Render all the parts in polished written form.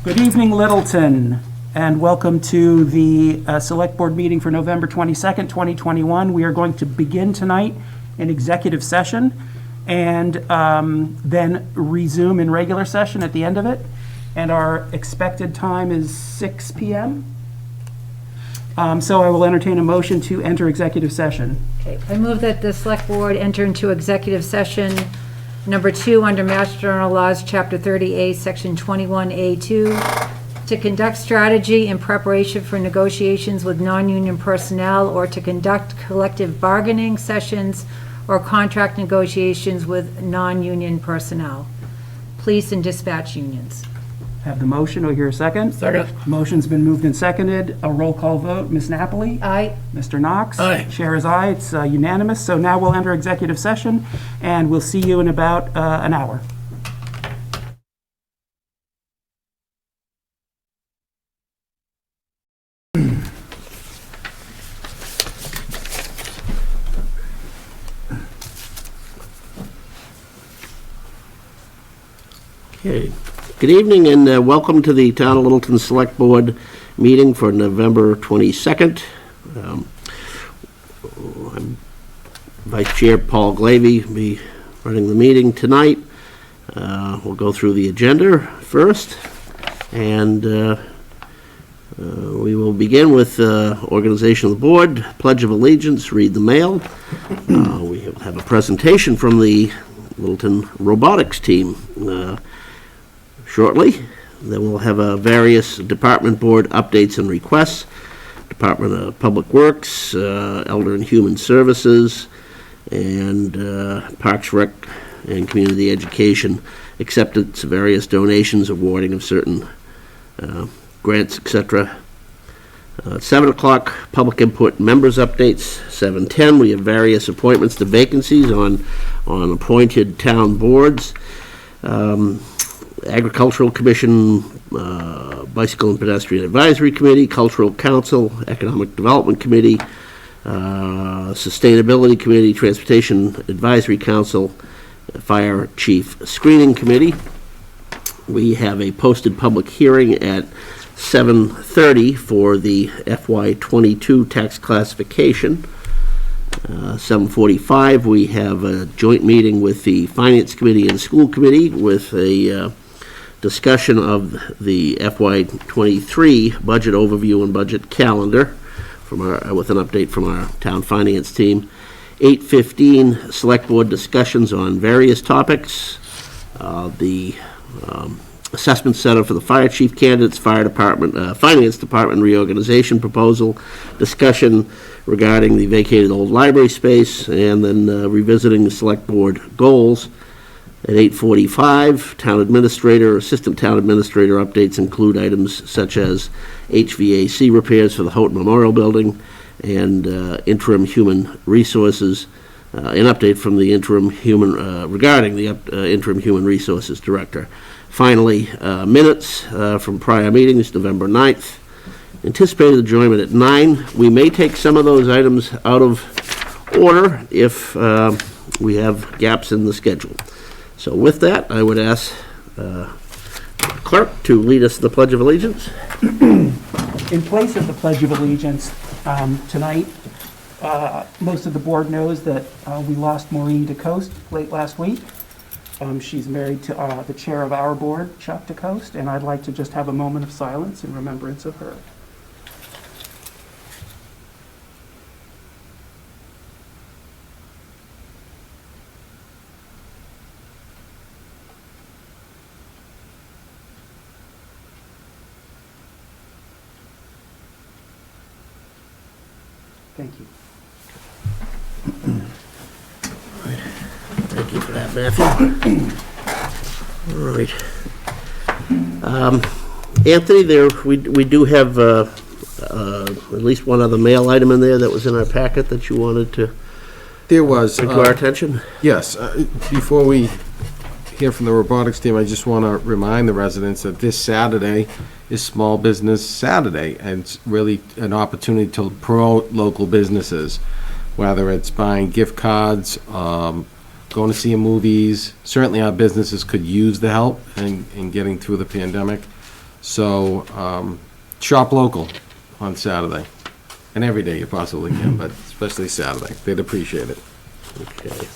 Good evening, Littleton, and welcome to the Select Board meeting for November 22nd, 2021. We are going to begin tonight in executive session and then resume in regular session at the end of it. And our expected time is 6 p.m. So I will entertain a motion to enter executive session. Okay, I move that the Select Board enter into executive session number 2 under Mass General Laws, Chapter 30A, Section 21A2, to conduct strategy in preparation for negotiations with non-union personnel or to conduct collective bargaining sessions or contract negotiations with non-union personnel, police and dispatch unions. Have the motion. Do I hear a second? Second. Motion's been moved and seconded. A roll call vote. Ms. Napoli? Aye. Mr. Knox? Aye. Chair is aye. It's unanimous. So now we'll enter executive session, and we'll see you in about an hour. Okay. Good evening and welcome to the Town of Littleton Select Board meeting for November 22nd. I'm Vice Chair Paul Glavy will be running the meeting tonight. We'll go through the agenda first, and we will begin with organization of the board, Pledge of Allegiance, read the mail. We have a presentation from the Littleton robotics team shortly. Then we'll have various department board updates and requests. Department of Public Works, Elder and Human Services, and Parks, Rec, and Community Education, acceptance of various donations, awarding of certain grants, etc. 7 o'clock, public input, members updates. 7:10, we have various appointments to vacancies on appointed town boards. Agricultural Commission, Bicycle and Pedestrian Advisory Committee, Cultural Council, Economic Development Committee, Sustainability Committee, Transportation Advisory Council, Fire Chief Screening Committee. We have a posted public hearing at 7:30 for the FY22 tax classification. 7:45, we have a joint meeting with the Finance Committee and School Committee with a discussion of the FY23 budget overview and budget calendar with an update from our town finance team. 8:15, Select Board discussions on various topics. The assessment center for the fire chief candidates, fire department, finance department reorganization proposal, discussion regarding the vacated old library space, and then revisiting the select board goals. At 8:45, town administrator, assistant town administrator updates include items such as HVAC repairs for the Houghton Memorial Building and interim human resources, an update from the interim human, regarding the interim human resources director. Finally, minutes from prior meetings, November 9th. Anticipated adjournment at 9. We may take some of those items out of order if we have gaps in the schedule. So with that, I would ask clerk to lead us to the Pledge of Allegiance. In place of the Pledge of Allegiance tonight, most of the board knows that we lost Maureen DeCoste late last week. She's married to the chair of our board, Chuck DeCoste, and I'd like to just have a moment of silence in remembrance of her. Thank you. Thank you for that, Matthew. All right. Anthony, we do have at least one other mail item in there that was in our packet that you wanted to There was. bring to our attention? Yes. Before we hear from the robotics team, I just want to remind the residents that this Saturday is Small Business Saturday, and it's really an opportunity to promote local businesses, whether it's buying gift cards, going to see movies. Certainly our businesses could use the help in getting through the pandemic. So shop local on Saturday, and every day you possibly can, but especially Saturday. They'd appreciate it. Okay.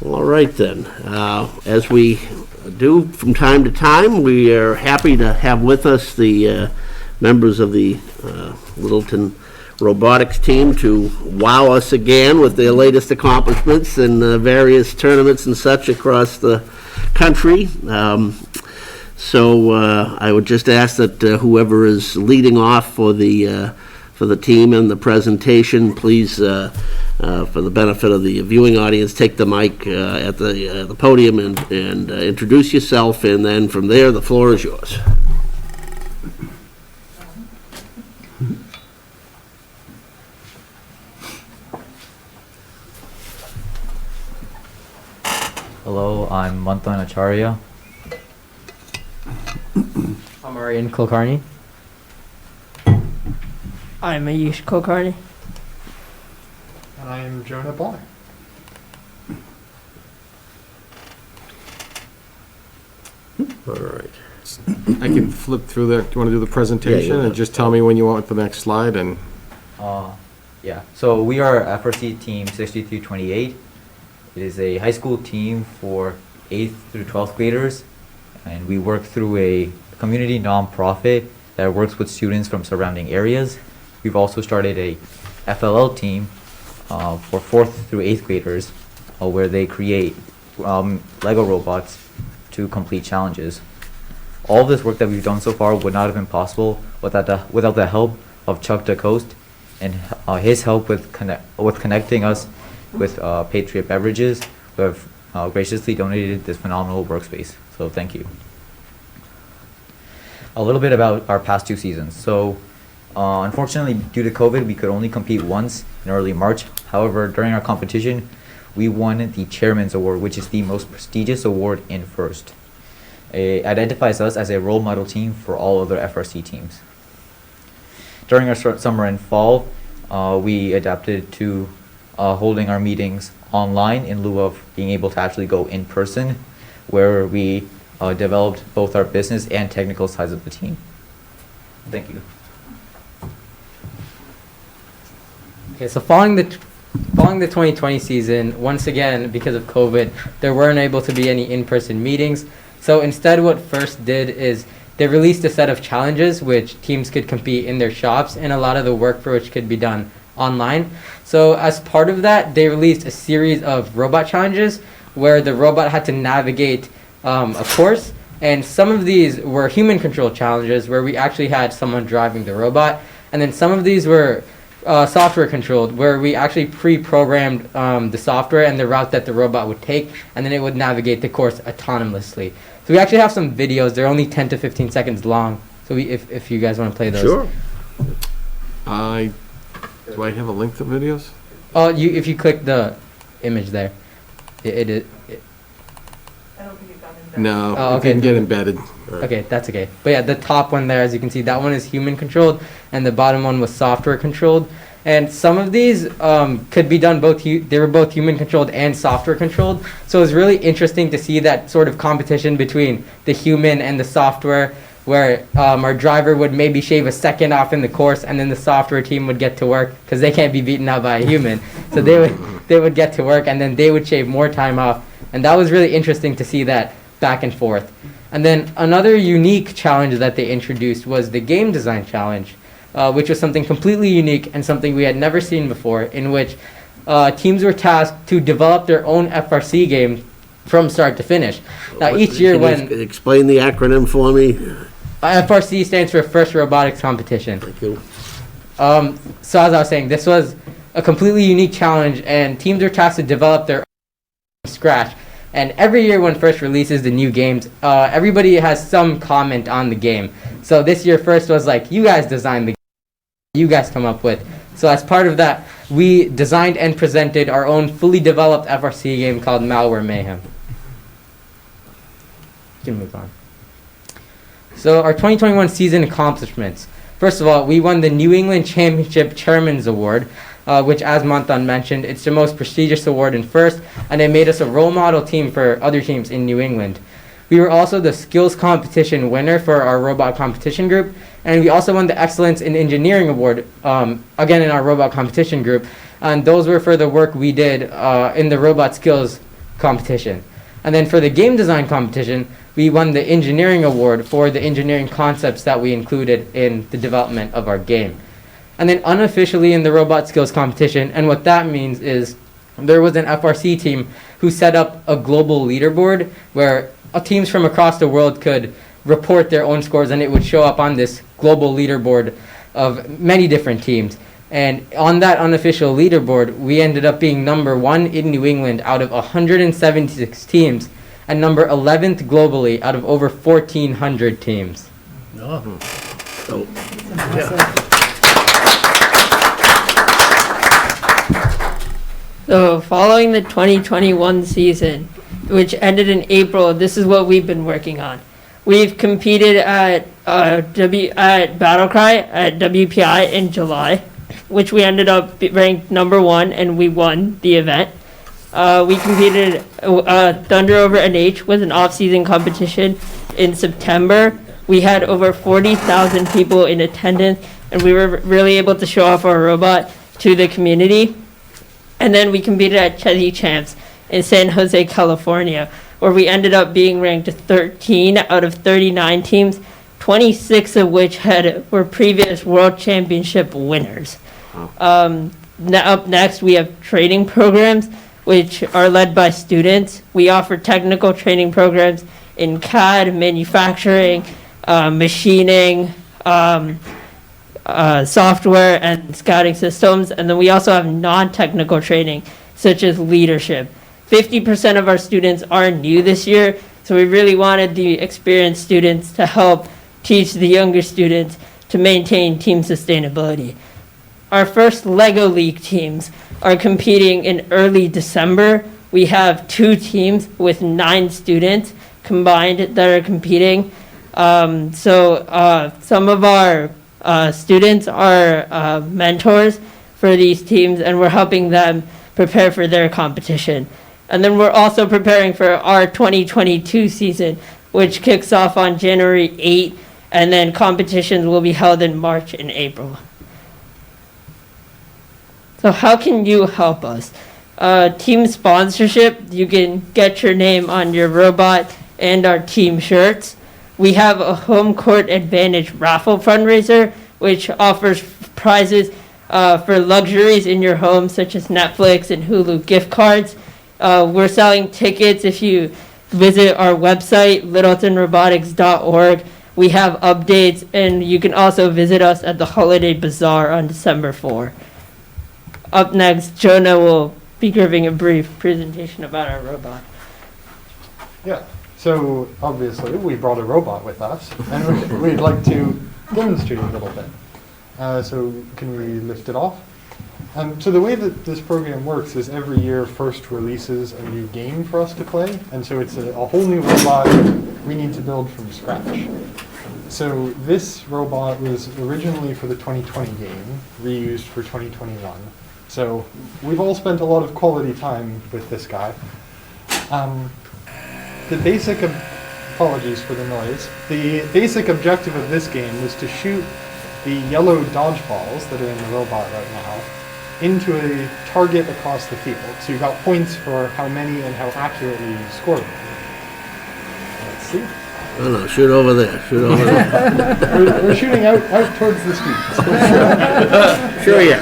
All right then. As we do from time to time, we are happy to have with us the members of the Littleton robotics team to wow us again with their latest accomplishments in various tournaments and such across the country. So I would just ask that whoever is leading off for the team and the presentation, please, for the benefit of the viewing audience, take the mic at the podium and introduce yourself, and then from there, the floor is yours. Hello, I'm Manthan Acharya. I'm Aryan Kulkarni. I'm Ayush Kulkarni. And I am Jonah Ball. All right. I can flip through that. Do you want to do the presentation Yeah. and just tell me when you want the next slide? And Yeah, so we are FRC Team 6328. It is a high school team for 8th through 12th graders, and we work through a community nonprofit that works with students from surrounding areas. We've also started a FLL team for 4th through 8th graders, where they create Lego robots to complete challenges. All this work that we've done so far would not have been possible without the help of Chuck DeCoste and his help with connecting us with Patriot Beverages, who have graciously donated this phenomenal workspace. So thank you. A little bit about our past 2 seasons. So unfortunately, due to COVID, we could only compete once in early March. However, during our competition, we won the Chairman's Award, which is the most prestigious award in FIRST. It identifies us as a role model team for all other FRC teams. During our summer and fall, we adapted to holding our meetings online in lieu of being able to actually go in person, where we developed both our business and technical sides of the team. Thank you. Okay, so following the 2020 season, once again, because of COVID, there weren't able to be any in-person meetings. So instead, what FIRST did is they released a set of challenges which teams could compete in their shops, and a lot of the work for which could be done online. So as part of that, they released a series of robot challenges where the robot had to navigate a course, and some of these were human control challenges where we actually had someone driving the robot, and then some of these were software controlled, where we actually pre-programmed the software and the route that the robot would take, and then it would navigate the course autonomously. So we actually have some videos. They're only 10 to 15 seconds long. So if you guys want to play those. Sure. do I have a link to videos? Oh, if you click the image there, it No, Oh, it okay. didn't get embedded. okay, that's okay. But yeah, the top one there, as you can see, that one is human controlled, and the bottom one was software controlled. And some of these could be done they were both human controlled and software controlled. So it's really interesting to see that sort of competition between the human and the software, where our driver would maybe shave a second off in the course, and then the software team would get to work because they can't be beaten out by a human. So they would get to work, and then they would shave more time off. And that was really interesting to see that back and forth. And then another unique challenge that they introduced was the game design challenge, which was something completely unique and something we had never seen before, in which teams were tasked to develop their own FRC game from start to finish. Now each year Can you explain the acronym for me? FRC stands for First Robotics Competition. Thank you. So as I was saying, this was a completely unique challenge, and teams were tasked to develop their own from scratch. And every year when FIRST releases the new games, everybody has some comment on the game. So this year FIRST was like, you guys designed the game, you guys come up with. So as part of that, we designed and presented our own fully developed FRC game called Malware Mayhem. You can move on. So our 2021 season accomplishments. First of all, we won the New England Championship Chairman's Award, which, as Manthan mentioned, it's the most prestigious award in FIRST, and it made us a role model team for other teams in New England. We were also the skills competition winner for our robot competition group, and we also won the Excellence in Engineering Award, again in our robot competition group, and those were for the work we did in the robot skills competition. And then for the game design competition, we won the engineering award for the engineering concepts that we included in the development of our game. And then unofficially in the robot skills competition, and what that means is there was an FRC team who set up a global leaderboard where teams from across the world could report their own scores, and it would show up on this global leaderboard of many different teams. And on that unofficial leaderboard, we ended up being number 1 in New England out of 176 teams, and number 11th globally out of over 1,400 teams. So, So following the 2021 season, which ended in April, this is what we've been working on. We've competed at Battlecry at WPI in July, which we ended up ranked number 1 and we won the event. We competed Thunder over NH with an off-season competition in September. We had over 40,000 people in attendance, and we were really able to show off our robot to the community. And then we competed at Chessie Champs in San Jose, California, where we ended up being ranked 13 out of 39 teams, 26 of which were previous World Championship winners. Up next, we have training programs, which are led by students. We offer technical training programs in CAD, manufacturing, machining, software, and scouting systems. And then we also have non-technical training, such as leadership. 50% of our students are new this year, so we really wanted the experienced students to help teach the younger students to maintain team sustainability. Our first LEGO League teams are competing in early December. We have 2 teams with 9 students combined that are competing. Some of our students are mentors for these teams, and we're helping them prepare for their competition. And then we're also preparing for our 2022 season, which kicks off on January 8th, and then competitions will be held in March and April. So how can you help us? Team sponsorship, you can get your name on your robot and our team shirts. We have a home court advantage raffle fundraiser, which offers prizes for luxuries in your home, such as Netflix and Hulu gift cards. We're selling tickets if you visit our website, littletonrobotics.org. We have updates, and you can also visit us at the Holiday Bazaar on December 4. Up next, Jonah will be giving a brief presentation about our robot. Yeah, so obviously we brought a robot with us, and we'd like to demonstrate a little bit. So can we lift it off? So the way that this program works is every year First releases a new game for us to play, and so it's a whole new robot we need to build from scratch. So this robot was originally for the 2020 game, reused for 2021. So we've all spent a lot of quality time with this guy. The basic, apologies for the noise, the basic objective of this game was to shoot the yellow dodgeballs that are in the robot right now into a target across the field. So you got points for how many and how accurately you scored them. Let's see. Oh no, shoot over there, shoot over there. We're shooting out towards the streets. Sure, yeah.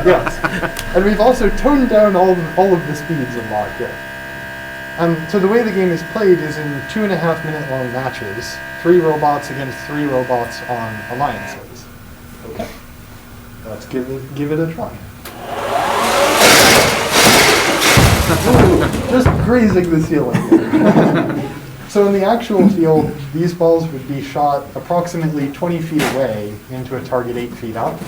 Yes. And we've also toned down all of the speeds a lot here. So the way the game is played is in 2.5-minute long matches, 3 robots against 3 robots on alliances. Okay. Let's give it a try. Ooh, just grazing the ceiling. So in the actual field, these balls would be shot approximately 20 feet away into a target 8 feet up.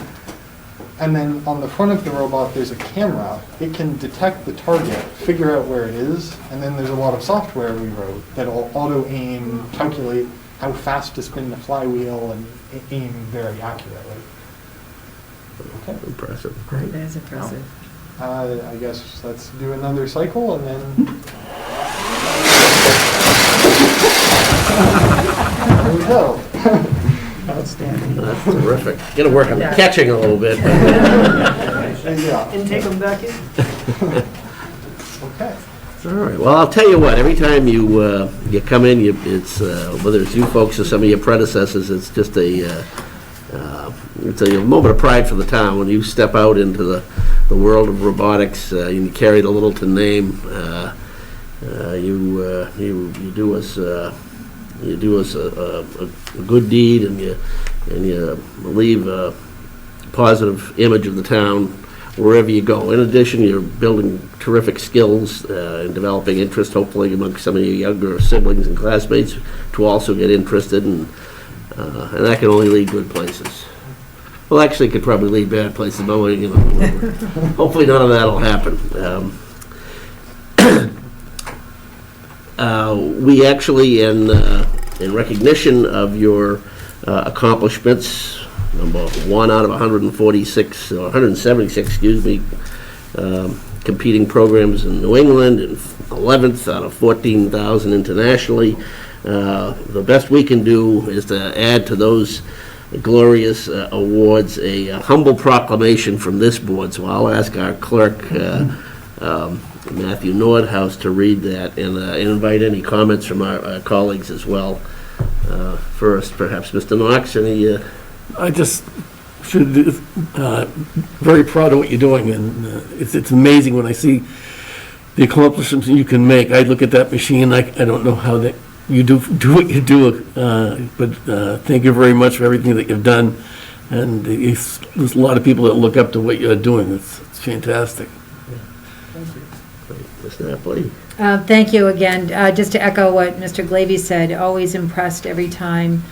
And then on the front of the robot, there's a camera. It can detect the target, figure out where it is, and then there's a lot of software we wrote that'll auto-aim, calculate how fast to spin the flywheel, and aim very accurately. Okay. Impressive. That is impressive. I guess let's do another cycle, and then... There we go. Outstanding. That's terrific. Got to work on the catching a little bit. Yeah. And take them back in. Okay. All right, well, I'll tell you what, every time you come in, it's, whether it's you folks or some of your predecessors, it's just it's a moment of pride for the town when you step out into the world of robotics, and you carry the Littleton name. You do us a good deed, and you leave a positive image of the town wherever you go. In addition, you're building terrific skills and developing interest, hopefully, among some of your younger siblings and classmates to also get interested, and that can only lead good places. Well, actually, it could probably lead bad places, but hopefully none of that will happen. We actually, in recognition of your accomplishments, number 1 out of 146, or 176, excuse me, competing programs in New England, and 11th out of 14,000 internationally. The best we can do is to add to those glorious awards a humble proclamation from this board. So I'll ask our clerk, Matthew Nordhaus, to read that, and invite any comments from our colleagues as well. First, perhaps Mr. Knox, any... I just should very proud of what you're doing, and it's amazing when I see the accomplishments you can make. I look at that machine, I don't know how that you do what you do, but thank you very much for everything that you've done, and there's a lot of people that look up to what you're doing. It's fantastic. Mr. Napoli? Thank you again. Just to echo what Mr. Glavy said, always impressed every time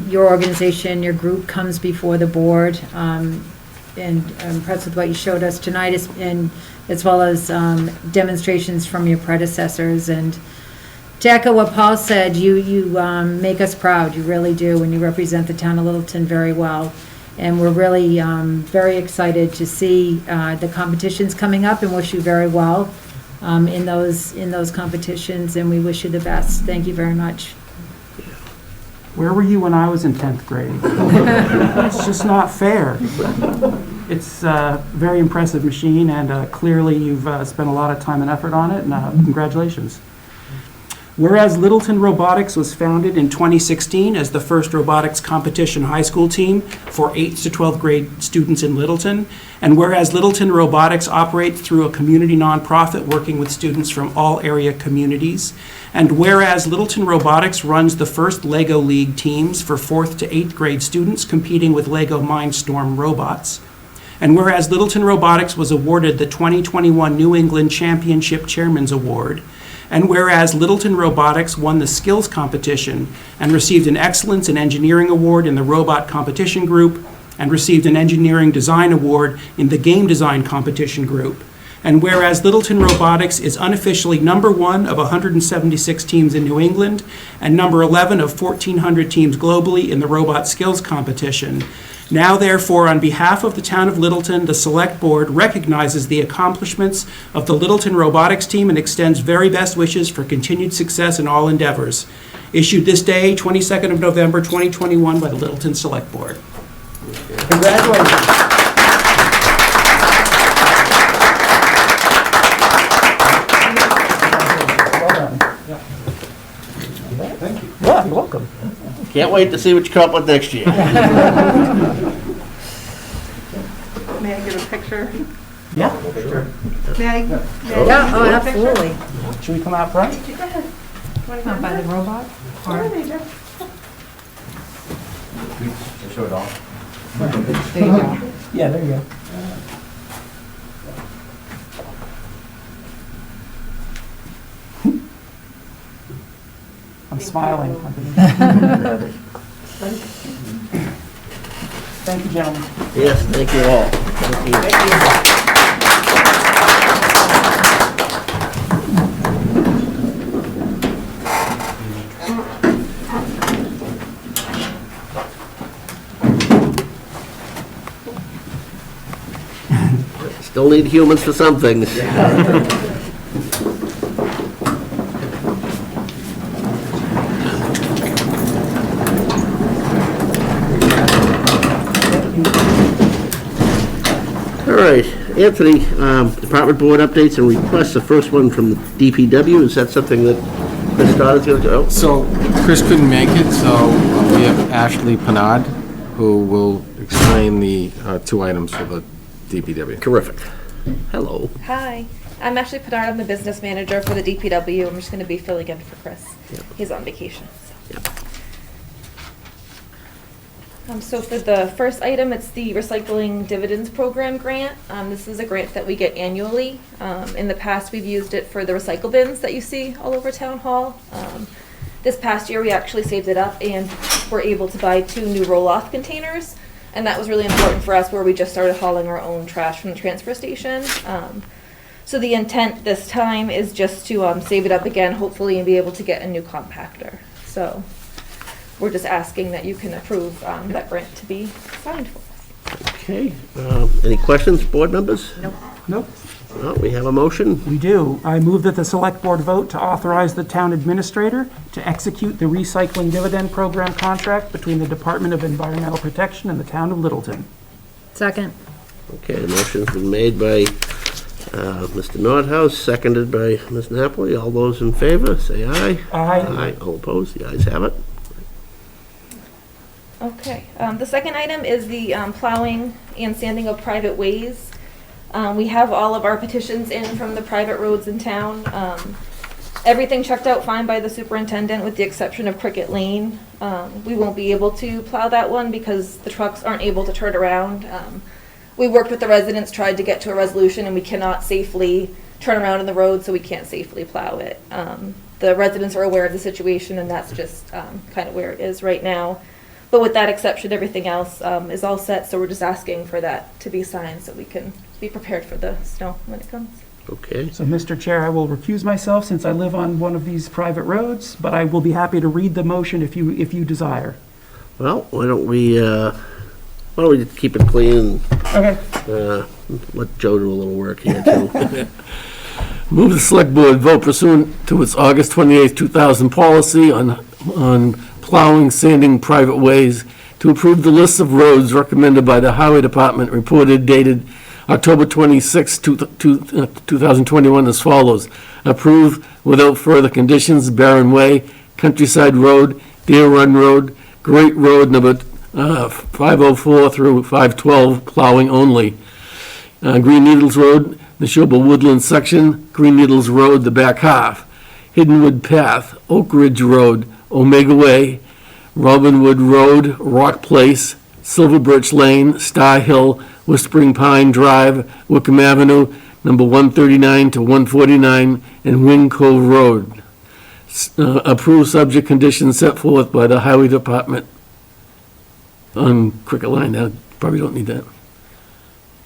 your organization, your group comes before the board, and I'm impressed with what you showed us tonight, as well as demonstrations from your predecessors. And to echo what Paul said, you make us proud. You really do, and you represent the town of Littleton very well. And we're really very excited to see the competitions coming up, and wish you very well in those competitions, and we wish you the best. Thank you very much. Where were you when I was in 10th grade? It's just not fair. It's a very impressive machine, and clearly you've spent a lot of time and effort on it, and congratulations. Whereas Littleton Robotics was founded in 2016 as the first robotics competition high school team for 8th to 12th grade students in Littleton, and whereas Littleton Robotics operates through a community nonprofit working with students from all area communities, and whereas Littleton Robotics runs the first LEGO League teams for 4th to 8th grade students competing with LEGO Mindstorm robots, and whereas Littleton Robotics was awarded the 2021 New England Championship Chairman's Award, and whereas Littleton Robotics won the skills competition and received an Excellence in Engineering Award in the robot competition group, and received an Engineering Design Award in the game design competition group, and whereas Littleton Robotics is unofficially number 1 of 176 teams in New England and number 11 of 1,400 teams globally in the robot skills competition, now, therefore, on behalf of the town of Littleton, the Select Board recognizes the accomplishments of the Littleton Robotics team and extends very best wishes for continued success in all endeavors. Issued this day, 22nd of November, 2021, by the Littleton Select Board. Congratulations. Well done. Thank you. Yeah, you're welcome. Can't wait to see what you come up with next year. May I get a picture? Yeah. May I? Yeah, oh, absolutely. Should we come out front? Not by the robot? Or- Show it all. There you go. Yeah, there you go. I'm smiling. Thank you, gentlemen. Yes, thank you all. Thank you. Still need humans for some things. Anthony, department board updates and requests. The first one from the DPW. Is that something that Chris Stoddard's going to do? So Chris couldn't make it, so we have Ashley Panard, who will explain the two items for the DPW. Terrific. Hello. Hi, I'm Ashley Pedard. I'm the business manager for the DPW. I'm just going to be filling in for Chris. Yep. He's on vacation. So. Yep. So for the first item, it's the Recycling Dividends Program grant. This is a grant that we get annually. In the past, we've used it for the recycle bins that you see all over Town Hall. This past year, we actually saved it up and were able to buy 2 new roll-off containers. And that was really important for us, where we just started hauling our own trash from the transfer station. So the intent this time is just to save it up again, hopefully, and be able to get a new compactor. So we're just asking that you can approve that grant to be signed for us. Okay. Any questions, board members? Nope. Nope. Well, we have a motion. We do. I move that the select board vote to authorize the town administrator to execute the recycling dividend program contract between the Department of Environmental Protection and the town of Littleton. Second. Okay, the motion's been made by Mr. Nordhaus, seconded by Ms. Napoli. All those in favor, say aye. Aye. Aye. All opposed? The ayes have it. Okay, the second item is the plowing and sanding of private ways. We have all of our petitions in from the private roads in town. Everything checked out fine by the superintendent with the exception of Cricket Lane. We won't be able to plow that one because the trucks aren't able to turn around. We worked with the residents, tried to get to a resolution, and we cannot safely turn around in the road, so we can't safely plow it. The residents are aware of the situation, and that's just kind of where it is right now. But with that exception, everything else is all set, so we're just asking for that to be signed so we can be prepared for the snow when it comes. Okay. So, Mr. Chair, I will recuse myself since I live on one of these private roads, but I will be happy to read the motion if you desire. Well, why don't we keep it clean Okay. and let Joe do a little work here, too. Move the select board vote pursuant to its August 28, 2000 policy on plowing, sanding private ways to approve the list of roads recommended by the Highway Department reported dated October 26, 2021 as follows. Approve without further conditions Barron Way, Countryside Road, Deer Run Road, Great Road number 504 through 512, plowing only. Green Needles Road, Neshoba Woodland section, Green Needles Road, the back half. Hiddenwood Path, Oak Ridge Road, Omega Way, Robinwood Road, Rock Place, Silver Birch Lane, Star Hill, Whispering Pine Drive, Wickham Avenue, number 139 to 149, and Wind Cove Road. Approved subject conditions set forth by the Highway Department on Cricket Line. Now, probably don't need that.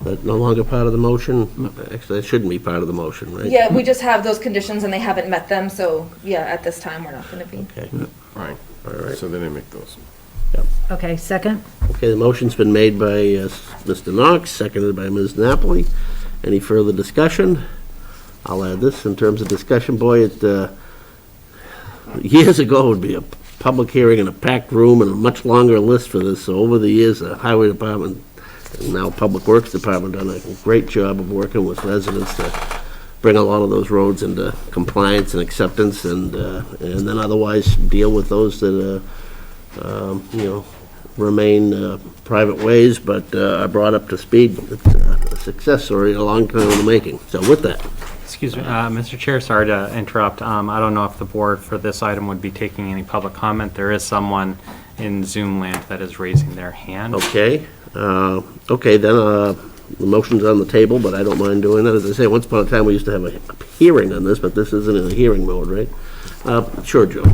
But no longer part of the motion? Actually, that shouldn't be part of the motion, right? Yeah, we just have those conditions and they haven't met them, so yeah, at this time, we're not going to be. Okay. Right. All right. So they didn't make those. Okay, second. Okay, the motion's been made by Mr. Knox, seconded by Ms. Napoli. Any further discussion? I'll add this in terms of discussion. Boy, years ago, it would be a public hearing in a packed room and a much longer list for this. So over the years, the Highway Department and now Public Works Department done a great job of working with residents to bring a lot of those roads into compliance and acceptance, and then otherwise deal with those that remain private ways, but are brought up to speed. It's a success story, a long time in the making. So with that, Excuse me, Mr. Chair, sorry to interrupt. I don't know if the board for this item would be taking any public comment. There is someone in Zoom land that is raising their hand. okay, then the motion's on the table, but I don't mind doing that. As I say, once upon a time, we used to have a hearing on this, but this isn't in a hearing mode, right? Sure, Joe.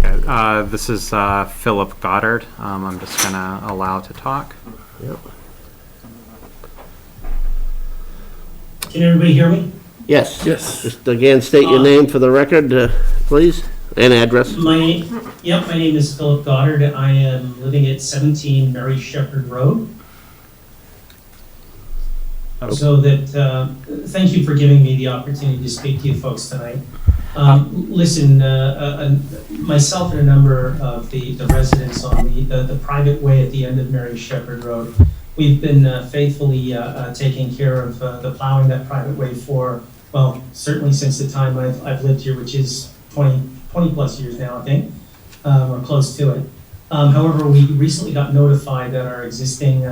This is Philip Goddard. I'm just going to allow to talk. Yep. Can everybody hear me? Yes. Yes. Just again, state your name for the record, please, and address. My name is Philip Goddard. I am living at 17 Mary Shepherd Road. So that, thank you for giving me the opportunity to speak to you folks tonight. Listen, myself and a number of the residents on the private way at the end of Mary Shepherd Road we've been faithfully taking care of the plowing that private way for, well, certainly since the time I've lived here, which is 20 plus years now, I think, or close to it. However, we recently got notified that our existing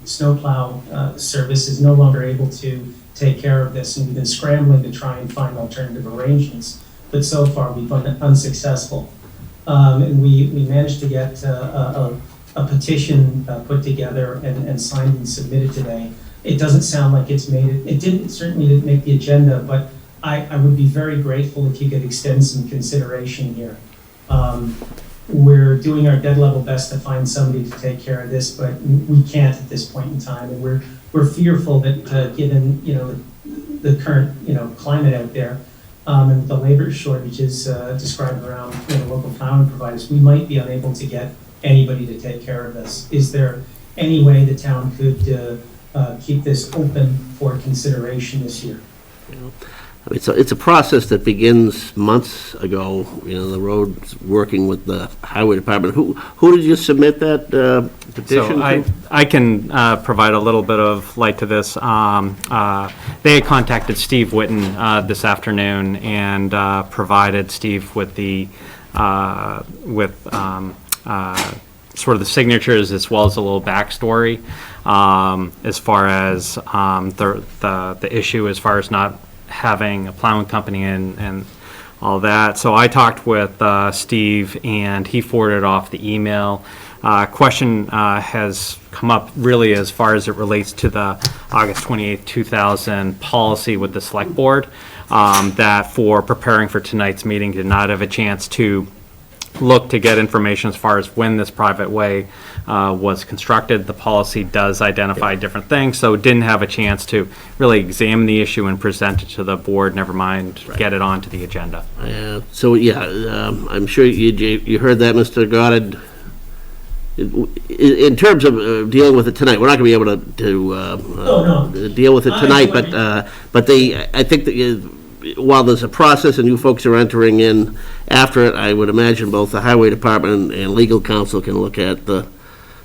snowplow service is no longer able to take care of this, and we've been scrambling to try and find alternative arrangements. But so far, we've been unsuccessful. And we managed to get a petition put together and signed and submitted today. It doesn't sound like it's made it. It certainly didn't make the agenda, but I would be very grateful if you could extend some consideration here. We're doing our dead level best to find somebody to take care of this, but we can't at this point in time, and we're fearful that given the current climate out there and the labor shortages described around local plowing providers, we might be unable to get anybody to take care of this. Is there any way the town could keep this open for consideration this year? I mean, it's a process that begins months ago, the road's working with the highway department. Who did you submit that petition So to? I can provide a little bit of light to this. They had contacted Steve Witten this afternoon and provided Steve with the sort of the signatures as well as a little backstory as far as the issue as far as not having a plowing company and all that. So I talked with Steve, and he forwarded off the email. Question has come up really as far as it relates to the August 28th, 2000 policy with the select board, that for preparing for tonight's meeting did not have a chance to look to get information as far as when this private way was constructed. The policy does identify different things, so didn't have a chance to really examine the issue and present it to the board, never mind get it onto the agenda. I'm sure you heard that, Mr. Goddard. In terms of dealing with it tonight, we're not going to be able to deal with it tonight, but I think that while there's a process and you folks are entering in after it, I would imagine both the highway department and legal counsel can look at the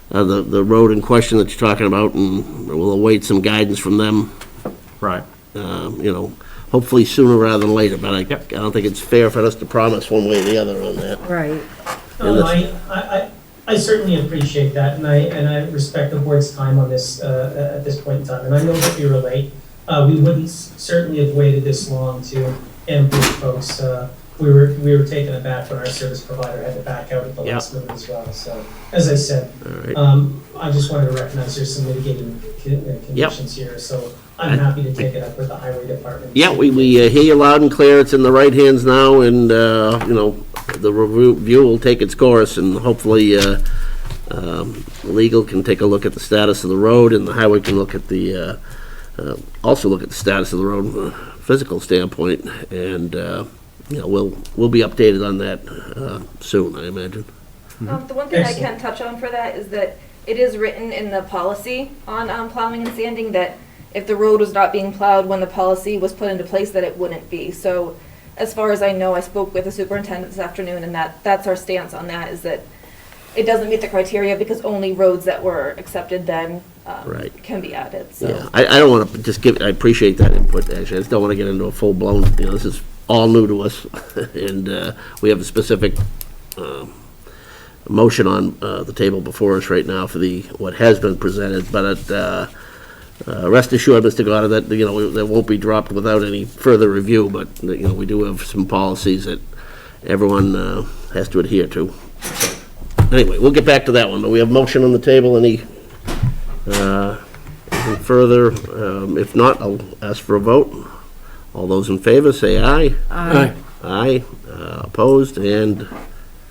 road in question that you're talking about, and we'll await some guidance from them. Right. Hopefully sooner rather than later, but I don't think it's fair for us to promise one way or the other on that. Right. I certainly appreciate that, and I respect the board's time on this at this point in time, and I know that we were late. We wouldn't certainly have waited this long to ambush folks. We were taken aback when our service provider had to back out at the last minute as well. So, as I said, I just wanted to recognize there's some mitigating conditions here. So I'm happy to take it up with the highway department. Yeah, we hear you loud and clear. It's in the right hands now, and the review will take its course, and hopefully legal can take a look at the status of the road, and the highway can look at the also look at the status of the road from a physical standpoint, and we'll be updated on that soon, I imagine. The one thing I can touch on for that is that it is written in the policy on plowing and sanding that if the road was not being plowed when the policy was put into place, that it wouldn't be. So as far as I know, I spoke with the superintendent this afternoon, and that's our stance on that, is that it doesn't meet the criteria because only roads that were accepted then can be added. So. Yeah, I don't want to just I appreciate that input, actually. I just don't want to get into a full-blown, this is all new to us, and we have a specific motion on the table before us right now for what has been presented, but rest assured, Mr. Goddard, that, that won't be dropped without any further review, but, we do have some policies that everyone has to adhere to. Anyway, we'll get back to that one, but we have motion on the table. Anything further? If not, I'll ask for a vote. All those in favor, say aye. Aye. Aye. Opposed and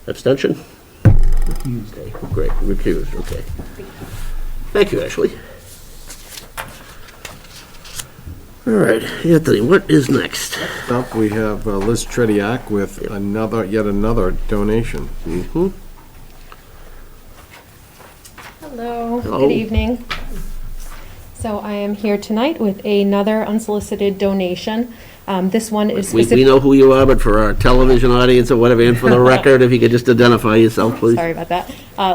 abstention? Okay, great. Recused, okay. Thank you, Ashley. All right, Anthony, what is next? Next up, we have Liz Trediak with yet another donation. Mm-hmm. Hello. Hello. Good evening. So I am here tonight with another unsolicited donation. This one is We know who you are, but for our television audience or whatever, and for the record, if you could just identify yourself, please. Sorry about that.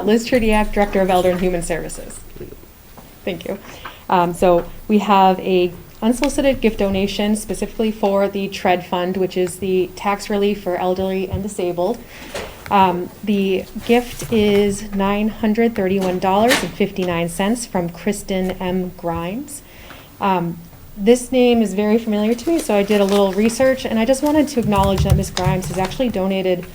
Liz Trediak, Director of Elder and Human Services. Thank you. So we have a unsolicited gift donation specifically for the TREAD Fund, which is the tax relief for elderly and disabled. The gift is $931.59 from Kristen M. Grimes. This name is very familiar to me, so I did a little research, and I just wanted to acknowledge that Ms. Grimes has actually donated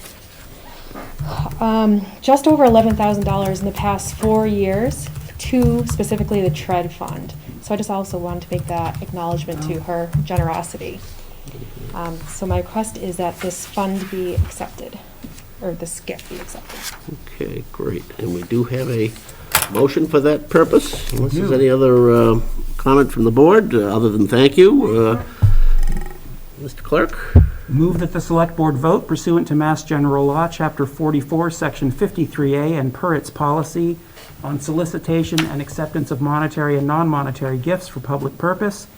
just over $11,000 in the past 4 years to specifically the TREAD Fund. So I just also wanted to make that acknowledgement to her generosity. So my request is that this fund be accepted, or this gift be accepted. Okay, great. And we do have a motion for that purpose. Unless there's any other comment from the board, other than thank you. Mr. Clerk? Move that the Select Board vote pursuant to Mass General Law, Chapter 44, Section 53A, and per its policy on solicitation and acceptance of monetary and non-monetary gifts for public purpose,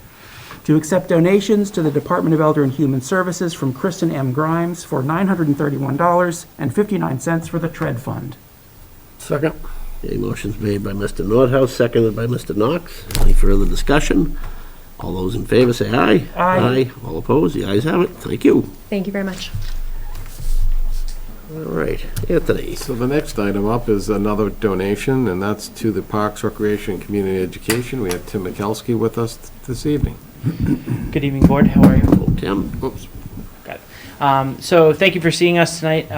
to accept donations to the Department of Elder and Human Services from Kristen M. Grimes for $931.59 for the TREAD Fund. Second. A motion's made by Mr. Nordhaus, seconded by Mr. Knox. Any further discussion? All those in favor say aye. Aye. All opposed? The ayes have it. Thank you. Thank you very much. All right, Anthony. So the next item up is another donation, and that's to the Parks, Recreation, and Community Education. We have Tim Mikulski with us this evening. Good evening, Board. How are you? Hello, Tim. Oops. Got it. So thank you for seeing us tonight.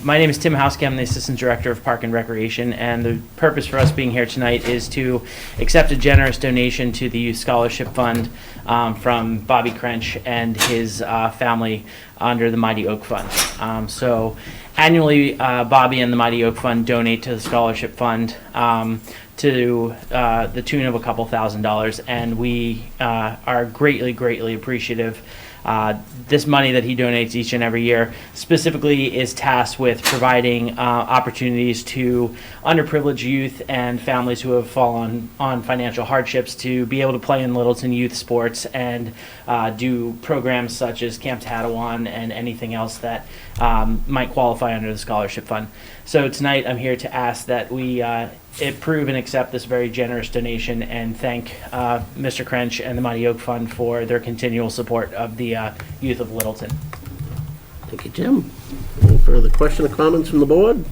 My name is Tim Houski. I'm the Assistant Director of Park and Recreation, and the purpose for us being here tonight is to accept a generous donation to the Youth Scholarship Fund from Bobby Crench and his family under the Mighty Oak Fund. So annually, Bobby and the Mighty Oak Fund donate to the Scholarship Fund to the tune of a couple $1,000s, and we are greatly, greatly appreciative. This money that he donates each and every year specifically is tasked with providing opportunities to underprivileged youth and families who have fallen on financial hardships to be able to play in Littleton youth sports and do programs such as Camp Tattawan and anything else that might qualify under the Scholarship Fund. So tonight I'm here to ask that we approve and accept this very generous donation and thank Mr. Crench and the Mighty Oak Fund for their continual support of the youth of Littleton. Thank you, Tim. Any further question or comments from the board?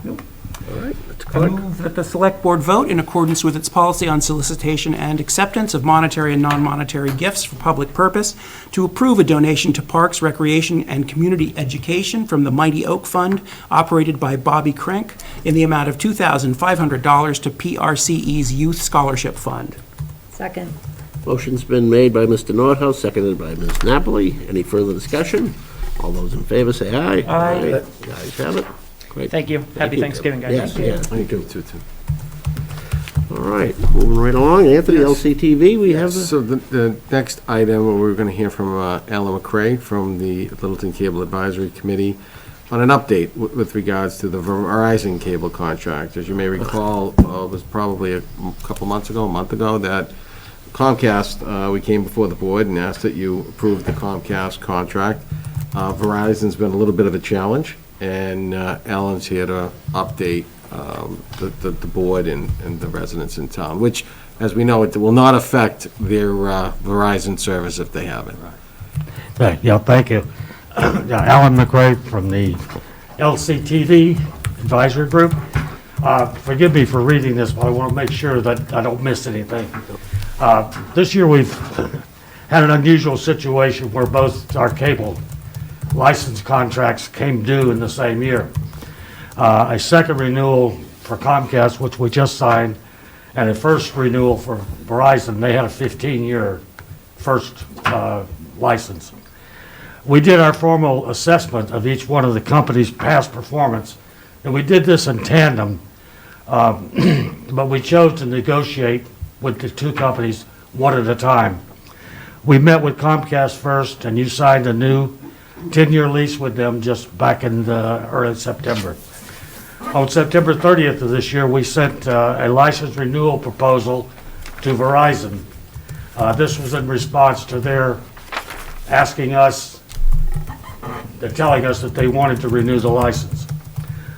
Nope. All right, Mr. I Clerk. move that the Select Board vote in accordance with its policy on solicitation and acceptance of monetary and non-monetary gifts for public purpose to approve a donation to Parks, Recreation, and Community Education from the Mighty Oak Fund operated by Bobby Crench in the amount of $2,500 to PRCE's Youth Scholarship Fund. Second. Motion's been made by Mr. Nordhaus, seconded by Ms. Napoli. Any further discussion? All those in favor say aye. Aye. The ayes have it. Great. Thank you. Happy you, Thanksgiving, guys. Yes, yes, Thank you, too. All right, moving right along. Anthony, Yes. LCTV, we have So the next item, we're going to hear from Alan McCray from the Littleton Cable Advisory Committee on an update with regards to the Verizon cable contract. As you may recall, it was probably a couple months ago, a month ago, that Comcast, we came before the board and asked that you approve the Comcast contract. Verizon's been a little bit of a challenge, and Alan's here to update the board and the residents in town, which, as we know, it will not affect their Verizon service if they have it. Yeah, thank you. Alan McRae from the LCTV Advisory Group. Forgive me for reading this, but I want to make sure that I don't miss anything. This year we've had an unusual situation where both our cable license contracts came due in the same year. A second renewal for Comcast, which we just signed, and a first renewal for Verizon. They had a 15-year first license. We did our formal assessment of each one of the company's past performance, and we did this in tandem, but we chose to negotiate with the two companies one at a time. We met with Comcast first, and you signed a new 10-year lease with them just back in early September. On September 30th of this year, we sent a license renewal proposal to Verizon. This was in response to their asking us, they're telling us that they wanted to renew the license.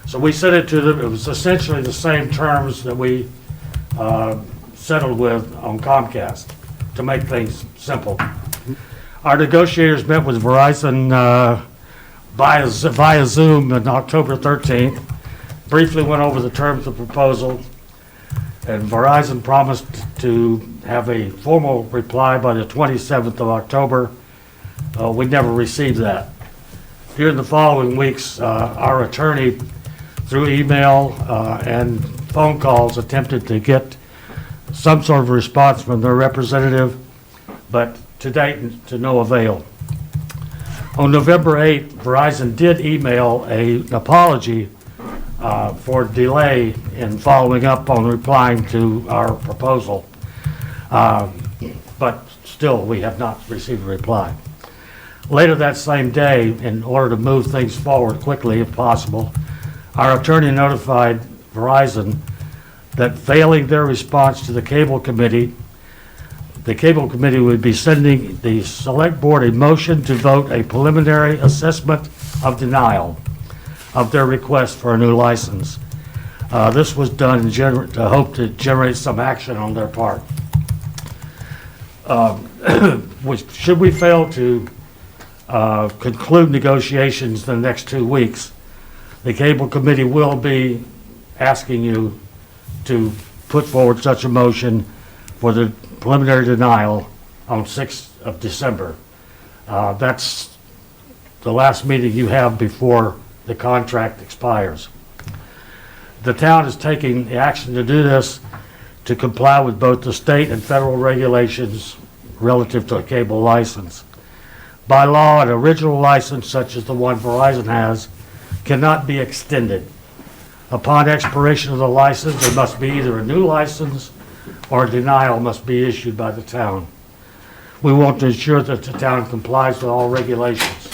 So we sent it to them. It was essentially the same terms that we settled with on Comcast, to make things simple. Our negotiators met with Verizon via Zoom on October 13th, briefly went over the terms of the proposal, and Verizon promised to have a formal reply by the 27th of October. We never received that. During the following weeks, our attorney, through email and phone calls, attempted to get some sort of response from their representative, but to date, to no avail. On November 8th, Verizon did email an apology for delay in following up on replying to our proposal. But still, we have not received a reply. Later that same day, in order to move things forward quickly if possible, our attorney notified Verizon that failing their response to the cable committee would be sending the select board a motion to vote a preliminary assessment of denial of their request for a new license. This was done to hope to generate some action on their part. Should we fail to conclude negotiations in the next 2 weeks, the cable committee will be asking you to put forward such a motion for the preliminary denial on 6th of December. That's the last meeting you have before the contract expires. The town is taking the action to do this to comply with both the state and federal regulations relative to a cable license. By law, an original license such as the one Verizon has cannot be extended. Upon expiration of the license, there must be either a new license or a denial must be issued by the town. We want to ensure that the town complies with all regulations.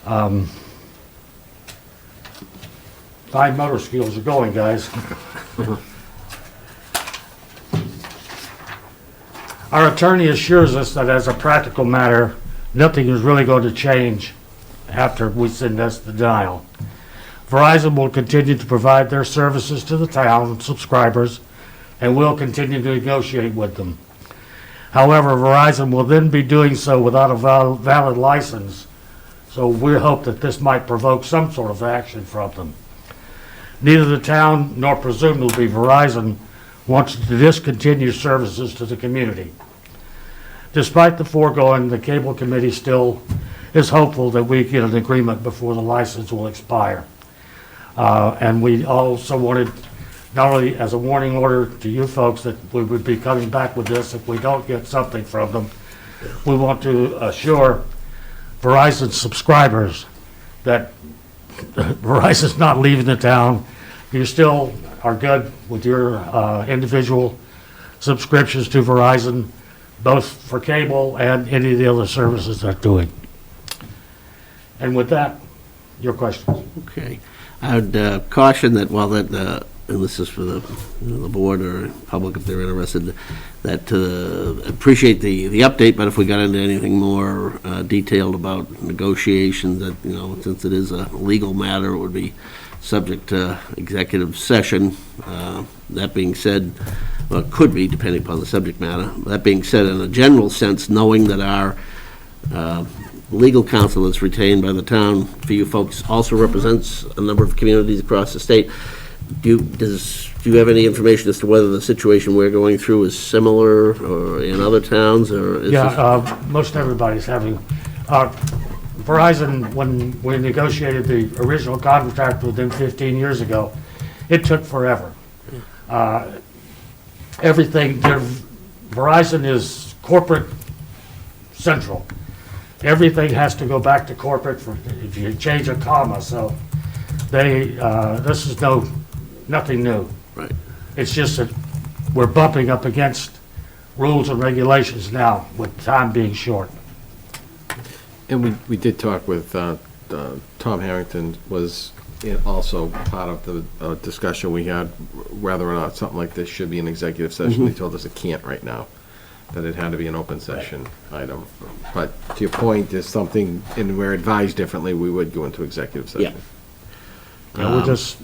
Fine motor skills are going, guys. Our attorney assures us that as a practical matter, nothing is really going to change after we send us the denial. Verizon will continue to provide their services to the town subscribers and will continue to negotiate with them. However, Verizon will then be doing so without a valid license, so we hope that this might provoke some sort of action from them. Neither the town nor presumably Verizon wants to discontinue services to the community. Despite the foregoing, the cable committee still is hopeful that we get an agreement before the license will expire. And we also wanted, not only as a warning order to you folks that we would be coming back with this if we don't get something from them, we want to assure Verizon subscribers that Verizon's not leaving the town. You still are good with your individual subscriptions to Verizon, both for cable and any of the other services they're doing. And with that, your questions. Okay. I would caution that while that, and this is for the board or public if they're interested, that appreciate the update, but if we got into anything more detailed about negotiations, that, since it is a legal matter, it would be subject to executive session. That being said, well, it could be, depending upon the subject matter. That being said, in a general sense, knowing that our legal counsel that's retained by the town for you folks also represents a number of communities across the state, do you have any information as to whether the situation we're going through is similar or in other towns, or is most everybody's having. Verizon, when we negotiated the original contract with them 15 years ago, it took forever. Verizon is corporate central. Everything has to go back to corporate if you change a comma. So this is nothing new. Right. It's just that we're bumping up against rules and regulations now, with time being short. And we did talk with Tom Harrington, was also part of the discussion we had, whether or not something like this should be an executive session. They told us it can't right now, that it had to be an open session item. But to your point, is something, and we're advised differently, we would go into executive session. We're just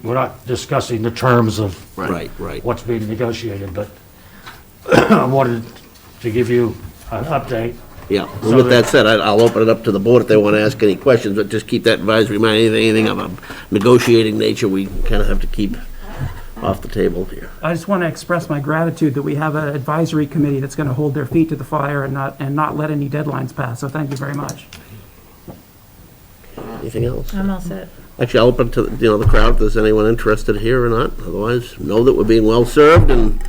we're not discussing the terms of Right. what's being negotiated, but I wanted to give you an update. Yeah, So and with that- that said, I'll open it up to the board if they want to ask any questions, but just keep that advisory mind, anything of a negotiating nature, we kind of have to keep off the table here. I just want to express my gratitude that we have an advisory committee that's going to hold their feet to the fire and not let any deadlines pass, so thank you very much. Anything else? I'm all set. Actually, I'll open to, the crowd, if there's anyone interested here or not. Otherwise, know that we're being well-served, and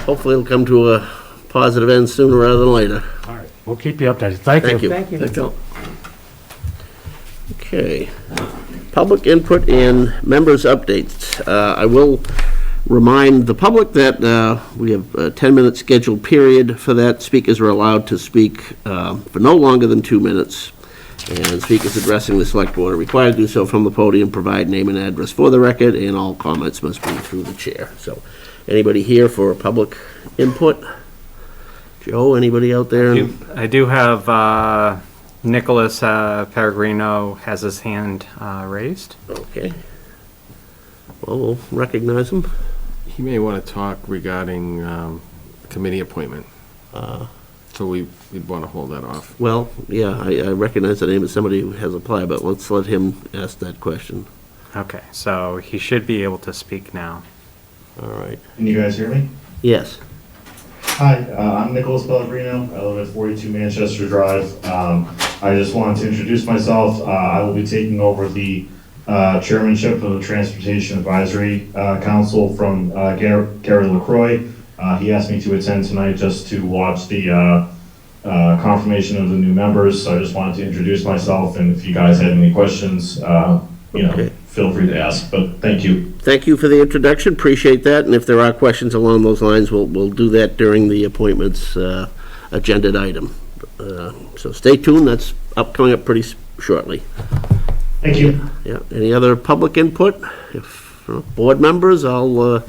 hopefully it'll come to a positive end sooner rather than later. All right, we'll keep you updated. Thank you. Thank you. Thank you. Okay. Public input and members' updates. I will remind the public that we have a 10-minute scheduled period for that. Speakers are allowed to speak for no longer than 2 minutes. And speakers addressing the select board are required to do so from the podium, provide name and address for the record, and all comments must be through the chair. So, anybody here for public input? Joe, anybody out there? I do have Nicholas Peregrino has his hand raised. Okay. Well, we'll recognize him. He may want to talk regarding committee appointment. So we'd want to hold that off. Well, yeah, I recognize the name of somebody who has applied, but let's let him ask that question. Okay, so he should be able to speak now. All right. Can you guys hear me? Yes. Hi, I'm Nicholas Pellegrino. I live at 42 Manchester Drive. I just wanted to introduce myself. I will be taking over the chairmanship of the Transportation Advisory Council from Gary LaCroix. He asked me to attend tonight just to watch the confirmation of the new members. So I just wanted to introduce myself, and if you guys had any questions, feel free to ask. But thank you. Thank you for the introduction, appreciate that, and if there are questions along those lines, we'll do that during the appointments agenda item. So stay tuned, that's coming up pretty shortly. Thank you. Yeah, any other public input? If board members, I'll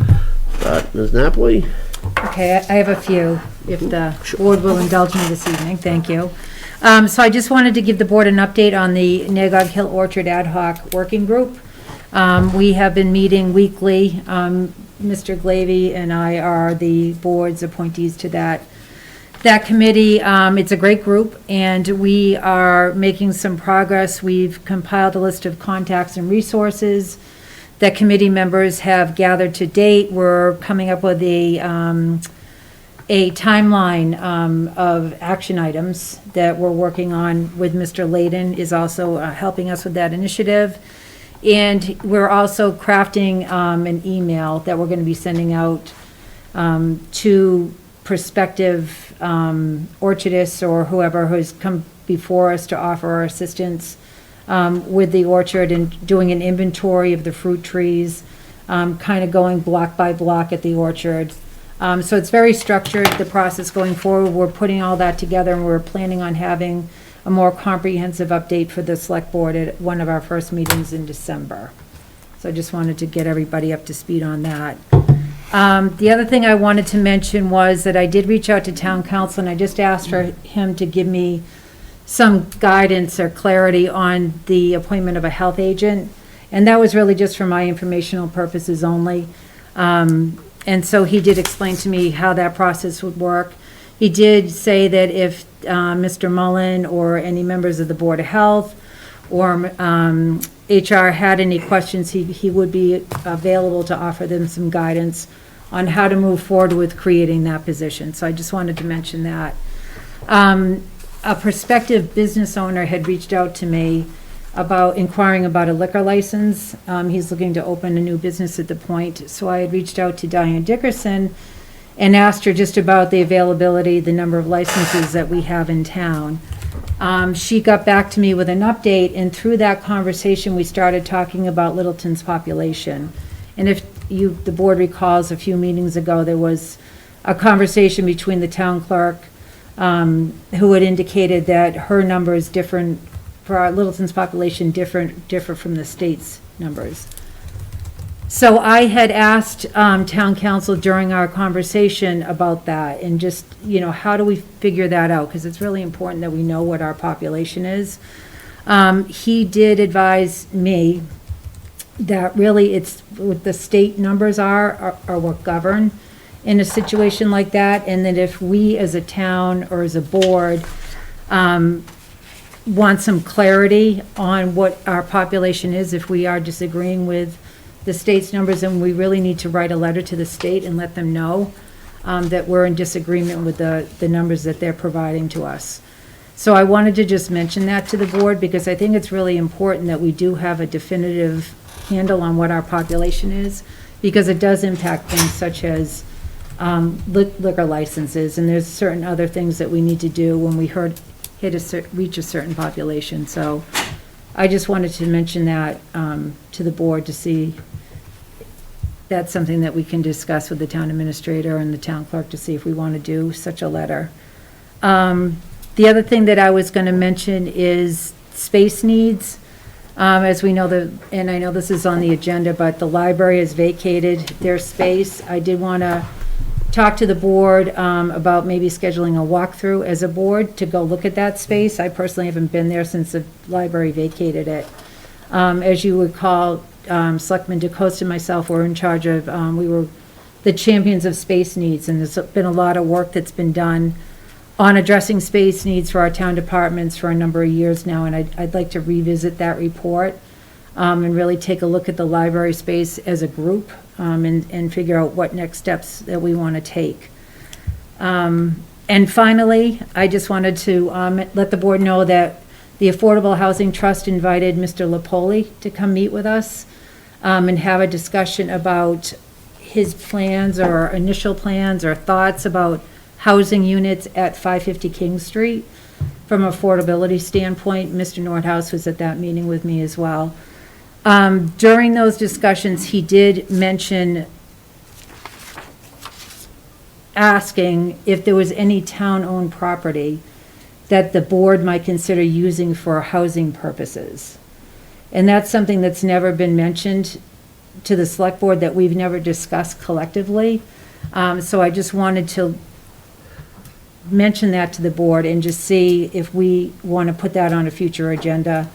start. Ms. Napoli? Okay, I have a few, if the board will indulge me this evening, thank you. So I just wanted to give the board an update on the Nagog Hill Orchard Ad Hoc Working Group. We have been meeting weekly. Mr. Glavy and I are the board's appointees to that committee. It's a great group, and we are making some progress. We've compiled a list of contacts and resources that committee members have gathered to date. We're coming up with a timeline of action items that we're working on with Mr. Layden is also helping us with that initiative. And we're also crafting an email that we're going to be sending out to prospective orchardists or whoever has come before us to offer our assistance with the orchard and doing an inventory of the fruit trees, kind of going block by block at the orchard. So it's very structured, the process going forward. We're putting all that together, and we're planning on having a more comprehensive update for the select board at one of our first meetings in December. So I just wanted to get everybody up to speed on that. The other thing I wanted to mention was that I did reach out to town council, and I just asked for him to give me some guidance or clarity on the appointment of a health agent. And that was really just for my informational purposes only. And so he did explain to me how that process would work. He did say that if Mr. Mullen or any members of the Board of Health or HR had any questions, he would be available to offer them some guidance on how to move forward with creating that position. So I just wanted to mention that. A prospective business owner had reached out to me about inquiring about a liquor license. He's looking to open a new business at the Point. So I had reached out to Diane Dickerson and asked her just about the availability, the number of licenses that we have in town. She got back to me with an update, and through that conversation, we started talking about Littleton's population. And if the board recalls, a few meetings ago, there was a conversation between the town clerk, who had indicated that her number is different, for our Littleton's population, differ from the state's numbers. So I had asked town council during our conversation about that, and just, how do we figure that out? Because it's really important that we know what our population is. He did advise me that really it's what the state numbers are what govern in a situation like that, and that if we as a town or as a board want some clarity on what our population is, if we are disagreeing with the state's numbers, and we really need to write a letter to the state and let them know that we're in disagreement with the numbers that they're providing to us. So I wanted to just mention that to the board, because I think it's really important that we do have a definitive handle on what our population is, because it does impact things such as liquor licenses, and there's certain other things that we need to do when we reach a certain population. So I just wanted to mention that to the board, to see that's something that we can discuss with the town administrator and the town clerk to see if we want to do such a letter. The other thing that I was going to mention is space needs. As we know, and I know this is on the agenda, but the library has vacated their space. I did want to talk to the board about maybe scheduling a walkthrough as a board to go look at that space. I personally haven't been there since the library vacated it. As you recall, Selectman DeCosta and myself were in charge of, we were the champions of space needs, and there's been a lot of work that's been done on addressing space needs for our town departments for a number of years now, and I'd like to revisit that report and really take a look at the library space as a group and figure out what next steps that we want to take. And finally, I just wanted to let the board know that the Affordable Housing Trust invited Mr. Lapoli to come meet with us and have a discussion about his plans or initial plans or thoughts about housing units at 550 King Street from an affordability standpoint. Mr. Nordhaus was at that meeting with me as well. During those discussions, he did mention asking if there was any town-owned property that the board might consider using for housing purposes. And that's something that's never been mentioned to the select board, that we've never discussed collectively. So I just wanted to mention that to the board and just see if we want to put that on a future agenda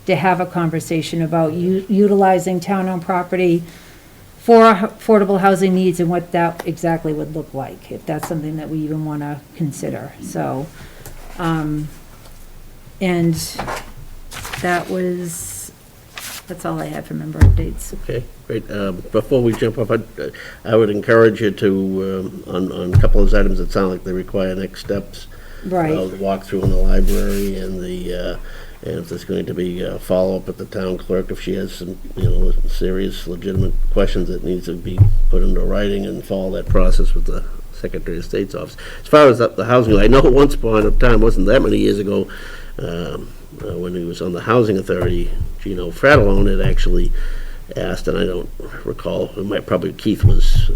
to have a conversation about utilizing town-owned property for affordable housing needs and what that exactly would look like, if that's something that we even want to consider. So, and that's all I had for member updates. Okay, great. Before we jump off, I would encourage you to, on a couple of those items that sound like they require next steps. Right. The walkthrough in the library and and if there's going to be a follow-up at the town clerk, if she has some, serious, legitimate questions that needs to be put into writing, and follow that process with the Secretary of State's office. As far as the housing, I know once upon a time, wasn't that many years ago, when he was on the Housing Authority, Gino Fratellone had actually asked, and I don't recall, probably Keith was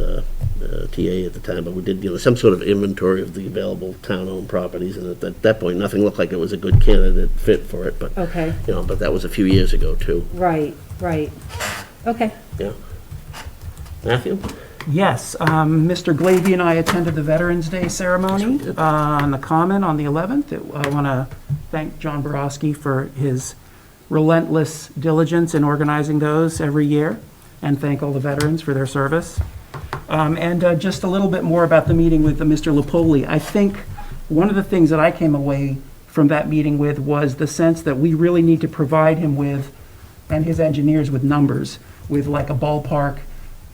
TA at the time, but we did some sort of inventory of the available town-owned properties, and at that point, nothing looked like it was a good candidate fit for it, but, Okay. But that was a few years ago, too. Right. Okay. Yeah. Matthew? Yes, Mr. Glavy and I attended the Veterans Day ceremony on the Common on the 11th. I want to thank John Borowski for his relentless diligence in organizing those every year, and thank all the veterans for their service. And just a little bit more about the meeting with Mr. Lapoli. I think one of the things that I came away from that meeting with was the sense that we really need to provide him with, and his engineers, with numbers, with like a ballpark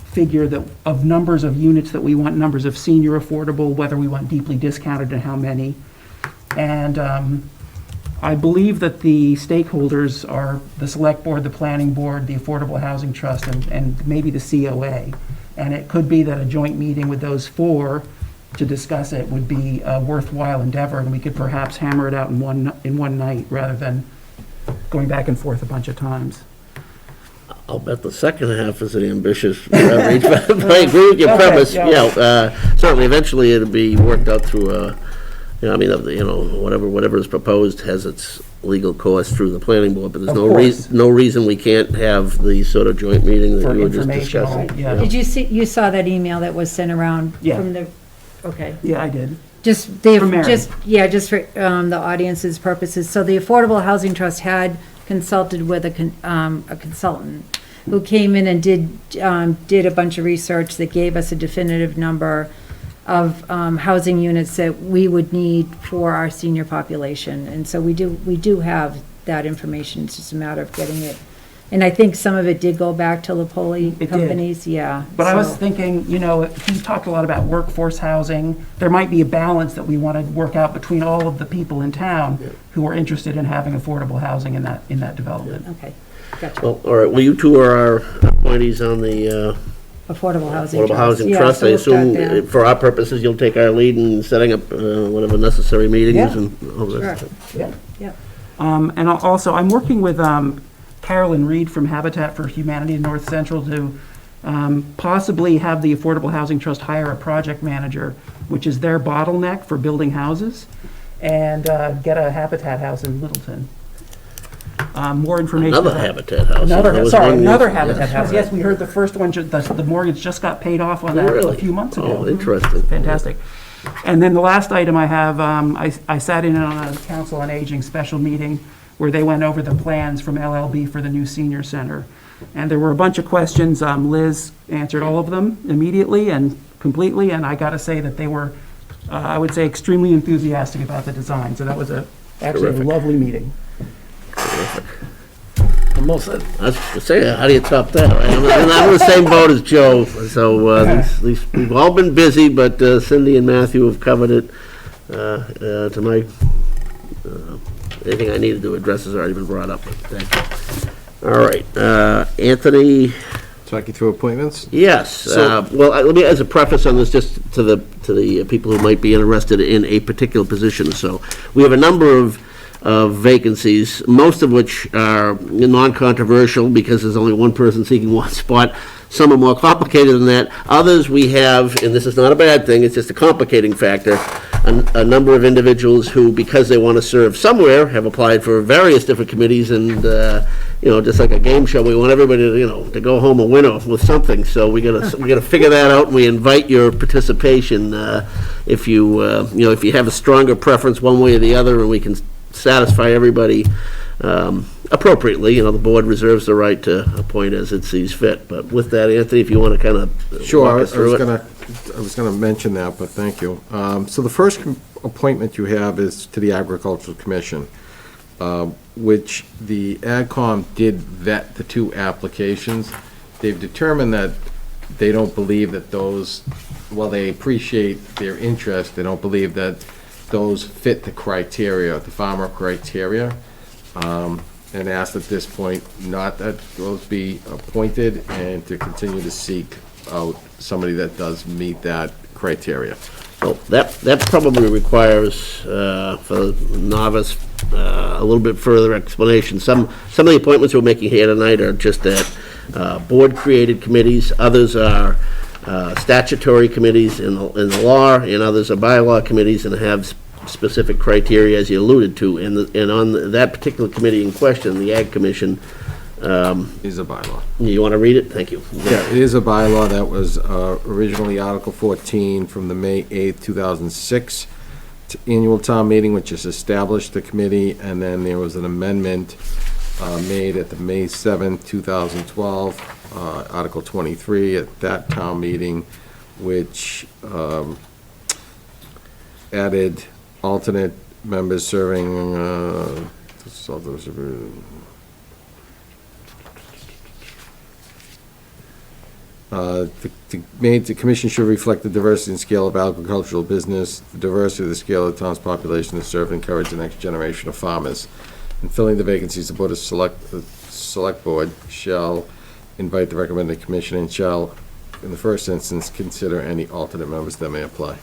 figure of numbers of units that we want, numbers of senior affordable, whether we want deeply discounted and how many. And I believe that the stakeholders are the Select Board, the Planning Board, the Affordable Housing Trust, and maybe the COA. And it could be that a joint meeting with those four to discuss it would be a worthwhile endeavor, and we could perhaps hammer it out in one night rather than going back and forth a bunch of times. I'll bet the second half is an ambitious reach, but I agree with your premise. Certainly, eventually it'll be worked out through whatever is proposed has its legal course through the planning board, but there's no reason we can't have the sort of joint meeting that you were just discussing. Yeah. Did you saw that email that was sent around from the, okay. Yeah, I did. Just for the audience's purposes. So the Affordable Housing Trust had consulted with a consultant who came in and did a bunch of research that gave us a definitive number of housing units that we would need for our senior population. And so we do have that information. It's just a matter of getting it. And I think some of it did go back to Lapoli did. companies, yeah. But I was so- thinking, you know, he talked a lot about workforce housing. There might be a balance that we want to work out between all of the people in town who are interested in having affordable housing in that development. Okay, gotcha. Well, all right, well, you two are our appointees on the Affordable Housing Affordable Trust. Housing Yeah, Trust. so I we'll start assume, there. for our purposes, you'll take our lead in setting up whatever necessary meetings Yeah. and all that. Sure. Yeah. Yep. And also, I'm working with Carolyn Reed from Habitat for Humanity in North Central to possibly have the Affordable Housing Trust hire a project manager, which is their bottleneck for building houses, and get a Habitat house in Littleton. More information. Another about- Habitat house. Another, There was sorry, one- another yes. Habitat house. Yes, we heard the first one, the mortgage just got paid off on that a Really? few months ago. Oh, interesting. Fantastic. And then the last item I have, I sat in on a Council on Aging special meeting where they went over the plans from LLB for the new senior center. And there were a bunch of questions. Liz answered all of them immediately and completely, and I gotta say that they were, I would say, extremely enthusiastic about the design. So that was actually a Terrific. lovely meeting. I'm all set. I was gonna say, how do you top that, right? I'm in the same boat as Joe, so these, we've all been busy, but Cindy and Matthew have covered it. To my, anything I needed to address has already been brought up. Thank you. All right, Anthony. Talk you through appointments? Yes. So- Well, let me, as a preface on this, just to the people who might be interested in a particular position. So we have a number of vacancies, most of which are non-controversial because there's only one person seeking one spot. Some are more complicated than that. Others we have, and this is not a bad thing, it's just a complicating factor, a number of individuals who, because they want to serve somewhere, have applied for various different committees, and, just like a game show, we want everybody to, to go home a winner with something. So we gotta figure that out, and we invite your participation, if you have a stronger preference one way or the other, and we can satisfy everybody appropriately. The board reserves the right to appoint as it sees fit. But with that, Anthony, if you want to kind of Sure, walk I us through it. was gonna mention that, but thank you. So the first appointment you have is to the Agricultural Commission, which the AgCom did vet the two applications. They've determined that they don't believe that those, while they appreciate their interest, they don't believe that those fit the criteria, the farmer criteria, and asked at this point not that those be appointed and to continue to seek out somebody that does meet that criteria. Well, that probably requires, for the novice, a little bit further explanation. Some of the appointments we're making here tonight are just at board-created committees. Others are statutory committees in the law, and others are bylaw committees and have specific criteria, as you alluded to. And on that particular committee in question, the Ag Commission. Is a bylaw. You want to read it? Thank you. Yeah, it is a bylaw that was originally Article 14 from the May 8th, 2006 annual town meeting, which has established the committee, and then there was an amendment made at the May 7th, 2012, Article 23 at that town meeting, which added alternate members serving, the commission should reflect the diversity and scale of agricultural business, the diversity of the scale of the town's population to serve and encourage the next generation of farmers. In filling the vacancies, the Board of Select Board shall invite the recommended commission and shall, in the first instance, consider any alternate members that may apply.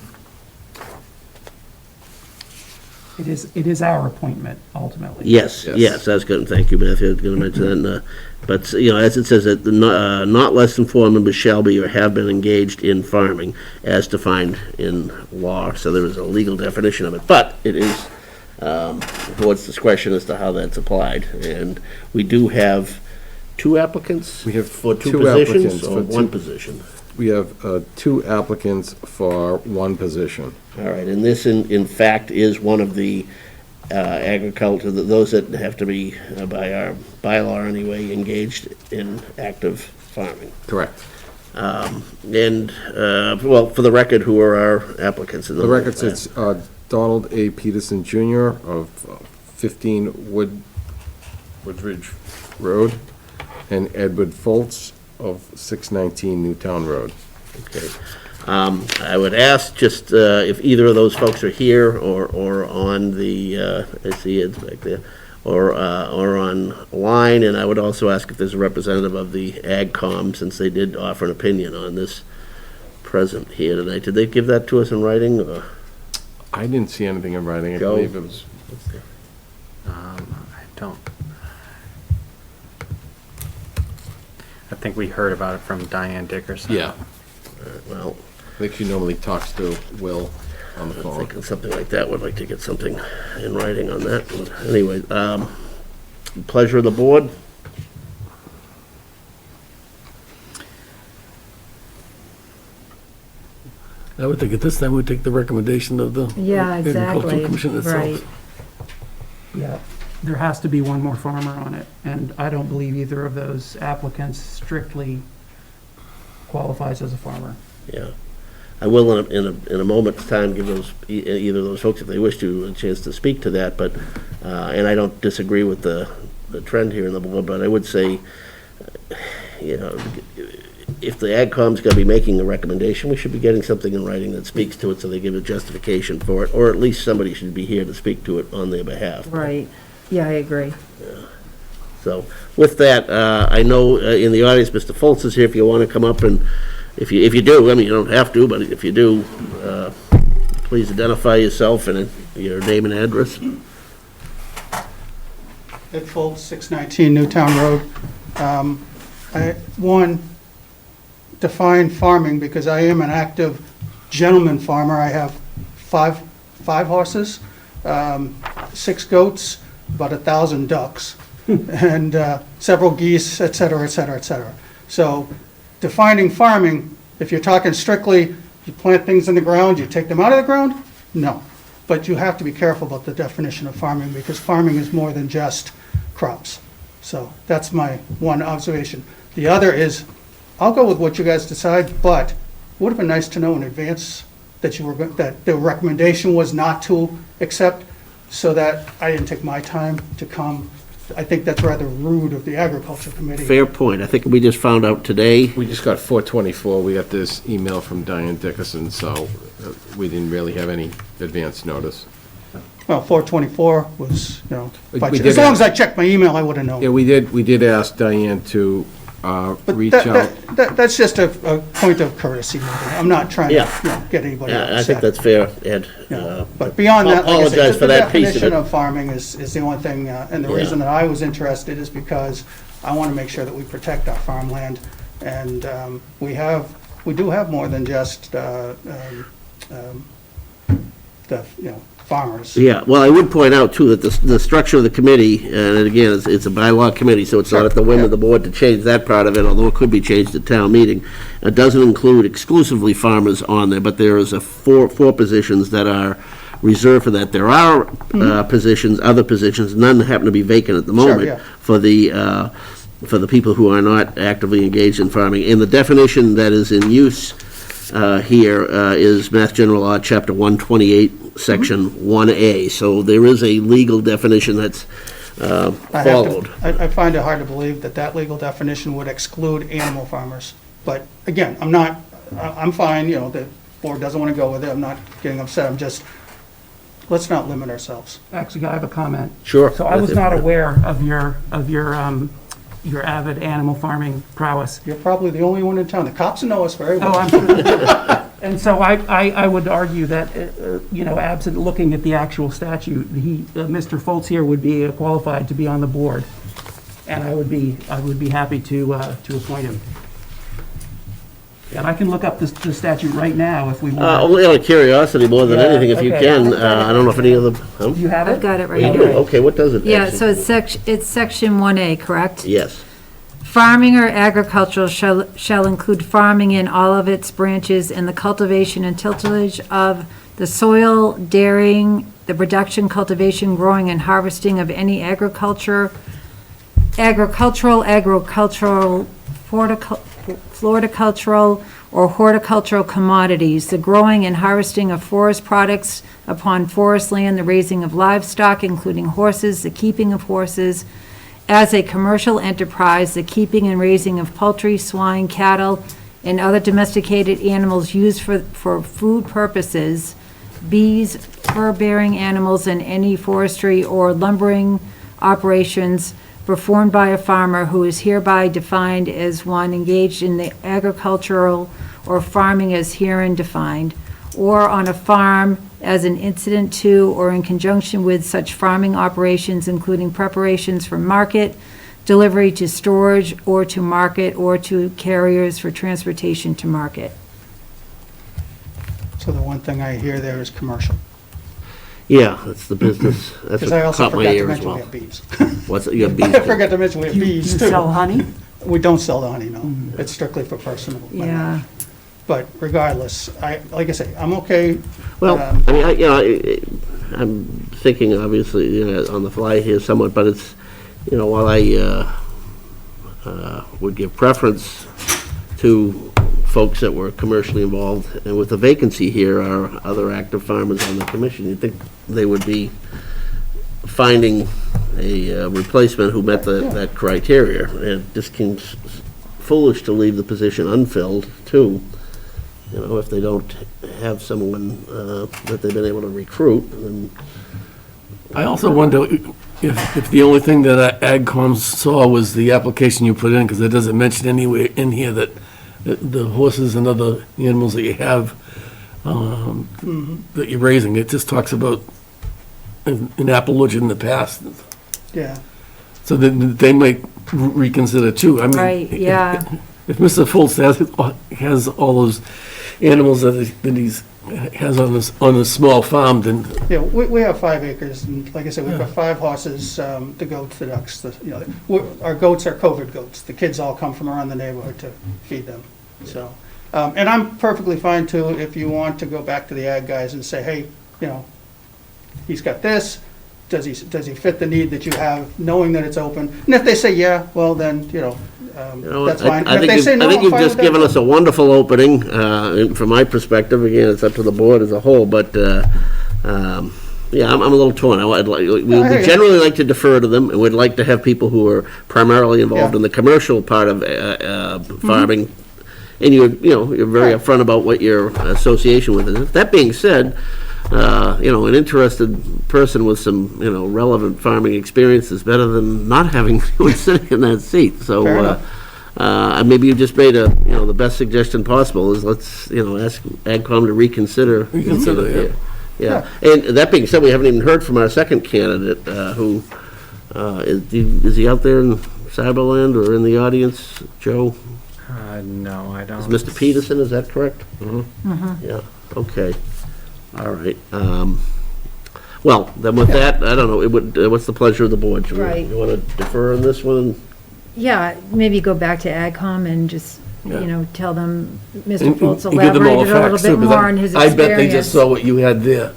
It is our appointment, ultimately. Yes, that's good, thank you, Matthew, I was going to mention that. But, as it says, that not less than 4 members shall be or have been engaged in farming as defined in law, so there is a legal definition of it. But it is the board's discretion as to how that's applied. And we do have 2 applicants? We have for 2 two positions, applicants or for 1 two- position? We have 2 applicants for 1 position. All right, and this, in fact, is one of the agriculture, those that have to be, by our bylaw anyway, engaged in active farming. Correct. And, well, for the record, who are our applicants? In The record says Donald A. Peterson Jr. of 15 Woodridge Road, and Edward Foltz of 619 Newtown Road. Okay. I would ask just if either of those folks are here or on the, I see Ed's back there, or online, and I would also ask if there's a representative of the AgCom, since they did offer an opinion on this present here tonight. Did they give that to us in writing? Or? I didn't see anything in writing. I Joe? believe it was. I don't. I think we heard about it from Diane Dickerson. Yeah. Well, I think she normally talks to Will on the I'm phone. thinking something like that. Would like to get something in writing on that. But anyway, pleasure of the board. I would think at this time, we'd take the recommendation of the Yeah, Agricultural exactly, Commission itself. right. Yeah, there has to be one more farmer on it, and I don't believe either of those applicants strictly qualifies as a farmer. Yeah. I will in a moment's time give those, either of those folks, if they wish to, a chance to speak to that, but, and I don't disagree with the trend here in the board, but I would say, you know, if the AgCom's gonna be making the recommendation, we should be getting something in writing that speaks to it, so they give a justification for it, or at least somebody should be here to speak to it on their behalf. Right, yeah, I agree. So, with that, I know in the audience, Mr. Foltz is here, if you wanna come up and, if you do, I mean, you don't have to, but if you do, please identify yourself and your name and address. Ed Foltz, 619 Newtown Road. One, define farming, because I am an active gentleman farmer. I have five horses, 6 goats, about 1,000 ducks, and several geese, et cetera, et cetera, et cetera. So defining farming, if you're talking strictly, you plant things in the ground, you take them out of the ground, no. But you have to be careful about the definition of farming, because farming is more than just crops. So that's my one observation. The other is, I'll go with what you guys decide, but it would have been nice to know in advance that that the recommendation was not to accept, so that I didn't take my time to come. I think that's rather rude of the Agriculture Committee. Fair point. I think we just found out today. We just got 424. We got this email from Diane Dickerson, so we didn't really have any advance notice. Well, 424 was, you know, We budget. did As long as ask- I checked my email, I would have known. Yeah, we did ask Diane to But reach out. that's just a point of courtesy. I'm not trying to, Yeah. you know, get anybody Yeah, I think upset. that's fair, Ed. But beyond that, like I Apologize said, for the that piece of definition it. of farming is the only thing, and the Yeah. reason that I was interested is because I want to make sure that we protect our farmland. And we do have more than just the, you know, farmers. Yeah, well, I would point out, too, that the structure of the committee, and again, it's a bylaw committee, so it's not at the whim of the board to change that part of it, although it could be changed at town meeting. It doesn't include exclusively farmers on there, but there is four positions that are reserved for that. There are positions, other positions, none happen to be vacant at the moment, yeah. for the people who are not actively engaged in farming. And the definition that is in use here is Mass General Law, Chapter 128, Section 1A. So there is a legal definition that's followed. I find it hard to believe that that legal definition would exclude animal farmers. But again, I'm fine, you know, the board doesn't want to go with it, I'm not getting upset, I'm just, let's not limit ourselves. Actually, I have a comment. Sure. So I was not aware of your avid animal farming prowess. You're probably the only one in town. The cops know us very well. Oh, I'm sure. And so I would argue that, you know, absent looking at the actual statute, Mr. Foltz here would be qualified to be on the board. And I would be happy to appoint him. And I can look up the statute right now if we want. Only out of curiosity more than Yeah, anything, if you okay. can. I don't know if any of them. Do you have it? I've got it right You here. do? Okay, what does it? Yeah, actually- so it's section 1A, correct? Yes. Farming or agricultural shall include farming in all of its branches and the cultivation and tillage of the soil, dairying, the production, cultivation, growing, and harvesting of any agricultural, floricultural, or horticultural commodities, the growing and harvesting of forest products upon forest land, the raising of livestock, including horses, the keeping of horses, as a commercial enterprise, the keeping and raising of poultry, swine, cattle, and other domesticated animals used for food purposes, bees, fur-bearing animals, and any forestry or lumbering operations performed by a farmer who is hereby defined as one engaged in the agricultural or farming as herein defined, or on a farm as an incident to or in conjunction with such farming operations, including preparations for market, delivery to storage or to market, or to carriers for transportation to market. So the one thing I hear there is commercial. Yeah, that's the business. That's Because I what also caught my forgot to ear as mention we well. have bees. What's it, you have bees? I forgot to mention we have bees too. You sell honey? We don't sell the honey, no. It's strictly for personal. Yeah. But regardless, like I say, I'm okay. Well, I mean, I'm thinking obviously, on the fly here somewhat, but it's, while I would give preference to folks that were commercially involved, and with the vacancy here are other active farmers on the commission, you'd think they would be finding a replacement who met that criteria. It just seems foolish to leave the position unfilled, too. If they don't have someone that they've been able to recruit, then... I also wonder if the only thing that AgCom saw was the application you put in, because it doesn't mention anywhere in here that the horses and other animals that you have, that you're raising, it just talks about an Appaloosa in the past. Yeah. So then they might reconsider too. I mean, Right, yeah. If Mr. Foltz has all those animals that he has on a small farm, then... Yeah, we have 5 acres, and like I said, we've got 5 horses, the goats, the ducks, our goats are COVID goats. The kids all come from around the neighborhood to feed them, so. And I'm perfectly fine too, if you want to go back to the ag guys and say, hey, he's got this, does he fit the need that you have, knowing that it's open? And if they say yeah, well then, that's fine. I think you've just given us a wonderful opening, and from my perspective. Again, it's up to the board as a whole, but, yeah, I'm a little torn. We generally like to defer to them, and we'd like to have people who are primarily involved in the commercial part of farming, and you're very upfront about what your association with is. That being said, an interested person with some, relevant farming experience is better than not having anyone sitting in that seat. So, maybe you just made the best suggestion possible is let's, ask AgCom to reconsider. Yeah. And that being said, we haven't even heard from our second candidate, who, is he out there in Cyberland or in the audience, Joe? No, I don't. Is Mr. Peterson, is that correct? Yeah, okay. All right. Well, then with that, I don't know, what's the pleasure of the board? Right. You want to defer on this one? Yeah, maybe go back to AgCom and just, tell them, Mr. Foltz And give them all elaborated the a little facts, bit too, 'cause more on his I experience. bet they just saw what you had there.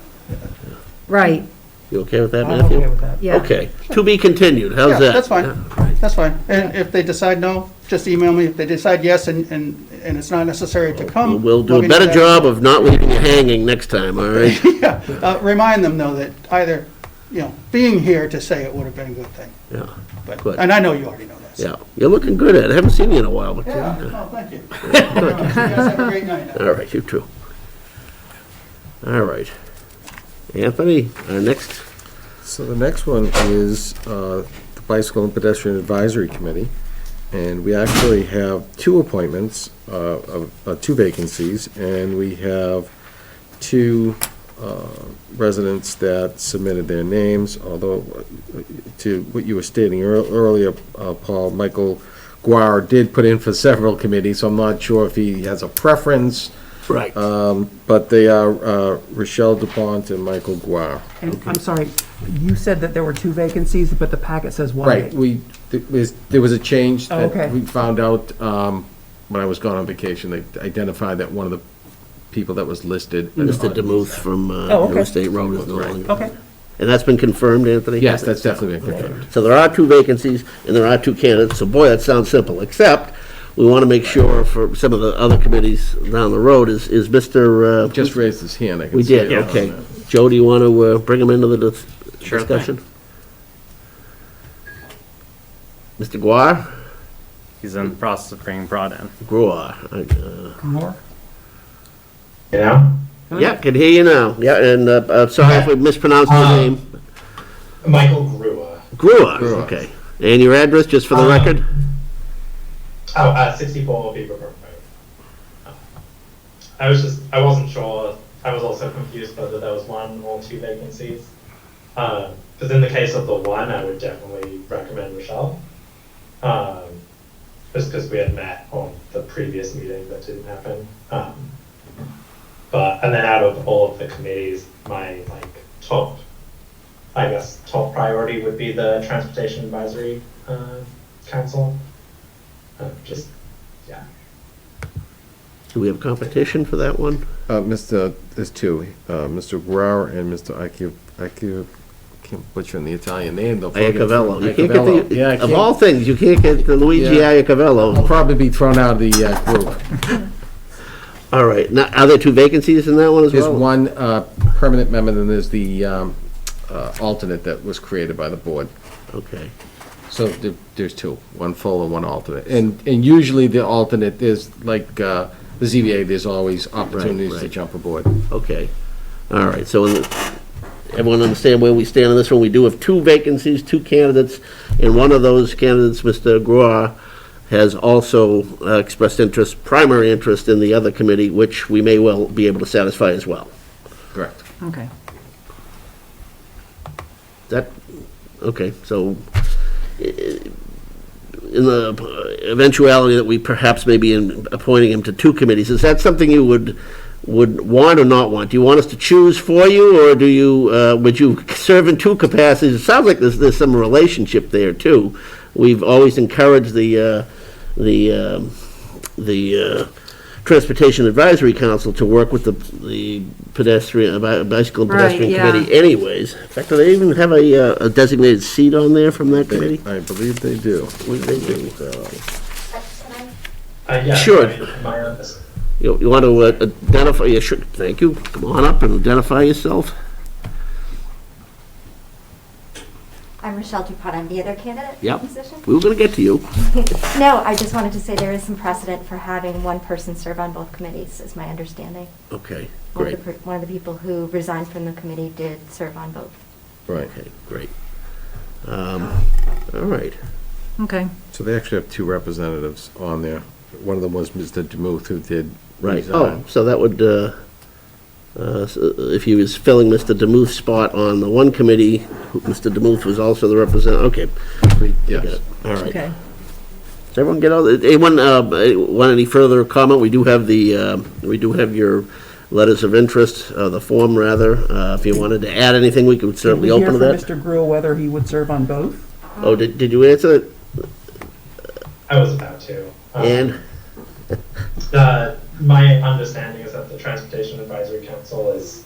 Right, You okay with that, I'm Matthew? okay with that. yeah. Okay, to be continued, how's Yeah, that? that's fine. That's fine. And if they decide no, just email me. If they decide yes and it's not necessary to come. We'll do let a me know better that. job of not leaving you hanging next time, all right? Yeah, remind them though that either, being here to say it would have been a good thing. Yeah, But, good. and I know you already know that. so. Yeah, you're looking good at it. I haven't seen you in a while, but. Yeah, oh, thank you. You guys have a great night. All right, you too. All right. Anthony, our next, So the next one is the Bicycle and Pedestrian Advisory Committee. And we actually have 2 appointments, of 2 vacancies, and we have 2 residents that submitted their names, although to what you were stating earlier, Paul, Michael Guar did put in for several committees, so I'm not sure if he has a preference. Right. But they are Rochelle DuPont and Michael Guar. And I'm sorry, you said that there were 2 vacancies, but the packet says 1. Right, there was a change Oh, that okay. we found out when I was gone on vacation. They identified that one of the people that was listed. Mr. DeMuth from okay. New State Road is no longer. Okay. And that's been confirmed, Anthony? Yes, that's definitely been confirmed. So there are 2 vacancies, and there are 2 candidates, so boy, that sounds simple, except we want to make sure for some of the other committees down the road is Mr. Just raised his hand, I can We see did, it. okay. Joe, do you want to bring him into the Sure thing. discussion? Mr. Guar? He's in the process of being brought in. Guar. More? You know? Yeah, can hear you now. Yeah, and sorry if we mispronounced your name. Michael Grua. Gruar, okay. And your address, just for the record? 64 Beaver Brook Road. I wasn't sure. I was also confused whether there was 1 or 2 vacancies. Because in the case of the 1, I would definitely recommend Rochelle. Just because we had met on the previous meeting that didn't happen. And then out of all of the committees, my top priority would be the Transportation Advisory Council. Yeah. Do we have competition for that one? There's 2, Mr. Guar and Mr. I can't butcher the Italian name, though. Iacovello. You can't get the, Yeah, I of can't- all things, you can't get the Luigi Yeah. I'll Iacovello. probably be thrown out of the group. All right, now, are there 2 vacancies in that one as There's well? 1 permanent member, then there's the alternate that was created by the board. Okay. So there's 2, 1 full and 1 alternate. And usually the alternate, there's like the ZBA, there's always opportunities to right. jump aboard. Okay. All right, so everyone understand where we stand on this one? We do have 2 vacancies, 2 candidates, and one of those candidates, Mr. Gruar, has also expressed interest, primary interest in the other committee, which we may well be able to satisfy as well. Correct. Okay. Okay, so in the eventuality that we perhaps may be appointing him to 2 committees, is that something you would want or not want? Do you want us to choose for you, or do you, would you serve in 2 capacities? It sounds like there's some relationship there, too. We've always encouraged the Transportation Advisory Council to work with the pedestrian, bicycle and pedestrian Right, yeah. committee anyways. In fact, do they even have a designated seat on there from that committee? I believe they do. They do. Yeah, Sure. my office. You want to identify, yeah, sure, thank you. Come on up and identify yourself. I'm Rochelle Dupont. I'm the other candidate Yep. position. We were going to get to you. No, I just wanted to say there is some precedent for having one person serve on both committees, is my understanding. Okay, One great. of the one of the people who resigned from the committee did serve on both. Right. Okay, great. All right. Okay. So they actually have 2 representatives on there. One of them was Mr. DeMuth, who did Right. resign. Oh, so that would, so if he was filling Mr. DeMuth's spot on the one committee, Mr. DeMuth was also the representative, okay. Yes. All right. Okay. Does everyone get all, anyone want any further comment? We do have your letters of interest, the form rather. If you wanted to add anything, we could certainly Did we open to hear that. from Mr. Grill whether he would serve on both? Oh, did you answer it? I was about to. And? My understanding is that the Transportation Advisory Council is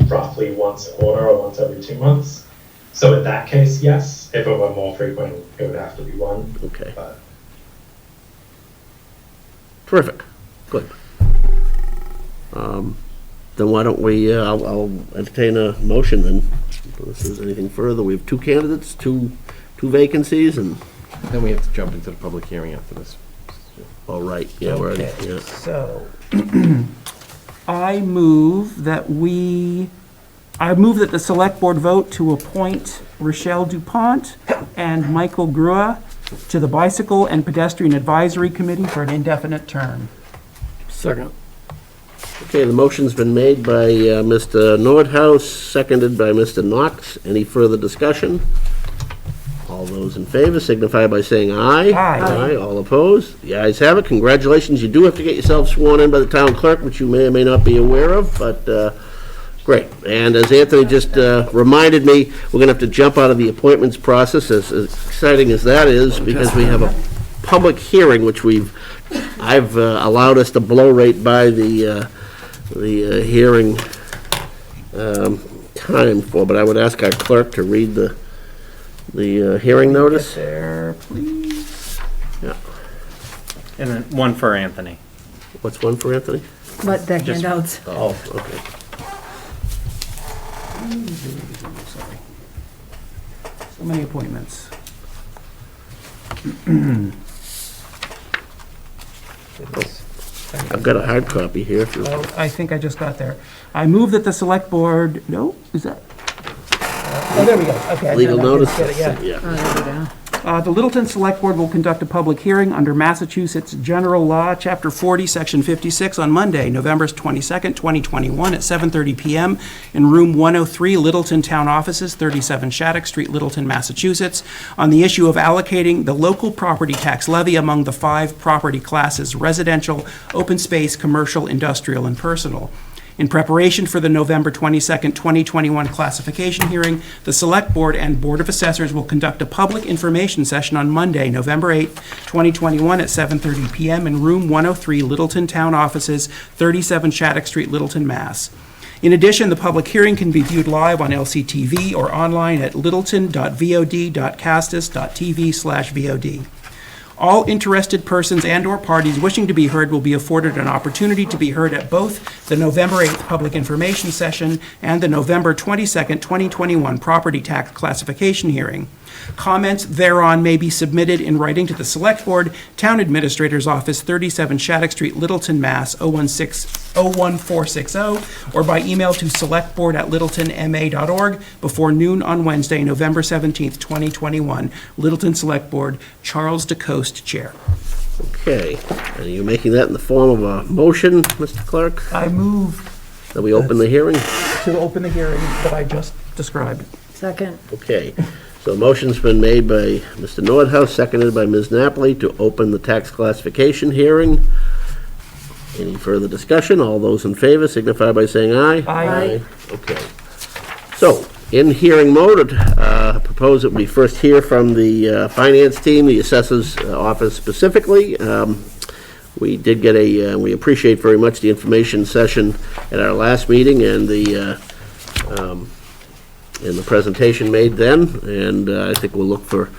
roughly once a quarter or once every 2 months. So in that case, yes. If it were more frequent, it would have to be 1. Okay. But Terrific, good. Then why don't we, I'll entertain a motion then. Unless there's anything further, we have 2 candidates, two vacancies, and, Then we have to jump into the public hearing after this. all right, yeah, we're ready, Okay, yeah. so, I move that the select board vote to appoint Rochelle Dupont and Michael Grua to the Bicycle and Pedestrian Advisory Committee for an indefinite term. Second. Okay, the motion's been made by Mr. Nordhaus, seconded by Mr. Knox. Any further discussion? All those in favor signify by saying aye. Aye. Aye, all opposed? The ayes have it. Congratulations. You do have to get yourself sworn in by the town clerk, which you may or may not be aware of, but great. And as Anthony just reminded me, we're going to have to jump out of the appointments process, as exciting as that is, because we have a public hearing, which I've allowed us to blow right by the the hearing time for, but I would ask our clerk to read the hearing notice. Get there, please. Yeah. And then one for Anthony. What's one for Anthony? What, the Just- handouts? Oh, okay. Sorry. So many appointments. I've got a hard copy here. If you- Oh, I think I just got there. I move that the select board, no, is that? Oh, there we go, okay. I Legal didn't notice? get it, yeah. Yeah. Oh, there we go. The Littleton Select Board will conduct a public hearing under Massachusetts General Law, Chapter 40, Section 56, on Monday, November 22nd, 2021, at 7:30 PM in Room 103, Littleton Town Offices, 37 Shattuck Street, Littleton, Massachusetts, on the issue of allocating the local property tax levy among the 5 property classes: residential, open space, commercial, industrial, and personal. In preparation for the November 22nd, 2021 classification hearing, the Select Board and Board of Assessors will conduct a public information session on Monday, November 8th, 2021 at 7:30 PM in Room 103, Littleton Town Offices, 37 Shattuck Street, Littleton, Mass. In addition, the public hearing can be viewed live on LCTV or online at littleton.vod.castus.tv/VOD. All interested persons and/or parties wishing to be heard will be afforded an opportunity to be heard at both the November 8th public information session and the November 22nd, 2021 property tax classification hearing. Comments thereon may be submitted in writing to the Select Board, Town Administrator's Office, 37 Shattuck Street, Littleton, Mass. 01460, or by email to selectboard@littletonma.org before noon on Wednesday, November 17th, 2021. Littleton Select Board, Charles DeCoste, Chair. Okay, are you making that in the form of a motion, Mr. Clerk? I move That we open the hearing? to open the hearing that I just described. Second. Okay, so a motion's been made by Mr. Nordhaus, seconded by Ms. Napoli to open the tax classification hearing. Any further discussion? All those in favor signify by saying aye. Aye. Okay. So, in hearing mode, I propose that we first hear from the finance team, the assessors office specifically. We did get we appreciate very much the information session at our last meeting and the presentation made then, and I think we'll look for,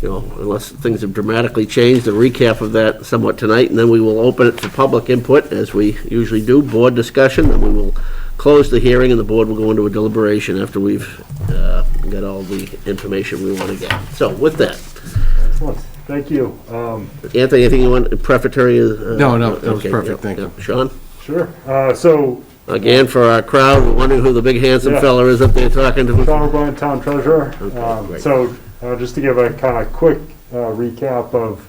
unless things have dramatically changed, a recap of that somewhat tonight, and then we will open it to public input, as we usually do, board discussion, and we will close the hearing, and the board will go into a deliberation after we've got all the information we want to get. So with that. Excellent. Thank you. Anthony, anything you want prefatory? No, that was okay, perfect, thank you. Sean? Sure. So, Again, for our crowd, we're wondering who the big handsome Yeah. fella is up there talking to us. Sean O'Brien, Town Treasurer. great. Just to give a kind of quick recap of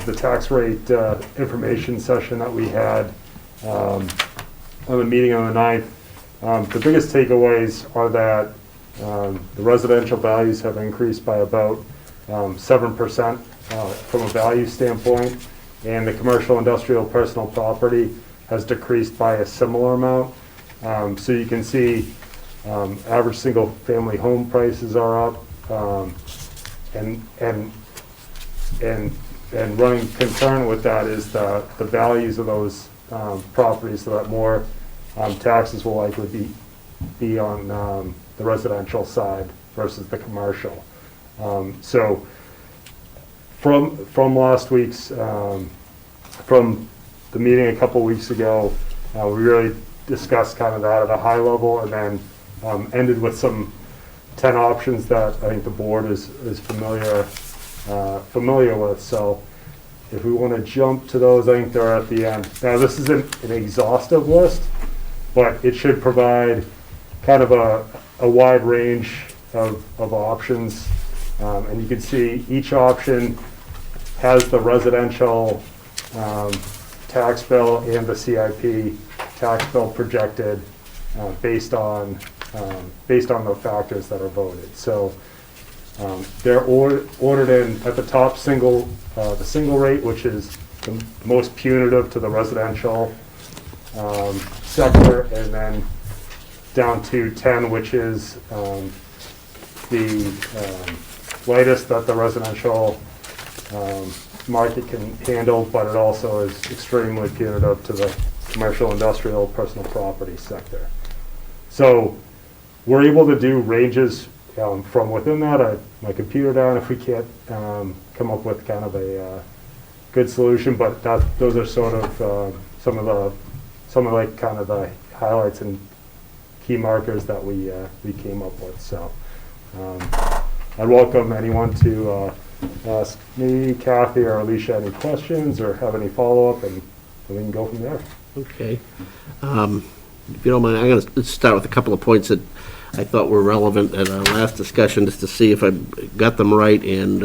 the tax rate information session that we had on the meeting on the 9th. The biggest takeaways are that the residential values have increased by about 7% from a value standpoint, and the commercial, industrial, personal property has decreased by a similar amount. So you can see average single-family home prices are up, and running concurrent with that is the values of those properties, so that more taxes will likely be on the residential side versus the commercial. So from last week's from the meeting a couple weeks ago, we really discussed kind of that at a high level, and then ended with some 10 options that I think the board is familiar with. So if we want to jump to those, I think they're at the end. Now, this isn't an exhaustive list, but it should provide kind of a wide range of options. And you can see each option has the residential tax bill and the CIP tax bill projected based on the factors that are voted. So they're ordered in at the top the single rate, which is the most punitive to the residential sector, and then down to 10, which is the lightest that the residential market can handle, but it also is extremely punitive to commercial, industrial, personal property sector. So we're able to do ranges from within that. I have my computer down if we can't come up with kind of a good solution, but those are sort of some of like kind of the highlights and key markers that we came up with. So I'd welcome anyone to ask me, Kathy, or Alicia any questions or have any follow-up, and we can go from there. Okay. If you don't mind, I'm going to start with a couple of points that I thought were relevant at our last discussion, just to see if I got them right, and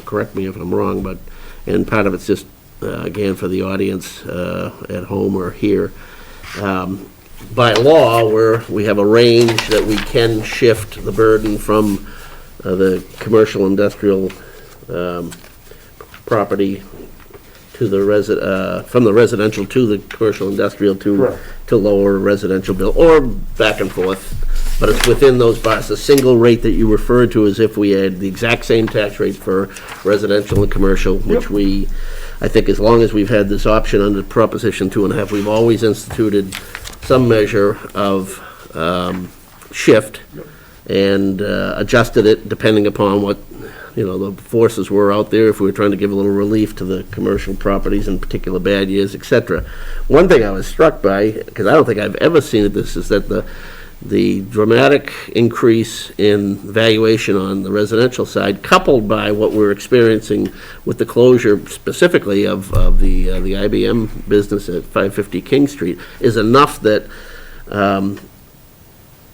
correct me if I'm wrong. And part of it's just again for the audience at home or here. By law, we have a range that we can shift the burden from the commercial industrial property to the from the residential to the commercial industrial to lower residential bill, or back and forth. But it's within those bars. The single rate that you referred to is if we had the exact same tax rate for residential and commercial, which I think as long as we've had this option under Proposition 2.5, we've always instituted some measure of shift and adjusted it depending upon what the forces were out there, if we were trying to give a little relief to the commercial properties in particular bad years, etc. One thing I was struck by, because I don't think I've ever seen this, is that the dramatic increase in valuation on the residential side, coupled by what we're experiencing with the closure specifically of the IBM business at 550 King Street, is enough that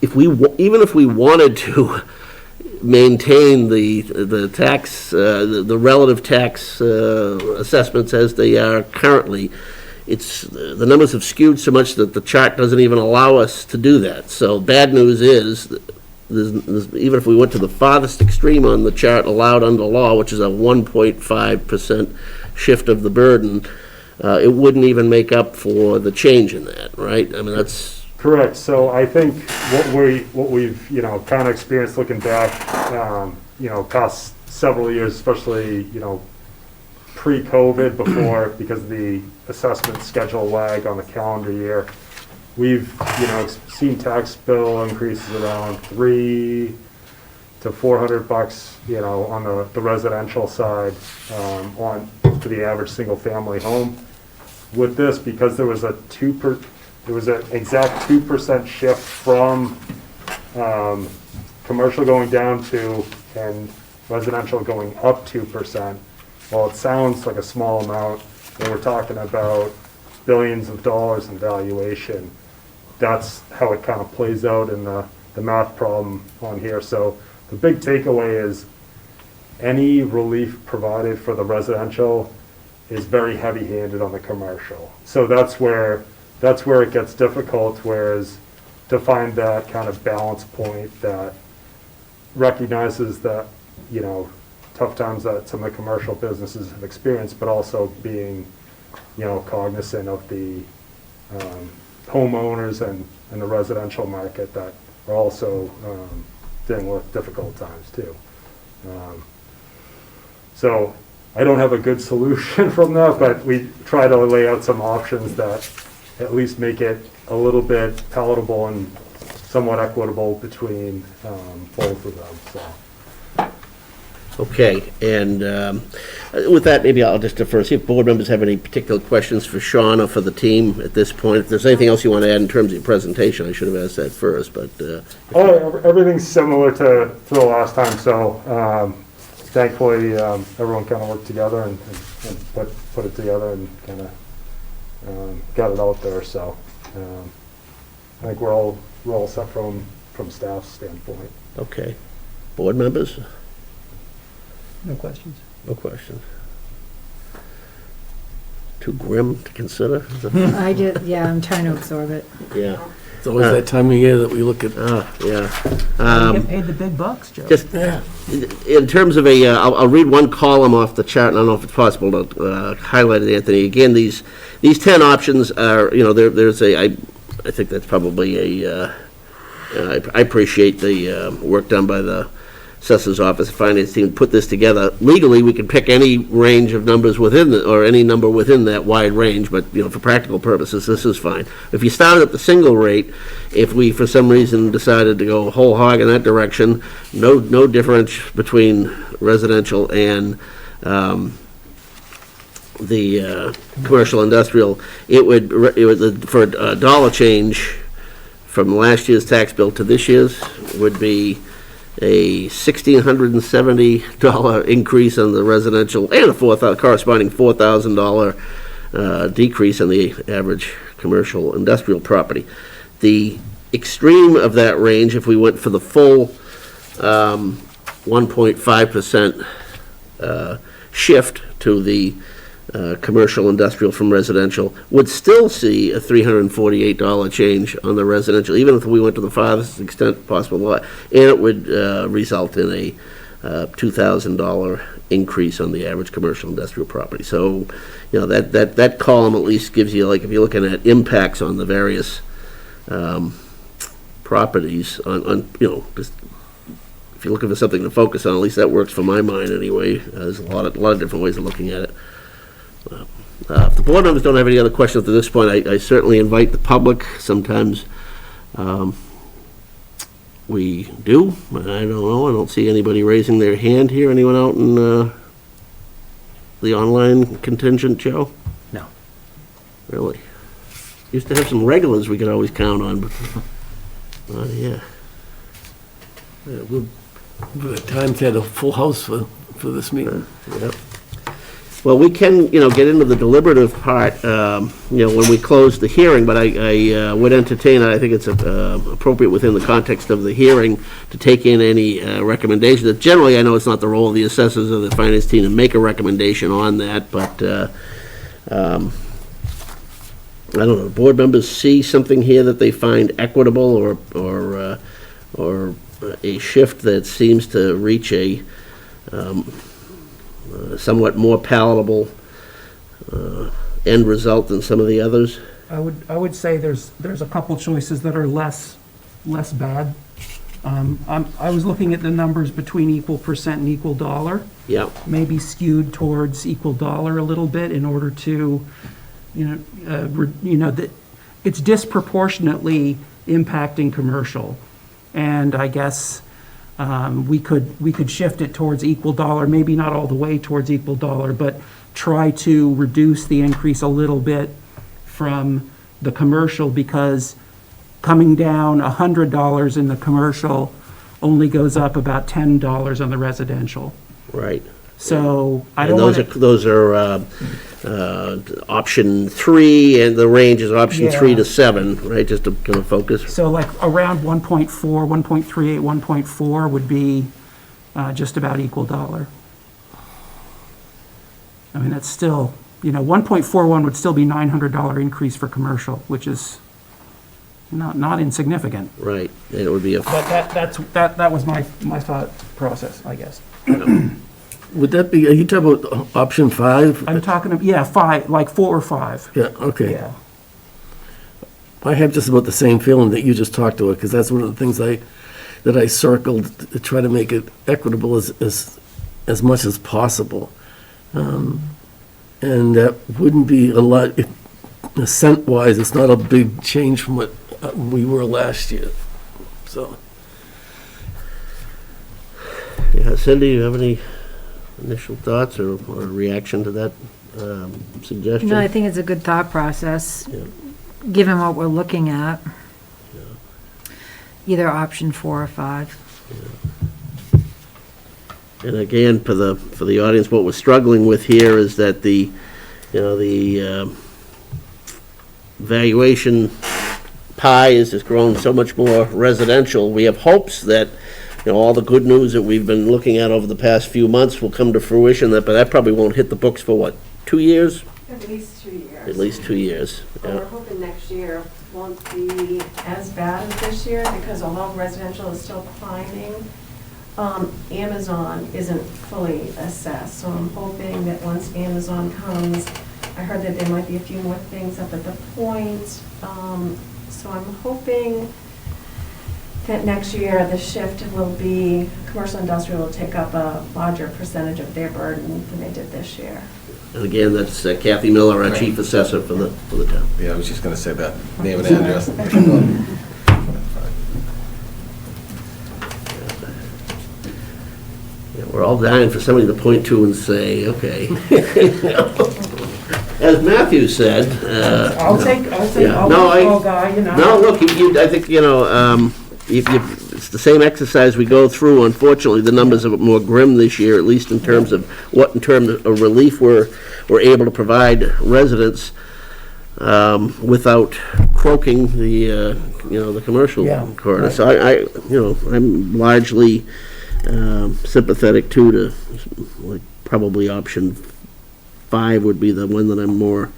even if we wanted to maintain the tax, the relative tax assessments as they are currently, the numbers have skewed so much that the chart doesn't even allow us to do that. So bad news is, even if we went to the farthest extreme on the chart allowed under law, which is a 1.5% shift of the burden, it wouldn't even make up for the change in that, right? I mean, that's correct. So I think what we've kind of experienced looking back, past several years, especially pre-COVID, before, because of the assessment schedule lag on the calendar year, we've seen tax bill increases around $300 to $400, on the residential side, for the average single-family home. With this, because there was an exact 2% shift from commercial going down to and residential going up 2%. Well, it sounds like a small amount when we're talking about billions of dollars in valuation. That's how it kind of plays out in the math problem on here. So the big takeaway is any relief provided for the residential is very heavy-handed on the commercial. So that's where it gets difficult, whereas to find that kind of balance point that recognizes that, tough times that some of the commercial businesses have experienced, but also being, cognizant of the homeowners and the residential market that are also dealing with difficult times too. So I don't have a good solution from that, but we try to lay out some options that at least make it a little bit palatable and somewhat equitable between both of them. So. Okay, and with that, maybe I'll just defer, see if board members have any particular questions for Sean or for the team at this point. If there's anything else you want to add in terms of your presentation, I should have asked that first, but... everything's similar to the last time, so thankfully everyone kind of worked together and put it together and kind of got it out there, so I think we're all set from staff's standpoint. Okay. Board members? No questions. No questions. Too grim to consider? I'm trying to absorb it. Yeah. It's always that time of year that we look at. Yeah. You get paid the big bucks, Joe. Just in terms of I'll read one column off the chart, and I don't know if it's possible to highlight it, Anthony. Again, these 10 options are, there's I think that's probably I appreciate the work done by the assessor's office, finance team, put this together. Legally, we can pick any range of numbers within, or any number within that wide range, but, for practical purposes, this is fine. If you started at the single rate, if we, for some reason, decided to go whole hog in that direction, no difference between residential and the commercial industrial, it would, for a dollar change from last year's tax bill to this year's, would be a $1,670 increase on the residential and a corresponding $4,000 decrease in the average commercial industrial property. The extreme of that range, if we went for the full 1.5% shift to the commercial industrial from residential, would still see a $348 change on the residential, even if we went to the farthest extent possible, and it would result in a $2,000 increase on the average commercial industrial property. So, that column at least gives you, like, if you're looking at impacts on the various properties, just if you're looking for something to focus on, at least that works for my mind anyway. There's a lot of different ways of looking at it. If the board members don't have any other questions at this point, I certainly invite the public. Sometimes we do, but I don't know. I don't see anybody raising their hand here. Anyone out in the online contingent, Joe? No. Really? Used to have some regulars we could always count on, but yeah. We've at times had a full house for this meeting. Yep. Well, we can, get into the deliberative part, when we close the hearing, but I would entertain, I think it's appropriate within the context of the hearing to take in any recommendations. Generally, I know it's not the role of the assessors or the finance team to make a recommendation on that, but I don't know, board members see something here that they find equitable or a shift that seems to reach a somewhat more palatable end result than some of the others? I would say there's a couple choices that are less bad. I was looking at the numbers between equal percent and equal dollar. Yeah. Maybe skewed towards equal dollar a little bit in order to, that it's disproportionately impacting commercial. And I guess we could shift it towards equal dollar, maybe not all the way towards equal dollar, but try to reduce the increase a little bit from the commercial, because coming down $100 in the commercial only goes up about $10 on the residential. Right. So I And don't want those are option 3, and the range is option 3 to 7, right, just to kind of focus. So like around 1.4, 1.38, 1.4 would be just about equal dollar. I mean, that's still, 1.41 would still be $900 increase for commercial, which is not insignificant. Right, and it would be a... But that was my thought process, I guess. Would that be, are you talking about option 5? I'm talking, 5, like 4 or 5. Yeah, okay. Yeah. I have just about the same feeling that you just talked to it, because that's one of the things that I circled to try to make it equitable as much as possible. And that wouldn't be a lot, cent-wise, it's not a big change from what we were last year, so. Yeah, Cindy, you have any initial thoughts or reaction to that suggestion? No, I think it's a good thought process, given what we're looking at. Either option 4 or 5. And again, for the audience, what we're struggling with here is that the valuation pie has just grown so much more residential. We have hopes that all the good news that we've been looking at over the past few months will come to fruition, but that probably won't hit the books for what, 2 years? At least 2 years. At least 2 years. But we're hoping next year won't be as bad as this year, because although residential is still climbing, Amazon isn't fully assessed. So I'm hoping that once Amazon comes, I heard that there might be a few more things up at the point. So I'm hoping that next year the shift will be, commercial industrial will take up a larger percentage of their burden than they did this year. And again, that's Kathy Miller, our chief assessor for the town. Yeah, I was just gonna say that, name and address. Yeah, we're all dying for somebody to point to and say, okay. As Matthew said. I'll take Yeah. all No, the old guy, you know. No, look, I think, it's the same exercise we go through. Unfortunately, the numbers are more grim this year, at least in terms of what, in terms of relief we're able to provide residents without croaking the commercial corridor. So I'm largely sympathetic too to, like, probably option 5 would be the one that I'm more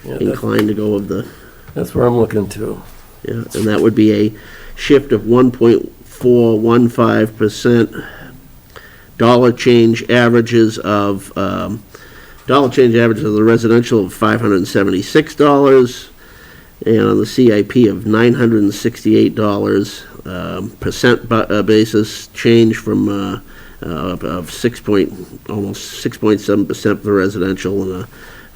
inclined to go of the. That's where I'm looking to. Yeah, and that would be a shift of 1.415%. Dollar change averages of the residential of $576, and on the CIP of $968. Basis change from of almost 6.7% for residential and a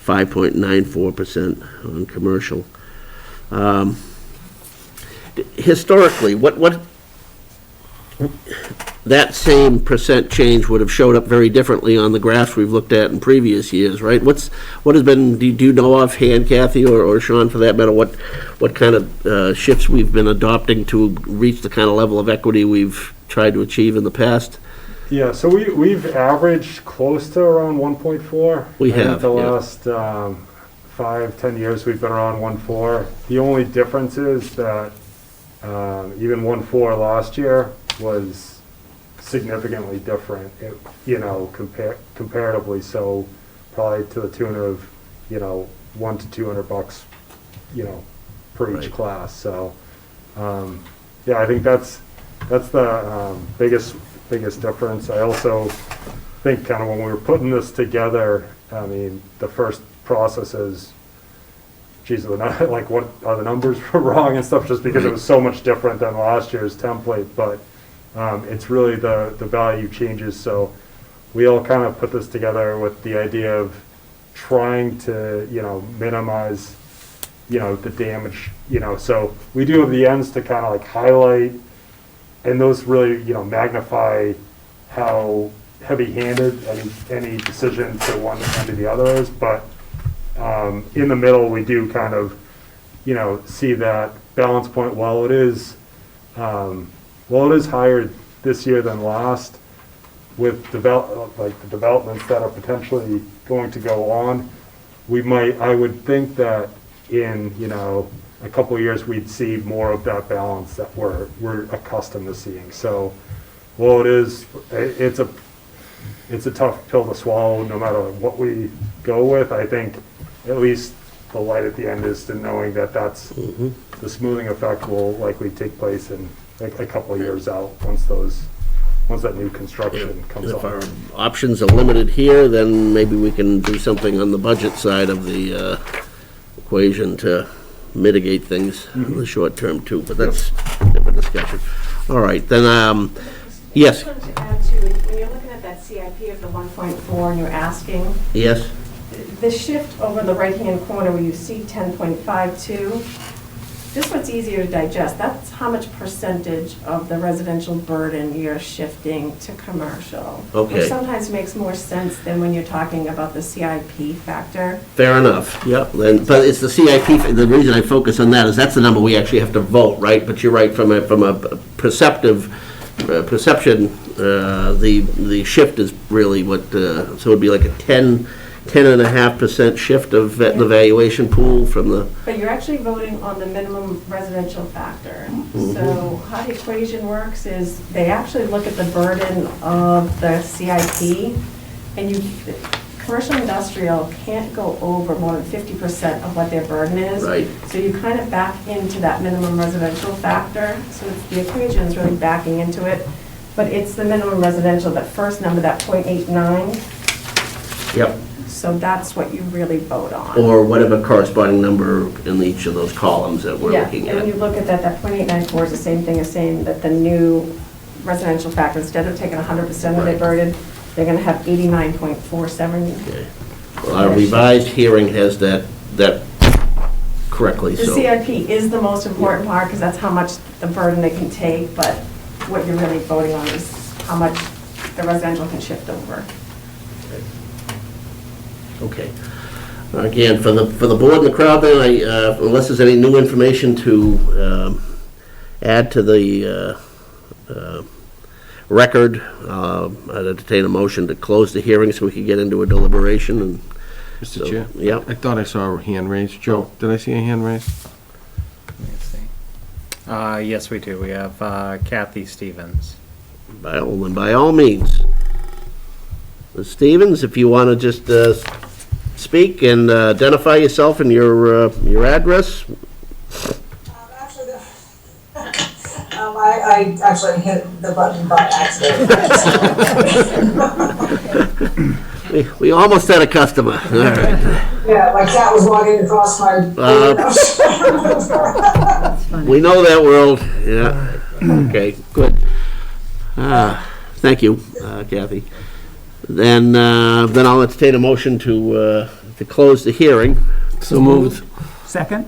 5.94% on commercial. Historically, what that same percent change would have showed up very differently on the graphs we've looked at in previous years, right? What has been, do you know offhand, Kathy, or Sean, for that matter, what kind of shifts we've been adopting to reach the kind of level of equity we've tried to achieve in the past? Yeah, so we've averaged close to around 1.4. We have, the last 5-10 years we've been around 1.4. The only difference is that even 1.4 last year was significantly different, comparatively. So probably to the tune of, $100 to $200, per each class. So I think that's the biggest difference. I also think kind of when we were putting this together, I mean, the first process is, geez, like, what are the numbers wrong and stuff, just because it was so much different than last year's template. But it's really the value changes. So we all kind of put this together with the idea of trying to, minimize, the damage, so we do have the ends to kind of like highlight, and those really, magnify how heavy-handed any decision to one end or the other is. But in the middle, we do kind of, see that balance point. While it is higher this year than last, with the developments that are potentially going to go on, I would think that in, a couple of years, we'd see more of that balance that we're accustomed to seeing. So, while it's a tough pill to swallow no matter what we go with, I think at least the light at the end is to knowing that that's the smoothing effect will likely take place in a couple of years out once that new construction comes If on. our options are limited here, then maybe we can do something on the budget side of the equation to mitigate things in the short term too, but that's a different discussion. All right, then, yes? I just wanted to add to, when you're looking at that CIP of the 1.4 and you're asking, Yes? the shift over the right-hand corner where you see 10.52, this one's easier to digest. That's how much percentage of the residential burden you're shifting to commercial. Okay. Which sometimes makes more sense than when you're talking about the CIP factor. Fair enough, yep, but it's the CIP, the reason I focus on that is that's the number we actually have to vote, right? But you're right, from a perception, the shift is really what, so it'd be like a 10.5% shift of the valuation pool from the. But you're actually voting on the minimum residential factor. So how the equation works is they actually look at the burden of the CIP, and commercial industrial can't go over more than 50% of what their burden is. Right. So you kind of back into that minimum residential factor. So the equation is really backing into it. But it's the minimum residential, that first number, that 0.89. Yep. So that's what you really vote on. Or whatever corresponding number in each of those columns that we're Yeah, looking and when you at. look at that, that .894 is the same thing as saying that the new residential factor, instead of taking 100% of their burden, they're gonna have 89.47. Okay. Well, our revised hearing has that correctly, The so. CIP is the most important part, because that's how much the burden they can take, but what you're really voting on is how much the residential can shift over. Okay. Again, for the board and the crowd, then, unless there's any new information to add to the record, I'd entertain a motion to close the hearing so we can get into a deliberation and. Mr. Chair? Yeah. I thought I saw a hand raised. Joe, did I see a hand raised? Yes, we do. We have Kathy Stevens. By all means. Ms. Stevens, if you want to just speak and identify yourself and your address. I actually hit the button by accident. We almost had a customer. All right. Yeah, my cat was walking across my. We know that world, yeah. Okay, good. Thank you, Kathy. Then I'll entertain a motion to close the hearing. So moved. Second?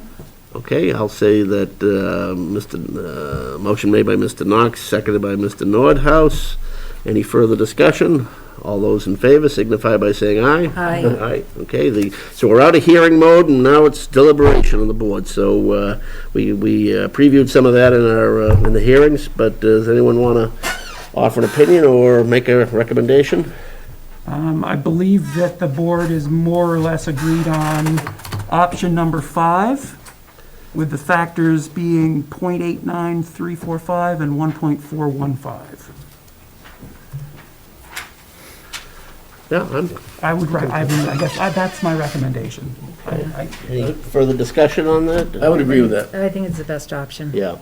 Okay, I'll say that motion made by Mr. Knox, seconded by Mr. Nordhaus. Any further discussion? All those in favor signify by saying aye. Aye. Aye, okay, so we're out of hearing mode, and now it's deliberation on the board. So we previewed some of that in the hearings, but does anyone want to offer an opinion or make a recommendation? I believe that the board is more or less agreed on option number 5, with the factors being .89345 and 1.415. Yeah, I guess that's my recommendation. Any further discussion on that? I would agree with that. I think it's the best option. Yeah.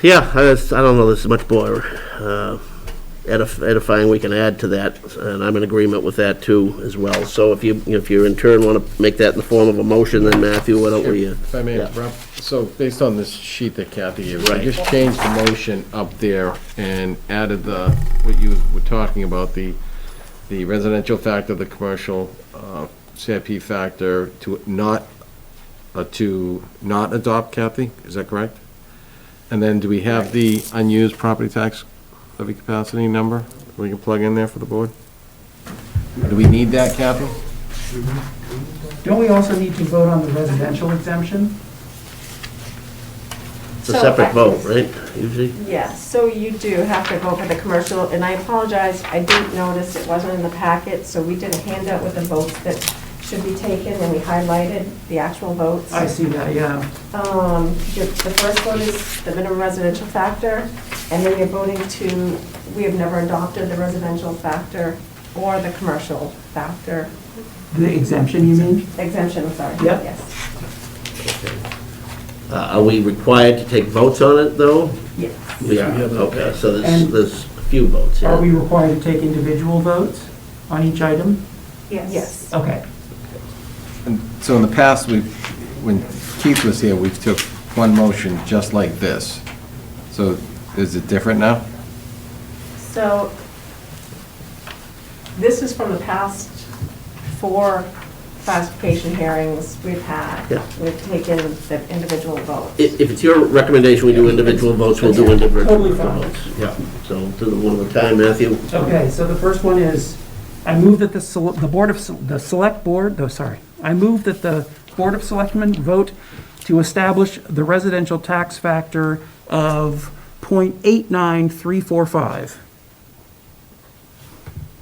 Yeah, I don't know, there's much more edifying we can add to that, and I'm in agreement with that too as well. So if you in turn want to make that in the form of a motion, then Matthew, why don't we? If I may yeah. interrupt, so based on this sheet that Kathy gave, Right. I just changed the motion up there and added what you were talking about, the residential factor, the commercial CIP factor to not adopt, Kathy, is that correct? And then do we have the unused property tax levy capacity number we can plug in there for the board? Do we need that, Kathy? Don't we also need to vote on the residential exemption? It's a separate vote, right, usually? Yes, so you do have to vote for the commercial, and I apologize, I didn't notice it wasn't in the packet, so we did a handout with the votes that should be taken, and we highlighted the actual votes. I see that, yeah. The first vote is the minimum residential factor, and then you're voting to, we have never adopted the residential factor or the commercial factor. The exemption, you mean? Exemption, I'm sorry. Yep. Yes. Are we required to take votes on it, though? Yes. We are, okay, so And- there's a few votes, yeah. Are we required to take individual votes on each item? Yes. Okay. And so in the past, when Keith was here, we took one motion just like this. So is it different now? So this is from the past 4 classification hearings we've had. Yeah. We've taken the individual votes. If it's your recommendation, we do individual votes, we'll do individual Totally fine. votes. Yeah, so do them one at a time, Matthew. Okay, so the first one is, I move that the Board of Selectmen vote to establish the residential tax factor of .89345.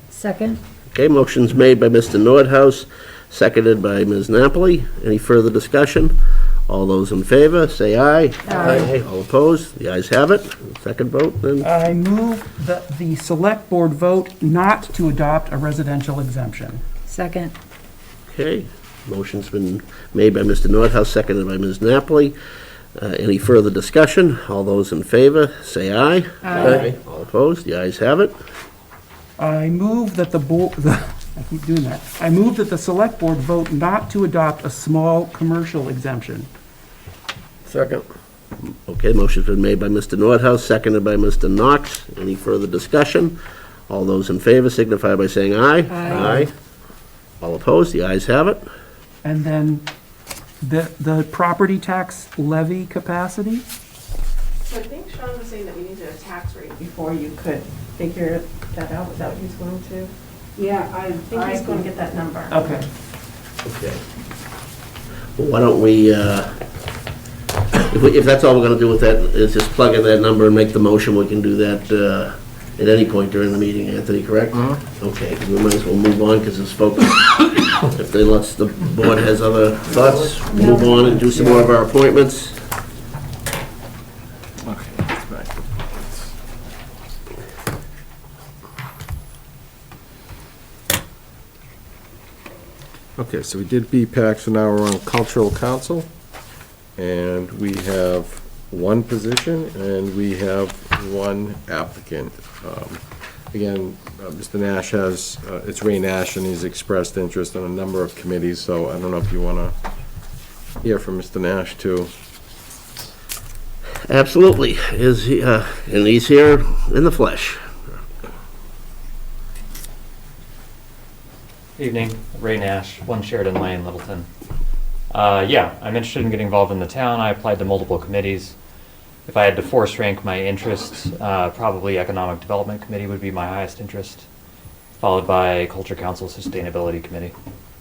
Second? Okay, motion's made by Mr. Nordhaus, seconded by Ms. Napoli. Any further discussion? All those in favor, say aye. Aye. All opposed? The ayes have it. Second vote, then. I move that the Select Board vote not to adopt a residential exemption. Second. Okay, motion's been made by Mr. Nordhaus, seconded by Ms. Napoli. Any further discussion? All those in favor, say aye. Aye. All opposed? The ayes have it. I move that I keep doing that. I move that the select board vote not to adopt a small commercial exemption. Second. Okay, motion's been made by Mr. Nordhaus, seconded by Mr. Knox. Any further discussion? All those in favor signify by saying aye. Aye. All opposed? The ayes have it. And then the property tax levy capacity? So I think Sean was saying that we needed a tax rate before you could figure that out. Was that what he's going to? Yeah, I think he's going to get that number. Okay. Okay. Well, why don't we, if that's all we're gonna do with that, is just plug in that number and make the motion, we can do that at any point during the meeting, Anthony, correct? Okay, we might as well move on, because it's focused. If unless the board has other thoughts, move on and do some more of our appointments. Okay, so we did BPAC, so now we're on Cultural Council, and we have one position, and we have one applicant. Again, Mr. Nash has, it's Ray Nash, and he's expressed interest in a number of committees, so I don't know if you want to hear from Mr. Nash, too. Absolutely, is he, and he's here in the flesh. Evening, Ray Nash, 1 Sheridan Lane, Littleton. Yeah, I'm interested in getting involved in the town. I applied to multiple committees. If I had to force rank my interests, probably Economic Development Committee would be my highest interest, followed by Culture Council Sustainability Committee.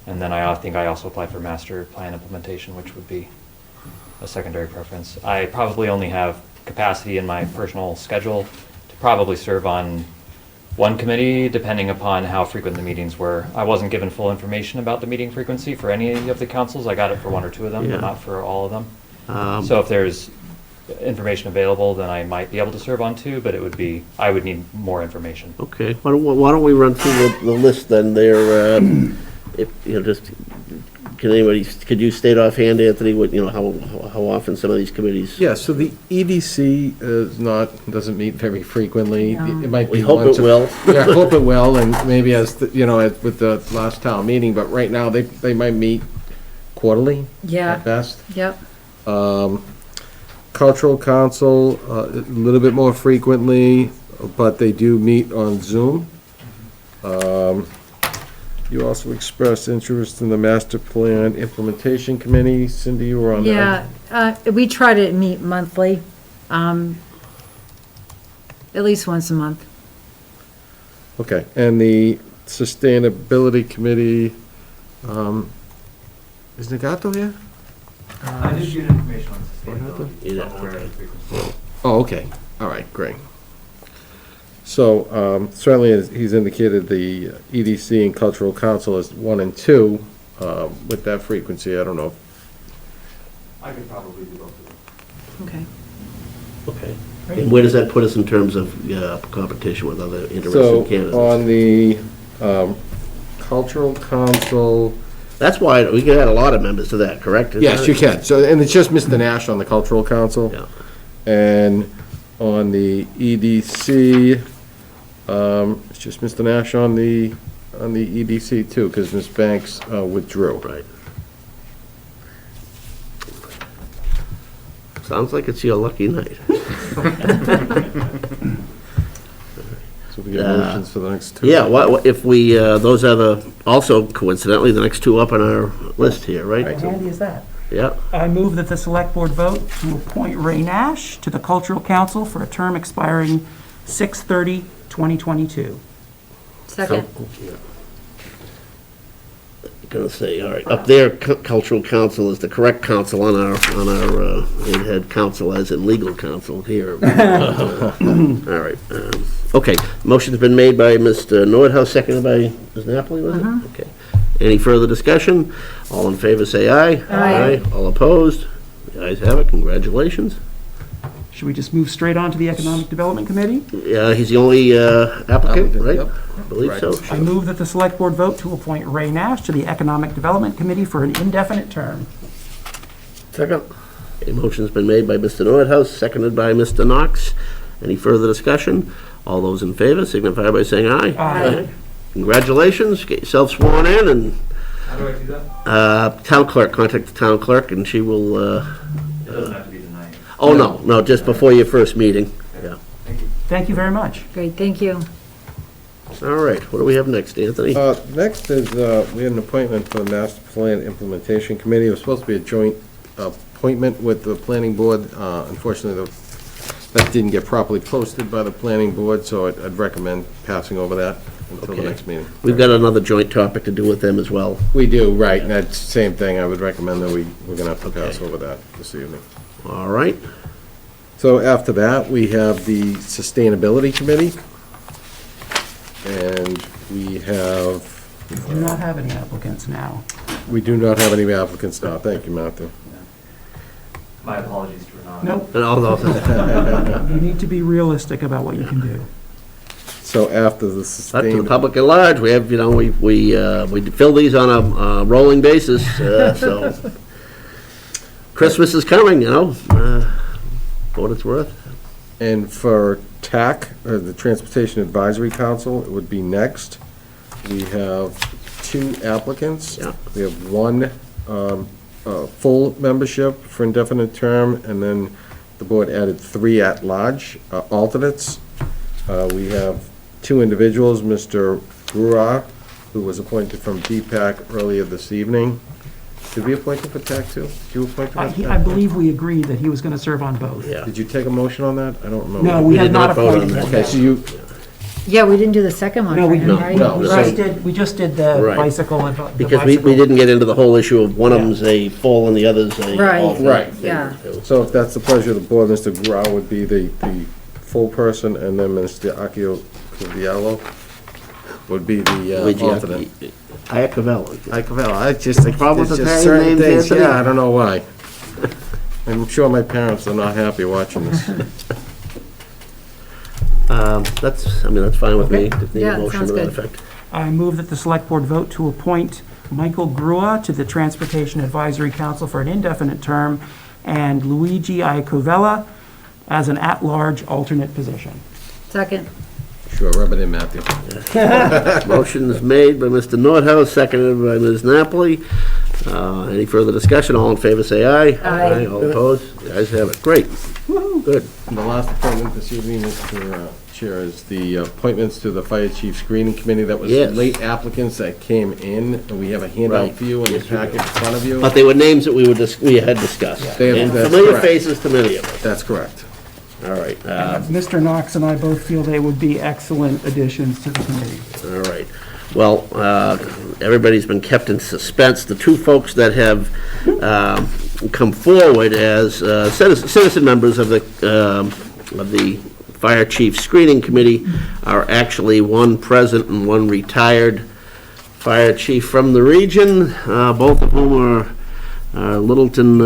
And then I think I also applied for Master Plan Implementation, which would be a secondary preference. I probably only have capacity in my personal schedule to probably serve on one committee, depending upon how frequent the meetings were. I wasn't given full information about the meeting frequency for any of the councils. I got it for 1 or 2 of them, Yeah. but not for all of them. So if there's information available, then I might be able to serve on 2, but it would be, I would need more information. Okay, why don't we run through the list then there, if, you know, just, could you state offhand, Anthony, what, you know, how often some of these committees? Yeah, so the EDC doesn't meet very frequently. It might be We hope once it a- will. Yeah, I hope it will, and maybe as, with the last town meeting, but right now, they might meet quarterly Yeah. at best. Yep. Cultural Council, a little bit more frequently, but they do meet on Zoom. You also expressed interest in the Master Plan Implementation Committee. Cindy, you were on that. Yeah, we try to meet monthly, at least once a month. Okay, and the Sustainability Committee, is Nagato here? I just get information on sustainability. Yeah, I'm aware of the frequency. Oh, okay, all right, great. So, certainly, as he's indicated, the EDC and Cultural Council is 1 and 2, with that frequency, I don't know. I could probably do both of them. Okay. Okay. And where does that put us in terms of competition with other interested So, candidates? on the Cultural Council, That's why, we can add a lot of members to that, correct? Is yes, that you it? can, so, and it's just Mr. Nash on the Cultural Council. Yeah. And on the EDC, it's just Mr. Nash on the EDC too, because Ms. Banks withdrew. Right. Sounds like it's your lucky night. So we get motions for the next 2. Yeah, if we, those are also coincidentally, the next 2 up on our list here, right? How handy is that? Yeah. I move that the select board vote to appoint Ray Nash to the Cultural Council for a term expiring 6/30/2022. Second. Gonna say, all right, up there, Cultural Council is the correct council on our, it had council as in legal council here. All right, okay, motion's been made by Mr. Nordhaus, seconded by Ms. Napoli, was it? Okay. Any further discussion? All in favor, say aye. Aye. All opposed? The ayes have it, congratulations. Should we just move straight on to the Economic Development Committee? He's the only applicant, right? Yep. I believe so. I move that the select board vote to appoint Ray Nash to the Economic Development Committee for an indefinite term. Second. A motion's been made by Mr. Nordhaus, seconded by Mr. Knox. Any further discussion? All those in favor signify by saying aye. Aye. Congratulations, get yourself sworn in, and How do I do that? town clerk, contact the town clerk, and she will, It doesn't have to be tonight. oh, no, just before your first meeting, yeah. Thank you very much. Great, thank you. All right, what do we have next, Anthony? Next is, we had an appointment for the Master Plan Implementation Committee. It was supposed to be a joint appointment with the planning board. Unfortunately, that didn't get properly posted by the planning board, so I'd recommend passing over that until the Okay. next meeting. We've got another joint topic to do with them as well. We do, right, and that's the same thing. I would recommend that we're gonna have to pass over that this evening. All right. So after that, we have the Sustainability Committee. And we have... We do not have any applicants now. We do not have any applicants now. Thank you, Matthew. My apologies to Renan. Nope. No. You need to be realistic about what you can do. So after the Up to the Sustainability... public at large, we have, we fill these on a rolling basis, so Christmas is coming, for what it's worth. And for TAC, or the Transportation Advisory Council, it would be next. We have 2 applicants. Yeah. We have 1 full membership for indefinite term, and then the board added 3 at-large alternates. We have 2 individuals, Mr. Brewer, who was appointed from DPAC earlier this evening. Did we appoint him for TAC too? Did you appoint him for TAC? I believe we agreed that he was going to serve on both. Yeah. Did you take a motion on that? I don't remember. No, we had did not not vote on appointed that. him. Okay, so you, Yeah, we didn't do the second one No, for we him, didn't. right? No, We just did the Right. bicycle. The Because we bicycle. didn't get into the whole issue of one of them's a full and the other's a Right. alternate. Right. Yeah. so if that's the pleasure of the board, Mr. Grau would be the full person, and then Mr. Akio Coviello would be the Luigi alternate. Iacovello. Icavella, I just, problem it's with just Italian certain names, things, Anthony? yeah, I don't know why. I'm sure my parents are not happy watching this. That's fine with me. Just need a Yeah, motion sounds to that good. effect. I move that the select board vote to appoint Michael Grua to the Transportation Advisory Council for an indefinite term and Luigi Iacovella as an at-large alternate position. Second. Sure, rub it in, Matthew. Motion is made by Mr. Nordhaus, seconded by Ms. Napoli. Any further discussion? All in favor, say aye. Aye. All opposed? The ayes have it. Great. Good. And the last appointment this evening, Mr. Chair, is the appointments to the Fire Chief Screening Committee. That was Yes. late applicants that came in, and we have a handout Right. for you in the packet in front of you. But they were names that we had discussed. And That's familiar correct. faces to many of us. That's correct. All right. Mr. Knox and I both feel they would be excellent additions to the committee. All right. Well, everybody's been kept in suspense. The 2 folks that have come forward as citizen members of the Fire Chief Screening Committee are actually one present and one retired fire chief from the region, both of whom are Littleton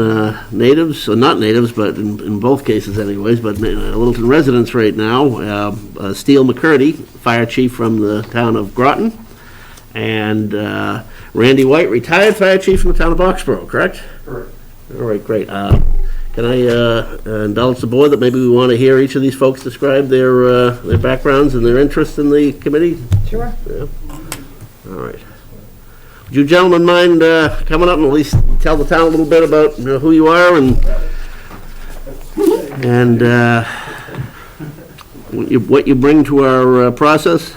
natives, or not natives, but in both cases anyways, but Littleton residents right now. Steele McCurdy, fire chief from the town of Groton, and Randy White, retired fire chief from the town of Boxborough, correct? Correct. All right, great. Can I indulge the board that maybe we want to hear each of these folks describe their backgrounds and their interest in the committee? Sure. Yeah. All right. Would you gentlemen mind coming up and at least tell the town a little bit about who you are and what you bring to our process?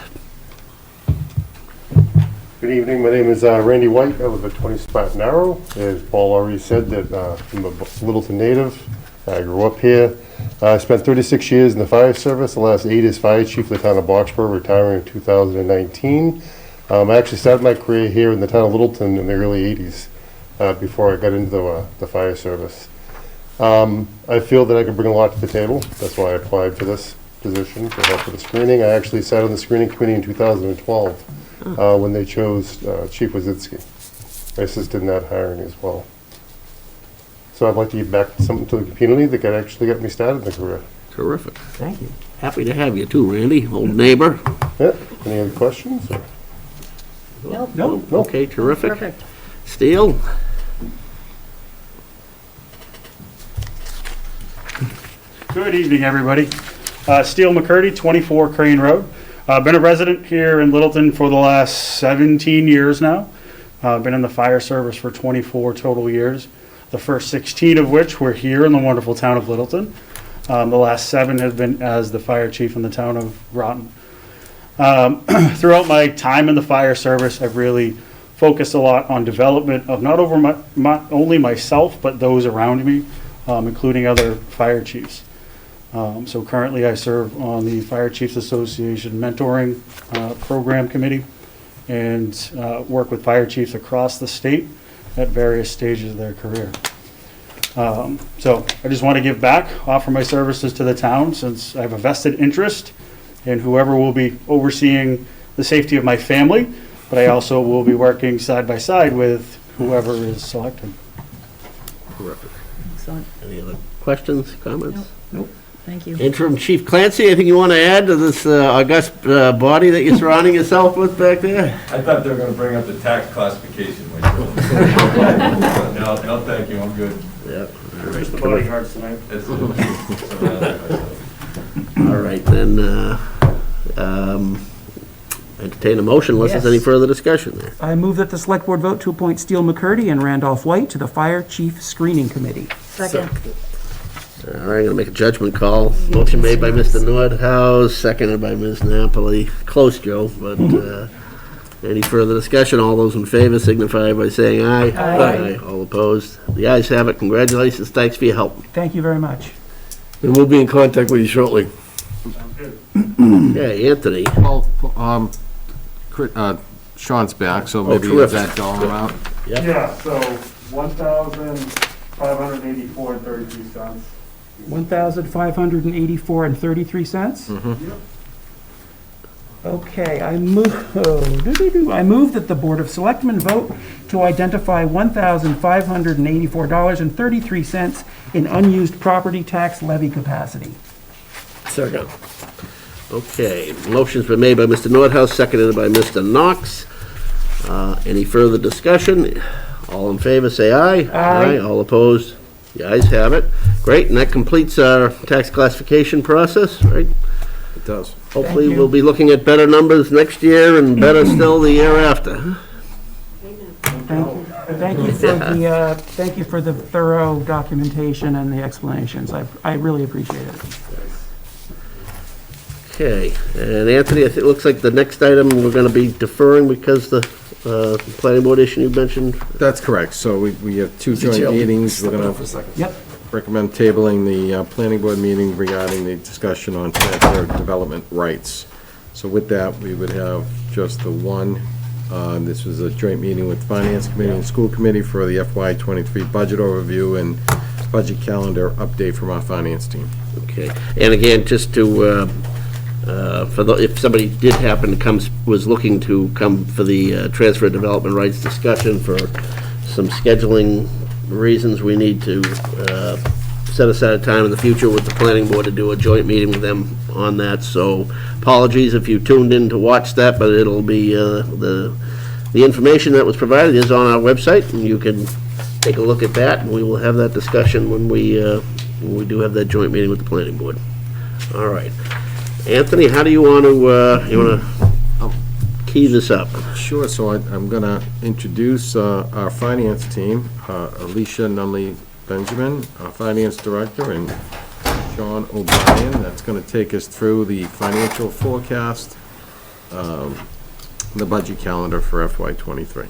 Good evening, my name is Randy White. I live at 20 Spartan Arrow. As Paul already said, that I'm a Littleton native. I grew up here. I spent 36 years in the fire service. The last 8 as fire chief of the town of Boxborough, retiring in 2019. I actually started my career here in the town of Littleton in the early 80s before I got into the fire service. I feel that I can bring a lot to the table. That's why I applied for this position to help with the screening. I actually sat on the screening committee in 2012 when they chose Chief Wazitsky. I assisted in that hiring as well. So I'd like to give back something to the community that could actually get me started in the career. Terrific. Thank you. Happy to have you too, Randy, old neighbor. Yeah. Any other questions? Or? Nope. Nope. Okay, terrific. Perfect. Steele? Good evening, everybody. Steele McCurdy, 24 Crane Road. Been a resident here in Littleton for the last 17 years now. Been in the fire service for 24 total years, the first 16 of which were here in the wonderful town of Littleton. The last 7 have been as the fire chief in the town of Groton. Throughout my time in the fire service, I've really focused a lot on development of not only myself, but those around me, including other fire chiefs. So currently I serve on the Fire Chiefs Association Mentoring Program Committee and work with fire chiefs across the state at various stages of their career. So I just want to give back, offer my services to the town since I have a vested interest in whoever will be overseeing the safety of my family, but I also will be working side by side with whoever is selected. Terrific. Excellent. Any other questions, comments? Nope. Thank you. Interim Chief Clancy, anything you want to add to this august body that you're surrounding yourself with back there? I thought they were going to bring up the tax classification. No, thank you, I'm good. Yeah. Raise the bodyguards tonight. All right, then, entertain a motion unless there's any Yes. further discussion there. I move that the select board vote to appoint Steele McCurdy and Randolph White to the Fire Chief Screening Committee. Second. All right, I'm gonna make a judgment call. Motion made by Mr. Nordhaus, seconded by Ms. Napoli. Close, Joe, but, any further discussion? All those in favor signify by saying aye. Aye. All opposed? The ayes have it. Congratulations. Thanks for your help. Thank you very much. And we'll be in contact with you shortly. Okay, Anthony. Well, Sean's back, so maybe terrific. that dollar amount. Yep. Yeah, so 1,584 and 32 cents. $1,584.33. Mhm. Okay, I move that the Board of Selectmen vote to identify $1,584.33 in unused property tax levy capacity. Second. Okay, motion's been made by Mr. Nordhaus, seconded by Mr. Knox. Any further discussion? All in favor, say aye. Aye. All opposed? The ayes have it. Great, and that completes our tax classification process, right? It does. Hopefully, Thank you. we'll be looking at better numbers next year and better still the year after. Thank you for the thorough documentation and the explanations. I really appreciate it. Okay, and Anthony, it looks like the next item we're going to be deferring because the planning board issue you mentioned. That's correct. So we have 2 joint meetings. We're going to Yep. recommend tabling the planning board meeting regarding the discussion on transfer of development rights. So with that, we would have just the one. This was a joint meeting with the Finance Committee and School Committee for the FY23 budget overview and budget calendar update from our finance team. Okay, and again, just to, if somebody did happen to was looking to come for the transfer of development rights discussion for some scheduling reasons, we need to set aside a time in the future with the planning board to do a joint meeting with them on that. So apologies if you tuned in to watch that, but it'll be, the information that was provided is on our website, and you can take a look at that, and we will have that discussion when we do have that joint meeting with the planning board. All right. Anthony, how do you want to, key this up? Sure, so I'm going to introduce our finance team, Alicia Nunley-Benjamin, our finance director, and Sean O'Brien. That's going to take us through the financial forecast, the budget calendar for FY23.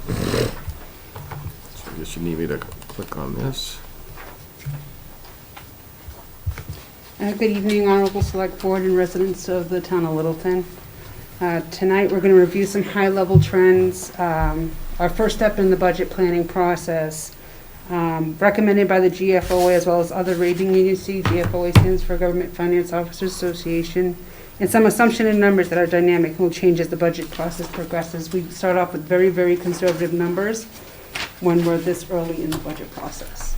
So I guess you need me to click on this. Good evening, Honorable Select Board and residents of the town of Littleton. Tonight, we're going to review some high-level trends. Our first step in the budget planning process, recommended by the GFOA as well as other rating agencies. GFOA stands for Government Finance Officers Association, and some assumption and numbers that are dynamic and will change as the budget process progresses. We start off with very, very conservative numbers when we're this early in the budget process.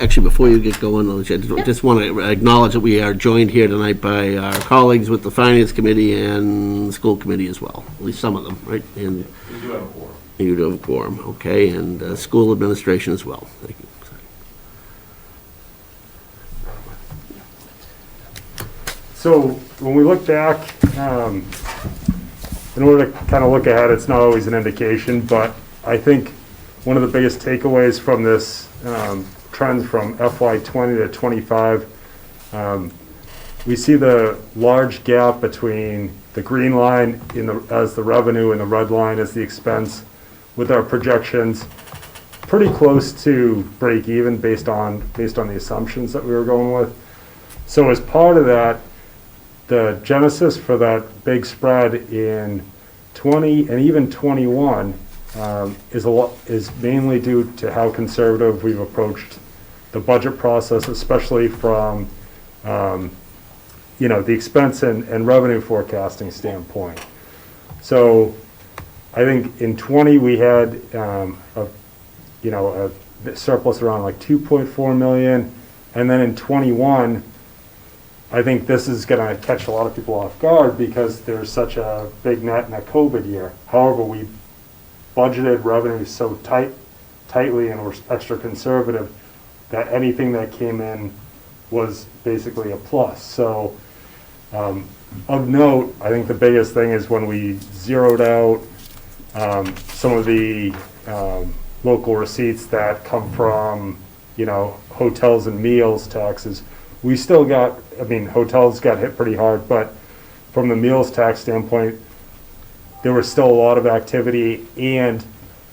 Actually, before you get going, Alicia, I just want to acknowledge that we are joined here tonight by our colleagues with the Finance Committee and the School Committee as well, at least some of them, right? And We do have a quorum. you do have a quorum, okay, and school administration as well. Thank you. So when we look back, in order to kind of look ahead, it's not always an indication, but I think one of the biggest takeaways from this trend from FY '20 to '25, we see the large gap between the green line as the revenue and the red line as the expense, with our projections pretty close to break even based on the assumptions that we were going with. So as part of that, the genesis for that big spread in 20 and even 21 is mainly due to how conservative we've approached the budget process, especially from the expense and revenue forecasting standpoint. So I think in 20 we had a surplus around like 2.4 million, and then in 21 I think this is going to catch a lot of people off guard because there's such a big net in a COVID year. However, we budgeted revenue so tightly and were extra conservative that anything that came in was basically a plus. So of note, I think the biggest thing is when we zeroed out some of the local receipts that come from, hotels and meals taxes. We still got, hotels got hit pretty hard, but from the meals tax standpoint, there was still a lot of activity, and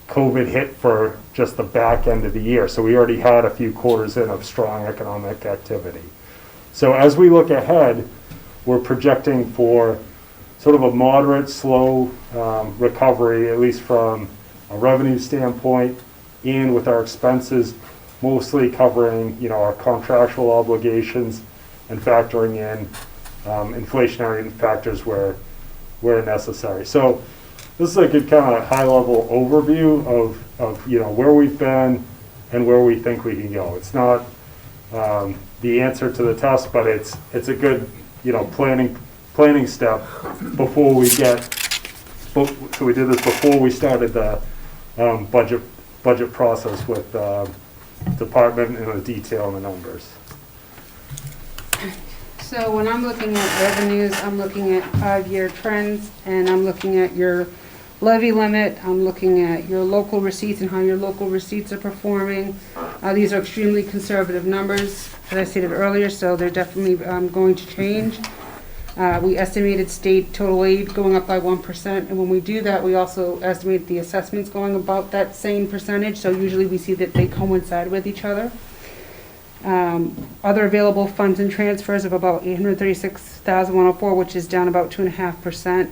COVID hit for just the back end of the year. So we already had a few quarters in of strong economic activity. So as we look ahead, we're projecting for sort of a moderate, slow recovery, at least from a revenue standpoint, and with our expenses mostly covering, our contractual obligations and factoring in inflationary factors where necessary. So this is a good kind of high-level overview of where we've been and where we think we can go. It's not the answer to the test, but it's a good planning step before we get. So we did this before we started the budget process with department and the detail and the numbers. So when I'm looking at revenues, I'm looking at 5-year trends, and I'm looking at your levy limit, I'm looking at your local receipts and how your local receipts are performing. These are extremely conservative numbers, as I stated earlier, so they're definitely going to change. We estimated state total aid going up by 1%, and when we do that, we also estimate the assessments going about that same percentage, so usually we see that they coincide with each other. Other available funds and transfers of about $836,104, which is down about 2.5%,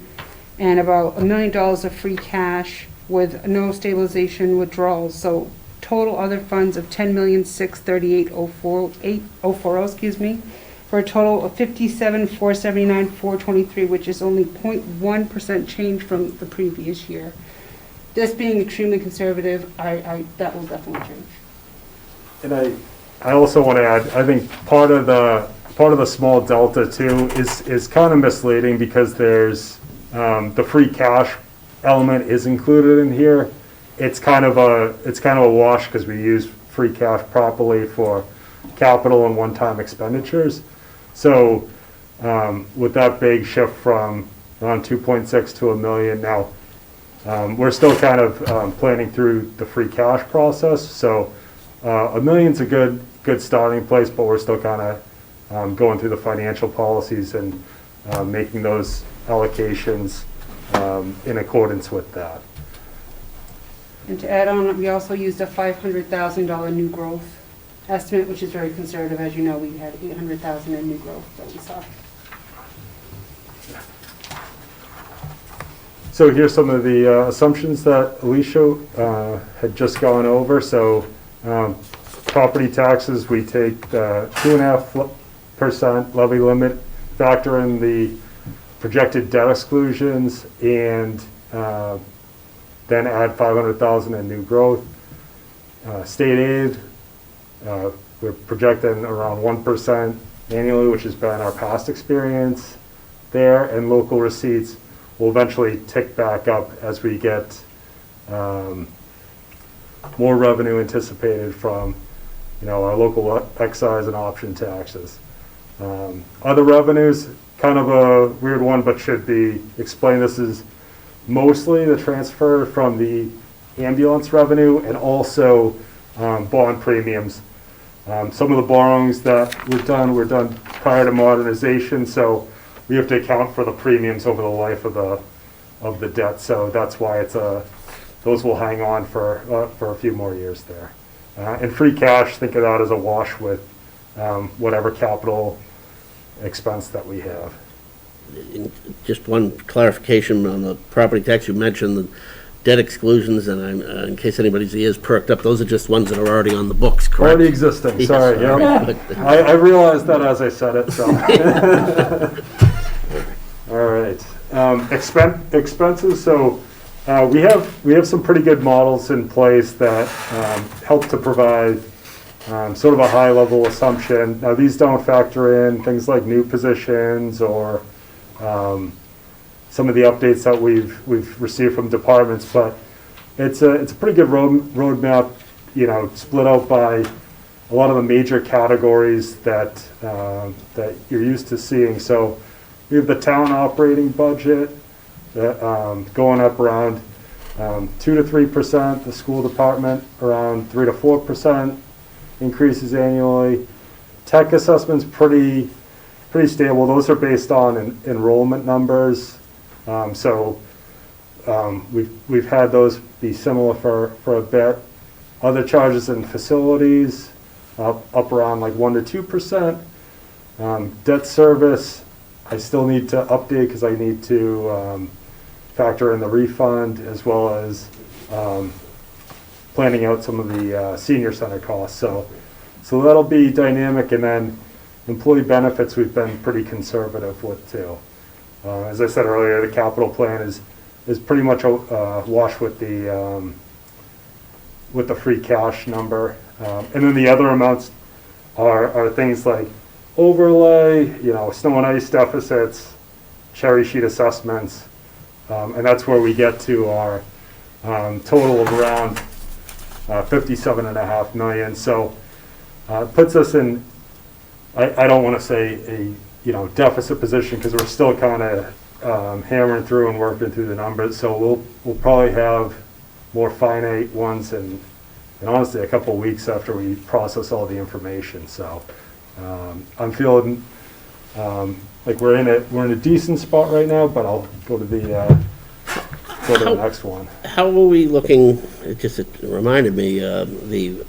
and about $1 million of free cash with no stabilization withdrawals. So total other funds of $10,638,040, for a total of $57,479,423, which is only 0.1% change from the previous year. This being extremely conservative, that will definitely change. And I also want to add, I think part of the small delta too is kind of misleading because there's the free cash element is included in here. It's kind of a wash because we use free cash properly for capital and one-time expenditures. So with that big shift from around 2.6 to $1 million now, we're still kind of planning through the free cash process. So $1 million's a good starting place, but we're still kind of going through the financial policies and making those allocations in accordance with that. And to add on, we also used a $500,000 new growth estimate, which is very conservative. As you know, we had $800,000 in new growth that we saw. So here's some of the assumptions that Alicia had just gone over. So property taxes, we take the 2.5% levy limit, factor in the projected debt exclusions, and then add $500,000 in new growth. State aid, we're projecting around 1% annually, which has been our past experience there, and local receipts will eventually tick back up as we get more revenue anticipated from our local excise and option taxes. Other revenues, kind of a weird one, but should be explained. This is mostly the transfer from the ambulance revenue and also bond premiums. Some of the borrowings that were done prior to modernization, so we have to account for the premiums over the life of the debt. So that's why those will hang on for a few more years there. And free cash, think of that as a wash with whatever capital expense that we have. Just one clarification on the property tax, you mentioned the debt exclusions, and in case anybody's ears perked up, those are just ones that are already on the books, correct? Already existing, sorry, Yes, yeah. I realized that as I said it, so. All right, expenses, so we have some pretty good models in place that help to provide sort of a high-level assumption. Now, these don't factor in things like new positions or some of the updates that we've received from departments, but it's a pretty good roadmap, split out by a lot of the major categories that you're used to seeing. So we have the town operating budget that going up around 2 to 3%, the school department around 3 to 4% increases annually. Tech assessments pretty stable. Those are based on enrollment numbers. We've had those be similar for a bit. Other charges and facilities up around like 1 to 2%. Debt service, I still need to update because I need to factor in the refund as well as planning out some of the senior center costs. So that'll be dynamic, and then employee benefits we've been pretty conservative with too. As I said earlier, the capital plan is pretty much a wash with the free cash number, and then the other amounts are things like overlay, snow and ice deficits, cherry sheet assessments, and that's where we get to our total of around 57.5 million. So it puts us in, I don't want to say a deficit position because we're still kind of hammering through and working through the numbers. So we'll probably have more finite ones and honestly a couple of weeks after we process all the information. So I'm feeling like we're in a decent spot right now, but I'll go to the next one. How are we looking, it reminded me, the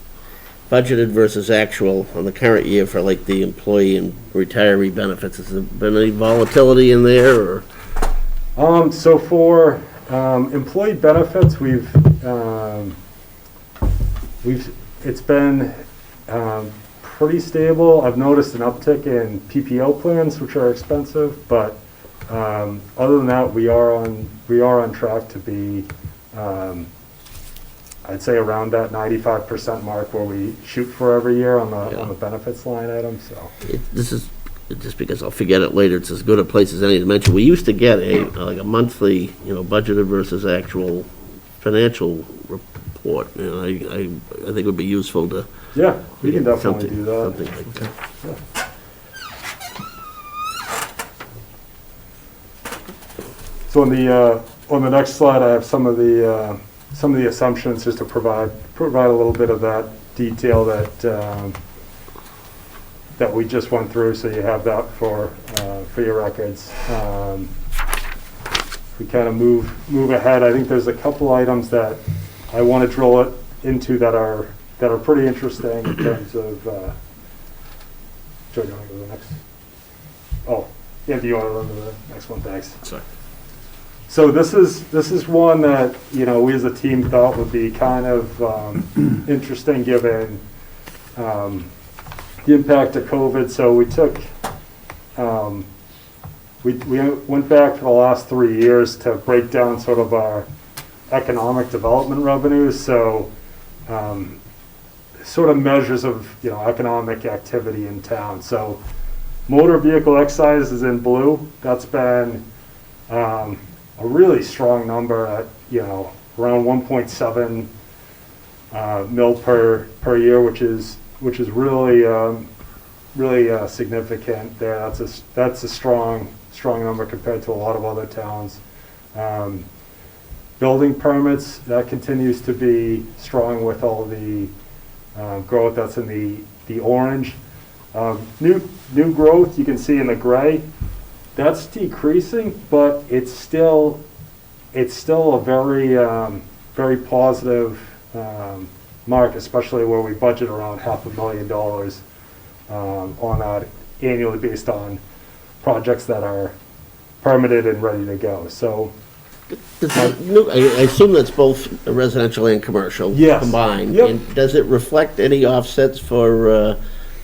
budgeted versus actual on the current year for like the employee and retiree benefits? Has there been any volatility in there, or? So for employee benefits, it's been pretty stable. I've noticed an uptick in PPO plans, which are expensive, but other than that, we are on track to be, I'd say around that 95% mark where we shoot for every year on the benefits line item. So This is just because I'll forget it later. It's as good a place as any to mention. We used to get a monthly, budgeted versus actual financial report. I think it would be useful to. Yeah, we can definitely do that. Something like that. Yeah. So on the next slide, I have some of the assumptions just to provide a little bit of that detail that we just went through, so you have that for your records. We kind of move ahead. I think there's a couple items that I want to drill it into that are pretty interesting in terms of. Joe, do you want to go to the next? Oh, yeah. Do you want to run to the next one? Thanks. Sorry. So this is one that we as a team thought would be kind of interesting given the impact of COVID. So we took we went back for the last 3 years to break down sort of our economic development revenues. So sort of measures of economic activity in town. So motor vehicle excise is in blue. That's been a really strong number at around 1.7 mil per year, which is really significant there. That's a strong strong number compared to a lot of other towns. Building permits, that continues to be strong with all the growth that's in the orange. New growth, you can see in the gray, that's decreasing, but it's still a very positive mark, especially where we budget around $500,000 on that annually based on projects that are permitted and ready to go. So I assume that's both residential and commercial Yes. combined. Yep. And does it reflect any offsets for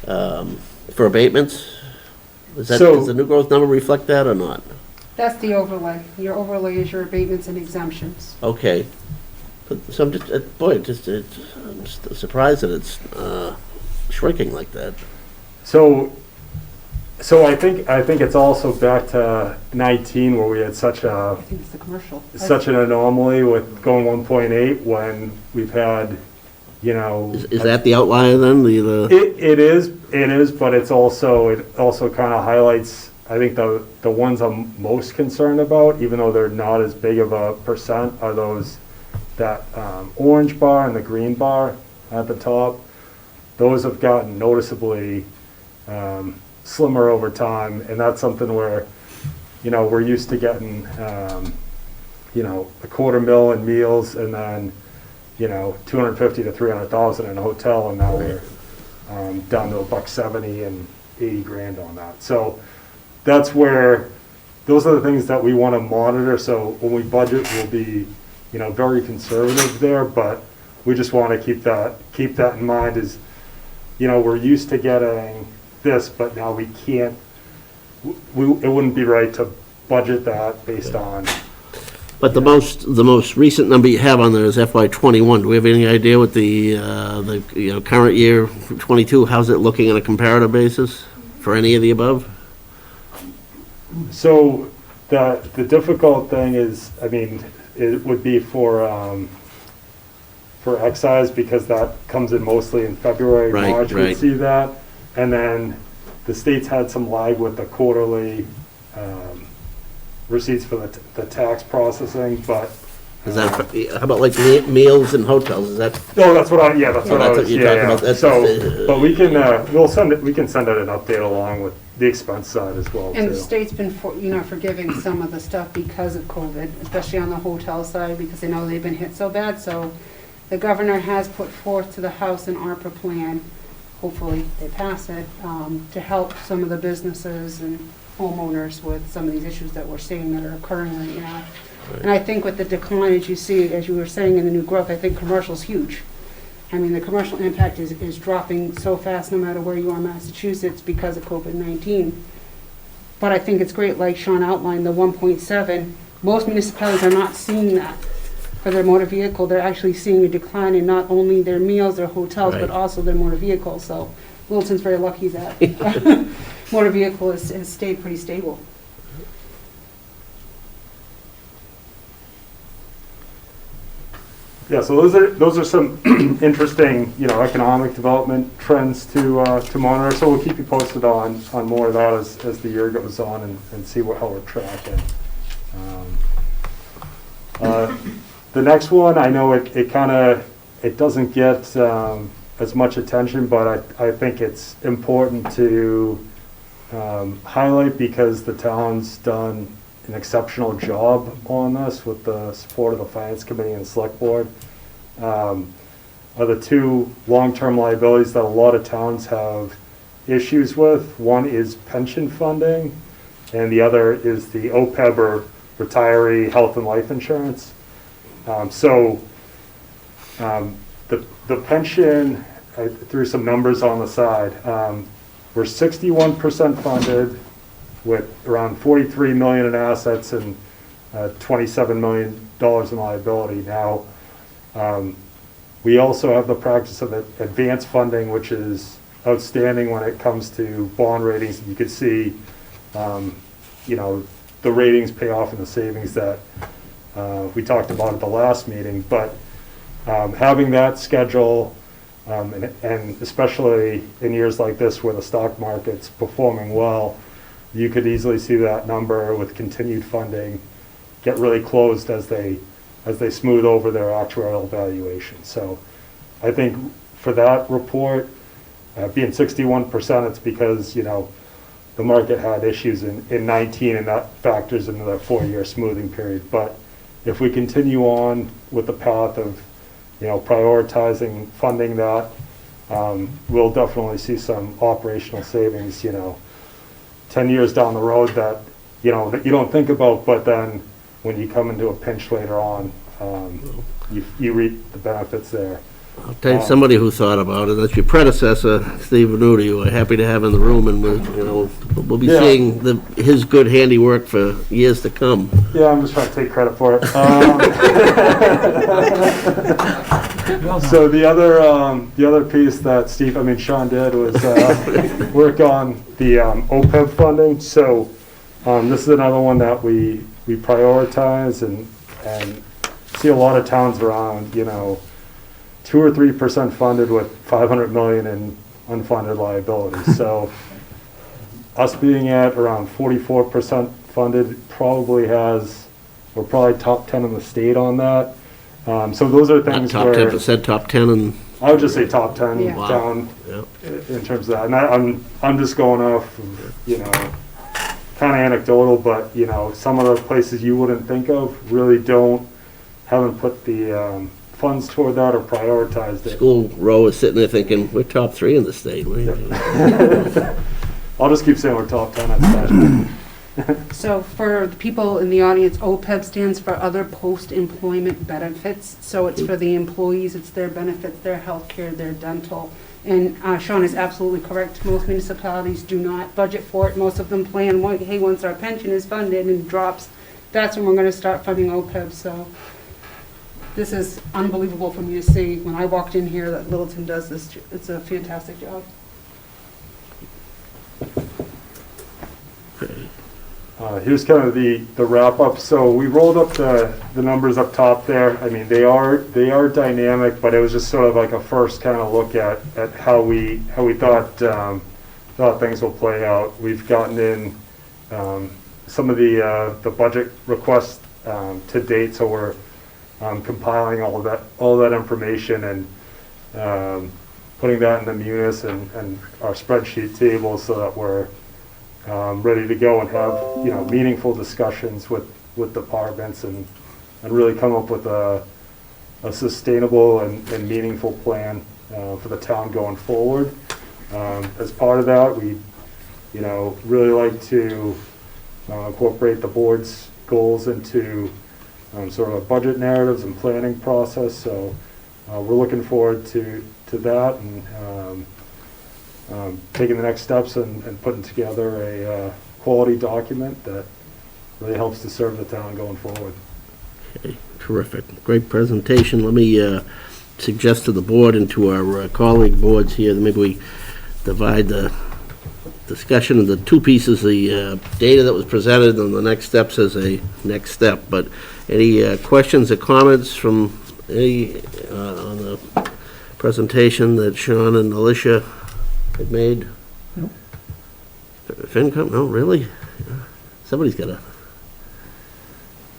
abatements? Does the new growth number reflect that or not? That's the overlay. Your overlay is your abatements and exemptions. Okay. So I'm just, I'm surprised that it's shrinking like that. So I think it's also back to 19 where we had such I think it's the commercial. an anomaly with going 1.8 when we've had, Is that the outlier then? It is, but it also kind of highlights, I think the ones I'm most concerned about, even though they're not as big of a percent, are that orange bar and the green bar at the top. Those have gotten noticeably slimmer over time, and that's something where, we're used to getting, $250,000 in meals and then, $250,000 to $300,000 in a hotel, and now we're down to $170,000 and $80,000 on that. So that's where, those are the things that we want to monitor. So when we budget, we'll be, very conservative there, but we just want to keep that in mind. Is, we're used to getting this, but now we can't. It wouldn't be right to budget that based on. But the most recent number you have on there is FY21. Do we have any idea what the current year, 22, how's it looking on a comparative basis for any of the above? So the difficult thing is, it would be for excise, because that comes in mostly in February, March. We'd see that, and then the state's had some lag with the quarterly receipts for the tax processing, but. Is that, how about like meals and hotels, is that? No, that's what I was, you're talking about. That's- So, but we can, we can send out an update along with the expense side as well, And the too. state's been, forgiving some of the stuff because of COVID, especially on the hotel side, because they know they've been hit so bad. So the governor has put forth to the House an ARPA plan, hopefully they pass it, to help some of the businesses and homeowners with some of these issues that we're seeing that are occurring right now. And I think with the decline, as you were saying in the new growth, I think commercial's huge. The commercial impact is dropping so fast no matter where you are in Massachusetts because of COVID-19. But I think it's great, like Sean outlined, the 1.7. Most municipalities are not seeing that for their motor vehicle. They're actually seeing a decline in not only their meals, their hotels, but also their motor vehicles. So Littleton's very lucky that motor vehicle has stayed pretty stable. Yeah, so those are some interesting, economic development trends to monitor. So we'll keep you posted on more of that as the year goes on and see how we're tracking. The next one, I know it doesn't get as much attention, but I think it's important to highlight, because the town's done an exceptional job on this with the support of the Finance Committee and Select Board. Are the two long-term liabilities that a lot of towns have issues with. One is pension funding, and the other is the OPEB, or retiree health and life insurance. The pension, I threw some numbers on the side. We're 61% funded, with around $43 million in assets and $27 million in liability. Now, we also have the practice of advance funding, which is outstanding when it comes to bond ratings. You could see, the ratings pay off in the savings that we talked about at the last meeting. But having that schedule, and especially in years like this where the stock market's performing well, you could easily see that number with continued funding get really closed as they smooth over their actuarial valuation. So I think for that report, being 61%, it's because, the market had issues in 19, and that factors into the 4-year smoothing period. But if we continue on with the path of, prioritizing funding that, we'll definitely see some operational savings, 10 years down the road that you don't think about, but then when you come into a pinch later on, you reap the benefits there. I'll tell you, somebody who thought about it, that's your predecessor, Steve Venuti, who we're happy to have in the room, and we'll be seeing his good handiwork for years to come. Yeah, I'm just trying to take credit for it. So the other piece that Sean did was work on the OPEB funding. So this is another one that we prioritize and see a lot of towns around, 2 or 3% funded with $500 million in unfunded liabilities. So us being at around 44% funded we're probably top 10 in the state on that. So those are things top 10%, top 10, and I would just say top 10 Yeah. down in terms of that. And I'm just going off, kind of anecdotal, but some of the places you wouldn't think of really haven't put the funds toward that or prioritized it. School row is sitting there thinking, we're top 3 in the state. I'll just keep saying we're top 10 at that. So for the people in the audience, OPEB stands for Other Post-Employment Benefits. So it's for the employees, it's their benefits, their health care, their dental. And Sean is absolutely correct. Most municipalities do not budget for it. Most of them plan, hey, once our pension is funded and drops, that's when we're going to start funding OPEB. So this is unbelievable for me to see when I walked in here that Littleton does this. It's a fantastic job. Here's kind of the wrap up. So we rolled up the numbers up top there. I mean, they are dynamic, but it was just sort of like a first kind of look at how we thought things will play out. We've gotten in some of the budget requests to date, so we're compiling all that information and putting that in the Munis and our spreadsheet table so that we're ready to go and have meaningful discussions with departments and really come up with a sustainable and meaningful plan for the town going forward. As part of that, we really like to incorporate the board's goals into sort of budget narratives and planning process. So we're looking forward to that and taking the next steps and putting together a quality document that really helps to serve the town going forward. Okay, terrific. Great presentation. Let me suggest to the board and to our colleague boards here that maybe we divide the discussion into 2 pieces, the data that was presented and the next steps as a next step. But any questions or comments from any on the presentation that Sean and Alicia had made? No. FinCom? No, really? Somebody's got to.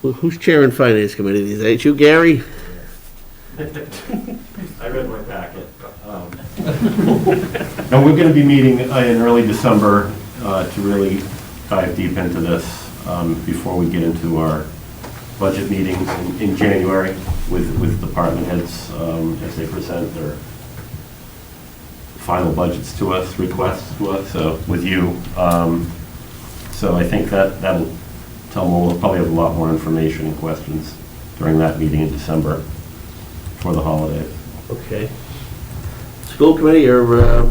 Who's chairing Finance Committee these days? You, Gary? I read my packet. No, we're going to be meeting in early December to really dive deep into this before we get into our budget meetings in January with department heads as they present their final budgets to us, requests to us, with you. So I think that'll tell them we'll probably have a lot more information and questions during that meeting in December for the holidays. Okay. School committee, you're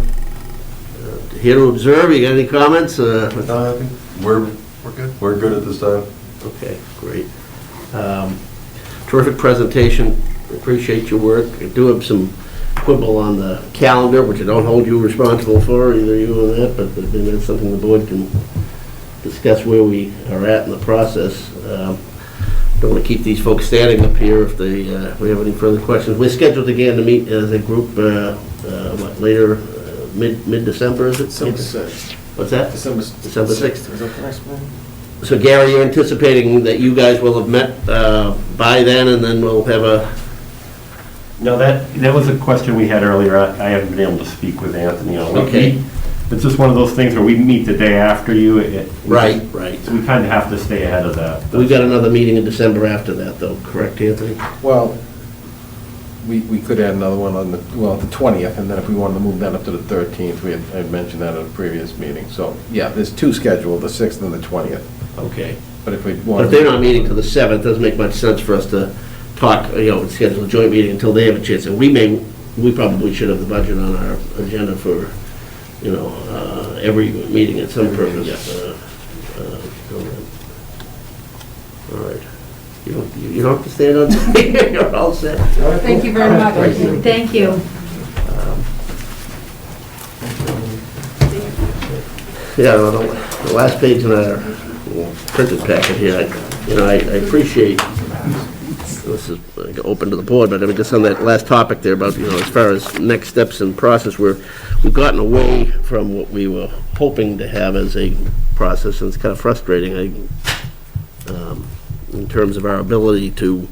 here to observe. You got any comments? We're good. We're good at this time. Okay, great. Terrific presentation. Appreciate your work. I do have some quibble on the calendar, which I don't hold you responsible for, either you or that, but then that's something the board can discuss where we are at in the process. Don't want to keep these folks standing up here if we have any further questions. We're scheduled again to meet as a group later, mid-December, is it? What's that? December December 6th. Is that the next meeting? So Gary, you're anticipating that you guys will have met by then, and then we'll have a... No, that was a question we had earlier. I haven't been able to speak with Anthony on it. Okay. It's just one of those things where we meet the day after you. Right. So we kind of have to stay ahead of that. We've got another meeting in December after that, though, correct, Anthony? Well, we could add another one on the 20th, and then if we wanted to move that up to the 13th, I had mentioned that at a previous meeting. So, yeah, there's two scheduled, the 6th and the 20th. Okay. But if we But want... if they're not meeting till the 7th, it doesn't make much sense for us to talk, schedule a joint meeting until they have a chance. And we probably should have the budget on our agenda for, every meeting at some purpose. All right. You don't have to stand on, you're all set. Thank you very much. Thank you. Yeah, the last page in our printed packet here, I appreciate, this is open to the board, but I mean, just on that last topic there about, as far as next steps in process, we've gotten away from what we were hoping to have as a process, and it's kind of frustrating. In terms of our ability to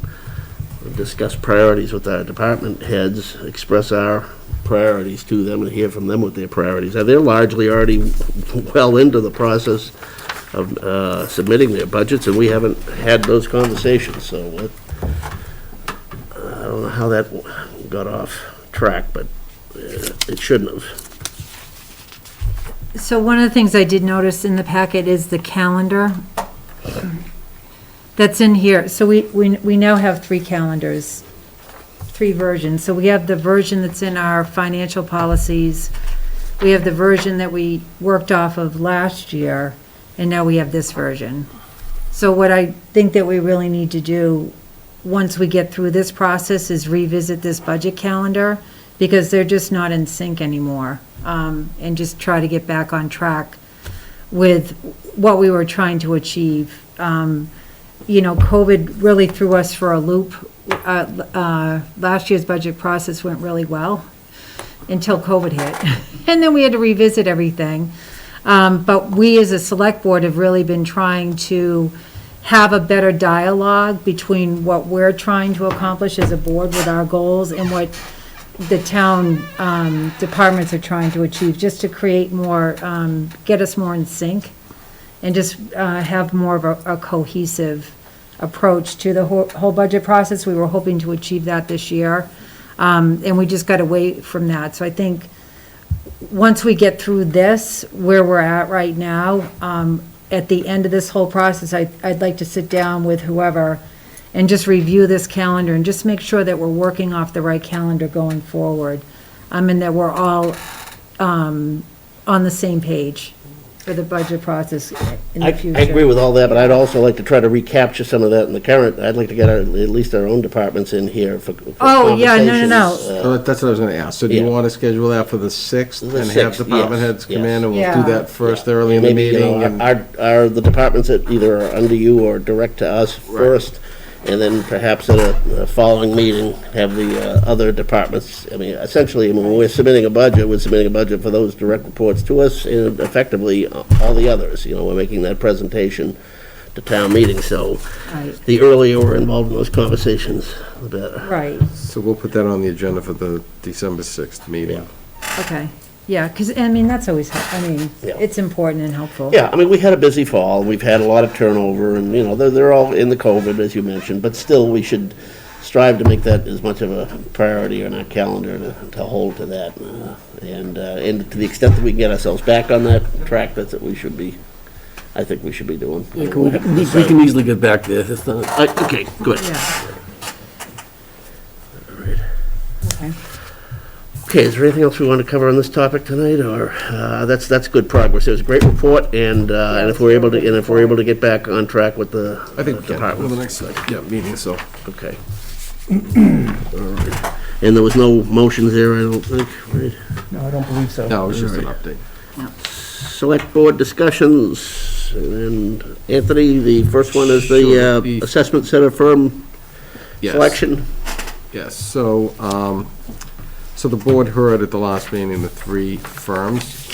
discuss priorities with our department heads, express our priorities to them and hear from them what their priorities are. They're largely already well into the process of submitting their budgets, and we haven't had those conversations, so I don't know how that got off track, but it shouldn't have. So one of the things I did notice in the packet is the calendar that's in here. So we now have 3 calendars, 3 versions. So we have the version that's in our financial policies. We have the version that we worked off of last year, and now we have this version. So what I think that we really need to do, once we get through this process, is revisit this budget calendar, because they're just not in sync anymore, and just try to get back on track with what we were trying to achieve. COVID really threw us for a loop. Last year's budget process went really well until COVID hit. And then we had to revisit everything. But we as a select board have really been trying to have a better dialogue between what we're trying to accomplish as a board with our goals and what the town departments are trying to achieve, just to create more, get us more in sync, and just have more of a cohesive approach to the whole budget process. We were hoping to achieve that this year, and we just got away from that. So I think once we get through this, where we're at right now, at the end of this whole process, I'd like to sit down with whoever and just review this calendar and just make sure that we're working off the right calendar going forward, and that we're all on the same page for the budget process in the future. I agree with all that, but I'd also like to try to recapture some of that in the current. I'd like to get at least our own departments in here for Oh, yeah, no. That's what I was going to ask. So do you want to schedule that for the 6th and have 6th, department yes, heads come yes. in, and we'll Yeah. do that first early in the Maybe, meeting? and- are the departments that either are under you or direct to us first, and then perhaps at a following meeting, have the other departments, essentially, when we're submitting a budget, we're submitting a budget for those direct reports to us, and effectively, all the others, we're making that presentation to town meeting, so Right. the earlier we're involved in those conversations, the better. Right, So we'll put that on the agenda for the December 6th meeting. okay. Yeah, because, that's always, Yeah. it's important and helpful. Yeah, we had a busy fall, we've had a lot of turnover, and, they're all in the COVID, as you mentioned, but still, we should strive to make that as much of a priority on our calendar to hold to that. And to the extent that we can get ourselves back on that track, that's what I think we should be doing. We can easily get back there. It's not. Okay, good. Yeah. All right. Okay. Okay, is there anything else we want to cover on this topic tonight, or that's good progress? It was a great report, and if we're able to get back on track with the I think we can, department. well, the next, meeting, so. Okay. All right. And there was no motions there, I don't think, right? No, I don't believe so. No, it was just an update. Select board discussions, and Anthony, the first one is Sure, the assessment center firm Yes. selection. Yes, so the board heard at the last meeting the 3 firms,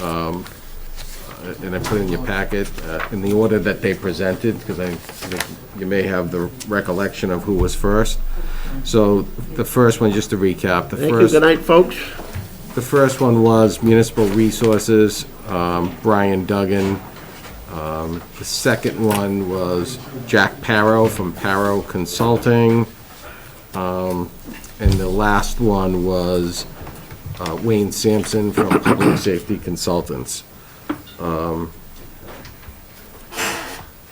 and I put it in your packet, in the order that they presented, because I think you may have the recollection of who was first. So the first one, just to recap, Thank you, good night, folks. the first one was Municipal Resources, Brian Duggan. The second one was Jack Parrow from Parrow Consulting. And the last one was Wayne Sampson from Public Safety Consultants.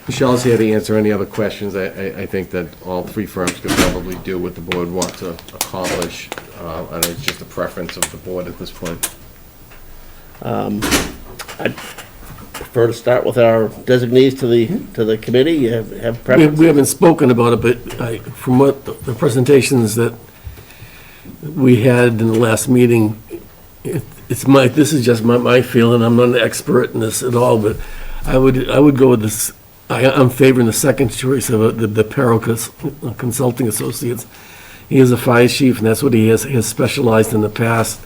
Michelle's here to answer any other questions. I think that all three firms could probably do what the board wants to accomplish, and it's just a preference of the board at this point. I'd prefer to start with our designees to the committee. You have preference? We haven't spoken about it, but from what the presentations that we had in the last meeting, this is just my feeling. I'm not an expert in this at all, but I would go with this. I'm favoring the second choice of the Parrow Consulting Associates. He is a fire chief, and that's what he has specialized in the past.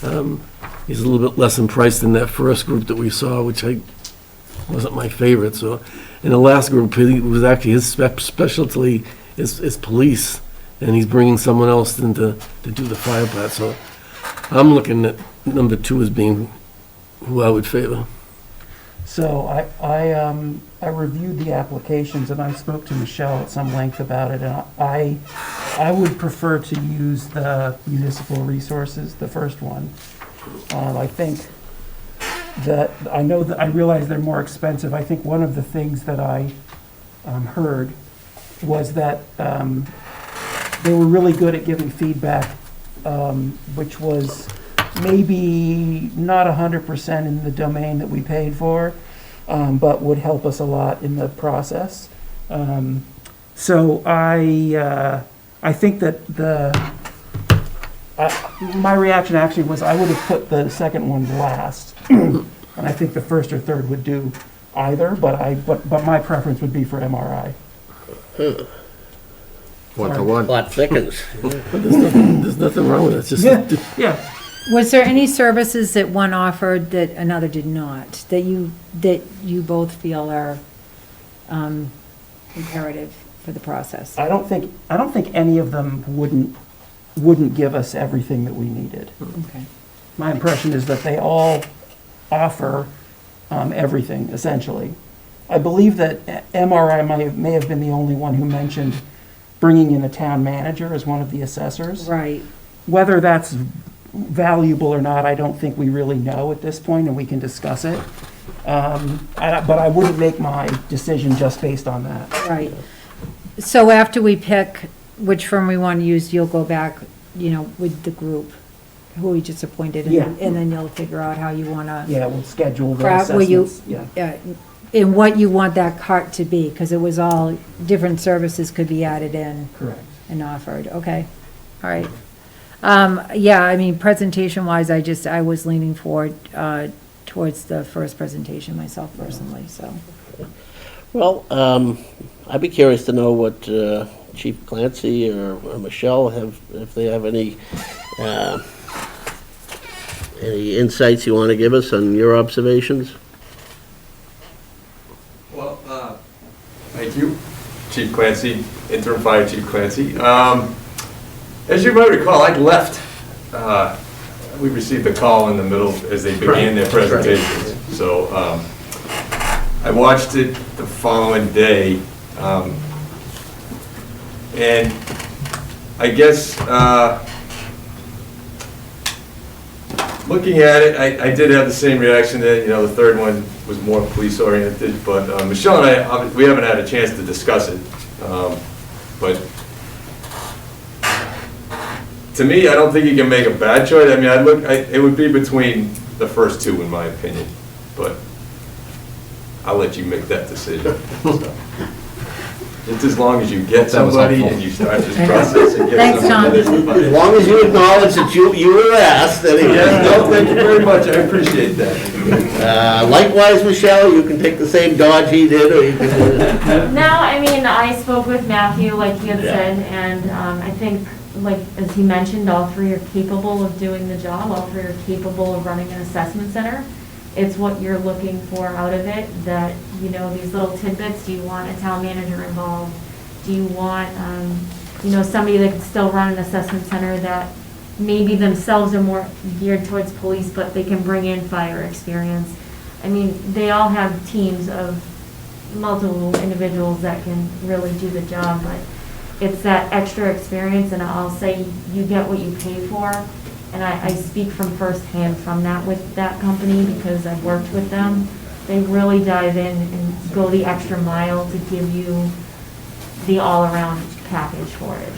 He's a little bit less in price than that first group that we saw, which wasn't my favorite. So, in the last group, he was actually his specialty is police, and he's bringing someone else in to do the fire part. So, I'm looking at number 2 as being who I would favor. So I reviewed the applications and I spoke to Michelle at some length about it, and I would prefer to use the municipal resources, the first one. I think that, I realize they're more expensive. I think one of the things that I heard was that they were really good at giving feedback, which was maybe not 100% in the domain that we paid for, but would help us a lot in the process. So I think that my reaction actually was I would have put the second one last, and I think the first or third would do either, but my preference would be for MRI. One to one. Plot thickens. There's nothing wrong with it. It's just Yeah. Was there any services that one offered that another did not, that you both feel are imperative for the process? I don't think any of them wouldn't give us everything that we needed. Okay. My impression is that they all offer everything, essentially. I believe that MRI may have been the only one who mentioned bringing in a town manager as one of the assessors. Right. Whether that's valuable or not, I don't think we really know at this point, and we can discuss it. But I wouldn't make my decision just based on that. Right. So after we pick which firm we want to use, you'll go back, with the group who we just appointed, and then you'll figure out how you want to. Yeah, we'll schedule the Will you, assessments. and what you want that cart to be, because it was all different services could be added in. Correct. And offered, okay, all right. Presentation-wise, I was leaning forward towards the first presentation myself personally, so. Well, I'd be curious to know what Chief Clancy or Michelle if they have any insights you want to give us on your observations. Well, thank you, Chief Clancy, Interim Fire Chief Clancy. As you might recall, I left. We received a call in the middle as they began their presentations. So I watched it the following day, and I guess looking at it, I did have the same reaction that, the third one was more police oriented, but Michelle and I, we haven't had a chance to discuss it. But to me, I don't think you can make a bad choice. It would be between the first two, in my opinion, but I'll let you make that decision. So, it's as long as you get somebody and you start this process and get Thanks, somebody. Tom. As long as you acknowledge that you were asked. Yes, no, thank you very much. I appreciate that. Likewise, Michelle, you can take the same dodge he did, or you can. No, I spoke with Matthew, like he had said, and I think, like, as he mentioned, all three are capable of doing the job. All three are capable of running an assessment center. it's what you're looking for out of it, that, you know, these little tidbits. Do you want a town manager involved? Do you want, you know, somebody that can still run an assessment center that maybe themselves are more geared towards police, but they can bring in fire experience? I mean, they all have teams of multiple individuals that can really do the job, but it's that extra experience, and I'll say you get what you pay for. And I speak from firsthand from that with that company because I've worked with them. They really dive in and go the extra mile to give you the all-around package for it.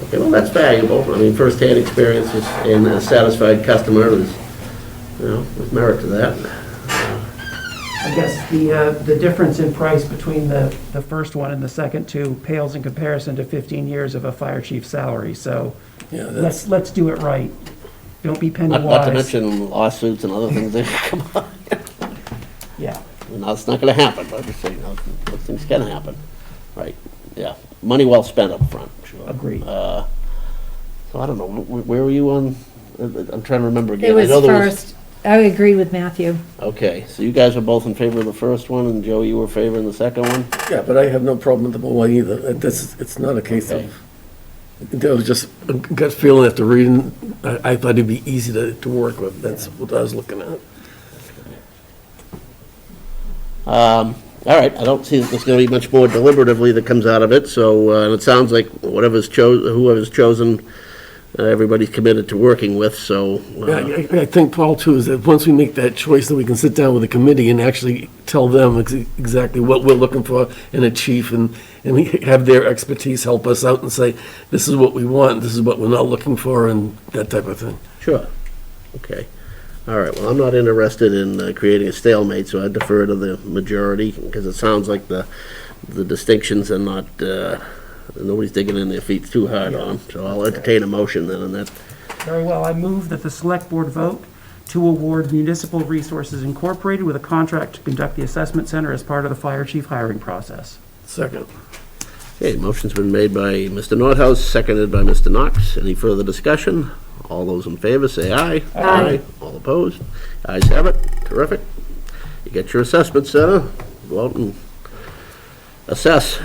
Okay, well, that's valuable. I mean, first-hand experiences and a satisfied customer is, you know, there's merit to that. I guess the difference in price between the first one and the second two pales in comparison to 15 years of a fire chief's salary, so Yeah, let's do it right. Don't be penny wise. Not to mention lawsuits and other things that come up. Yeah. Now, it's not gonna happen, but I'm just saying, those things can happen. Right, yeah. Money well spent up front, sure. Agreed. So I don't know, where were you on? I'm trying to remember again. It was I know there first. I agree with Matthew. Okay, so you guys were both in favor of the first one, and Joe, you were favoring the second one? Yeah, but I have no problem with the one either. It's not a case Okay. of, there was just a gut feeling after reading, I thought it'd be easy to work with. That's what I was looking at. All right, I don't see that there's gonna be much more deliberatively that comes out of it, so, and it sounds like whoever's chosen, everybody's committed to working with, so. Yeah, I think, Paul, too, is that once we make that choice, then we can sit down with the committee and actually tell them exactly what we're looking for in a chief, and we have their expertise help us out and say, this is what we want, this is what we're not looking for, and that type of thing. Sure, okay. All right, well, I'm not interested in creating a stalemate, so I defer to the majority, because it sounds like the distinctions are not, nobody's digging in their feet too hard on, so I'll entertain a motion then on that. Very well, I move that the select board vote to award Municipal Resources Incorporated with a contract to conduct the assessment center as part of the fire chief hiring process. Second. Okay, motion's been made by Mr. Nordhaus, seconded by Mr. Knox. Any further discussion? All those in favor, say aye. Aye. All opposed? Ayes have it. Terrific. You get your assessment center. Go out and assess.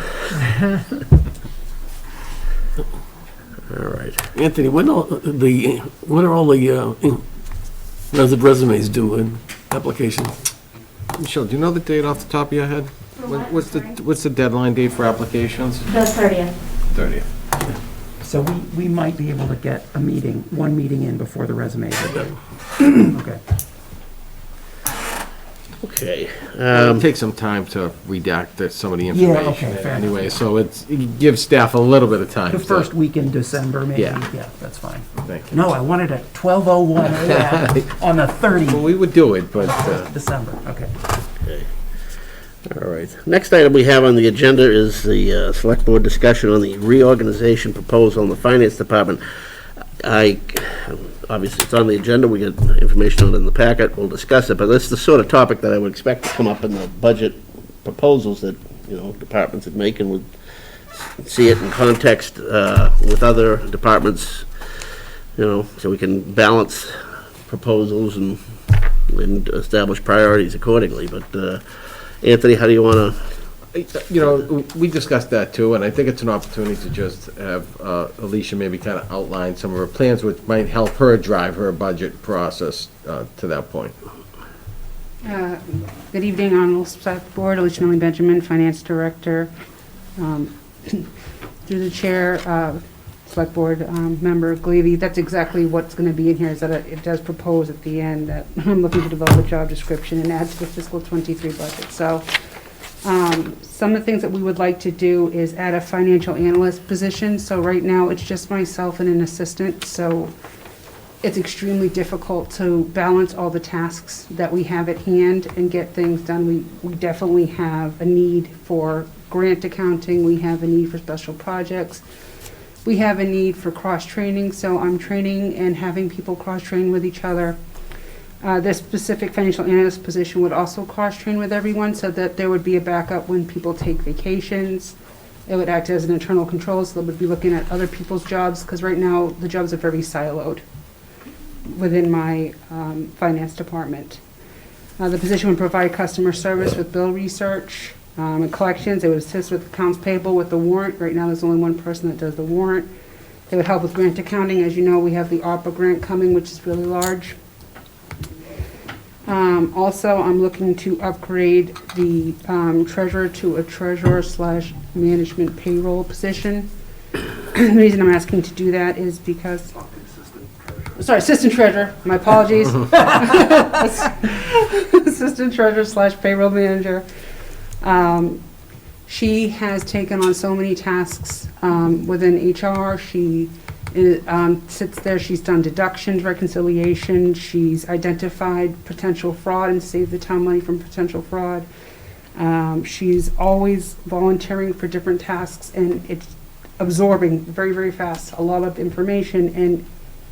All right. Anthony, when are all the resumes due in applications? Michelle, do you know the date off the top of your head? What's the deadline date for applications? The 30th. 30th. So we might be able to get one meeting in before the resumes are due. Okay. Okay. It'll take some time to redact some of the Yeah, information okay, fair anyway, enough. so it gives staff a little bit of time. The to- first week in December, maybe. Yeah. Yeah, that's fine. Thank you. No, I wanted at 12:01 a.m. on the 30th. Well, we would do it, but, December, okay. Okay. All right. Next item we have on the agenda is the select board discussion on the reorganization proposal in the finance department. Obviously, it's on the agenda, we get information on it in the packet, we'll discuss it, but that's the sort of topic that I would expect to come up in the budget proposals that, departments would make, and would see it in context with other departments, so we can balance proposals and establish priorities accordingly. But, Anthony, how do you want to? we discussed that too, and I think it's an opportunity to just have Alicia maybe kind of outline some of her plans, which might help her drive her budget process to that point. Good evening, Honorable Select Board, Alicia Millie Benjamin, Finance Director. Through the Chair, Select Board Member Glavy, that's exactly what's going to be in here, is that it does propose at the end that I'm looking to develop a job description and add to the fiscal '23 budget. So some of the things that we would like to do is add a financial analyst position. So right now, it's just myself and an assistant, so it's extremely difficult to balance all the tasks that we have at hand and get things done. We definitely have a need for grant accounting, we have a need for special projects, we have a need for cross-training, so I'm training and having people cross-train with each other. This specific financial analyst position would also cross-train with everyone so that there would be a backup when people take vacations. It would act as an internal control, so they would be looking at other people's jobs, because right now the jobs are very siloed. within my finance department. The position would provide customer service with bill research and collections. They would assist with accounts payable with the warrant. Right now, there's only one person that does the warrant. They would help with grant accounting. As you know, we have the ARPA grant coming, which is really large. Also, I'm looking to upgrade the treasurer to a treasurer/management payroll position. The reason I'm asking to do that is because, sorry, assistant treasurer, my apologies. Assistant treasurer/payroll manager. She has taken on so many tasks within HR. She sits there, she's done deductions, reconciliation, she's identified potential fraud and saved the town money from potential fraud. She's always volunteering for different tasks, and it's absorbing very, very fast a lot of information. And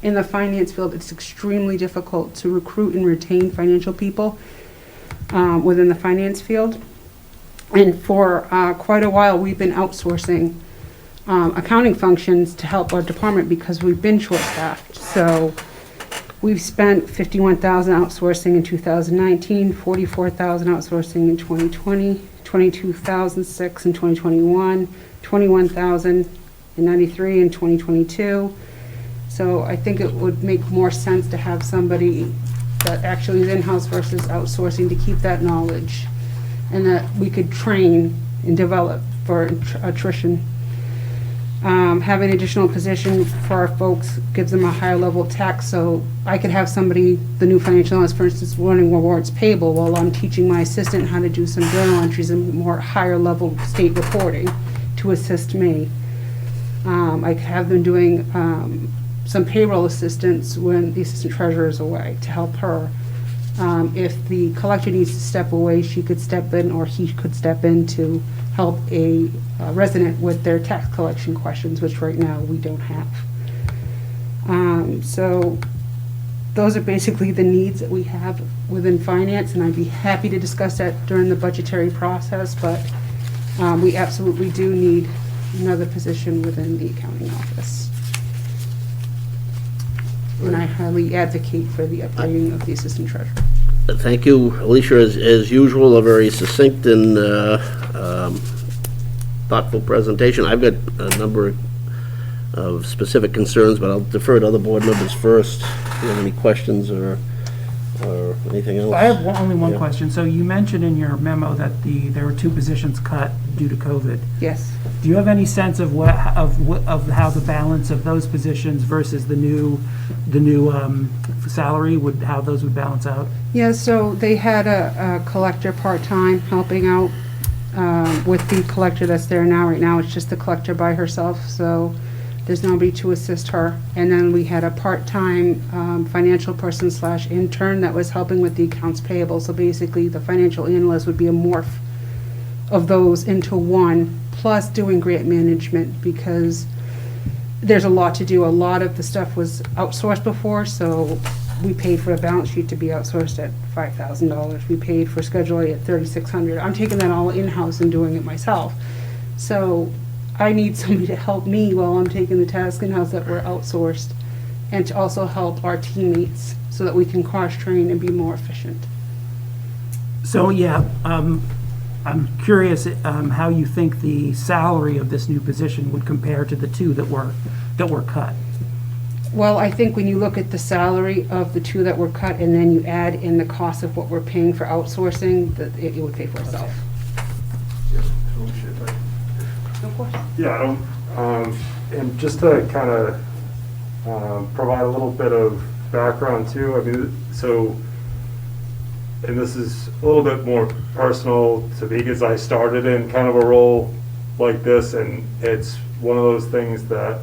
in the finance field, it's extremely difficult to recruit and retain financial people within the finance field. And for quite a while, we've been outsourcing accounting functions to help our department because we've been short-staffed. So we've spent $51,000 outsourcing in 2019, $44,000 outsourcing in 2020, $22,006 in 2021, $21,093 in 2022. So I think it would make more sense to have somebody that actually is in-house versus outsourcing to keep that knowledge, and that we could train and develop for attrition. Having an additional position for our folks gives them a higher level of tax, so I could have somebody, the new financial analyst, for instance, running rewards payable while I'm teaching my assistant how to do some journal entries and more higher level state reporting to assist me. I could have them doing some payroll assistance when the assistant treasurer is away to help her. If the collector needs to step away, she could step in, or he could step in to help a resident with their tax collection questions, which right now we don't have. So those are basically the needs that we have within finance, and I'd be happy to discuss that during the budgetary process, but we absolutely do need another position within the accounting office. And I highly advocate for the upgrading of the assistant treasurer. Thank you, Alicia, as usual, a very succinct and thoughtful presentation. I've got a number of specific concerns, but I'll defer to other board members first. Do you have any questions or anything else? I have only one Yeah. question. So you mentioned in your memo that there were 2 positions cut due to COVID. Yes. Do you have any sense of of how the balance of those positions versus the new salary how those would balance out? Yeah, so they had a collector part-time helping out with the collector that's there now. Right now, it's just the collector by herself, so there's nobody to assist her. And then we had a part-time financial person / intern that was helping with the accounts payable. So basically, the financial analyst would be a morph of those into one, plus doing grant management, because there's a lot to do. A lot of the stuff was outsourced before, so we paid for a balance sheet to be outsourced at $5,000. We paid for Schedule A at $3,600. I'm taking that all in-house and doing it myself. So I need somebody to help me while I'm taking the task in-house that were outsourced, and to also help our teammates so that we can cross-train and be more efficient. So, yeah, I'm curious how you think the salary of this new position would compare to the 2 that were cut. Well, I think when you look at the salary of the 2 that were cut, and then you add in the cost of what we're paying for outsourcing, that it would pay for itself. Of course. Yeah, and just to kind of provide a little bit of background too, I mean, so, and this is a little bit more personal to me because I started in kind of a role like this, and it's one of those things that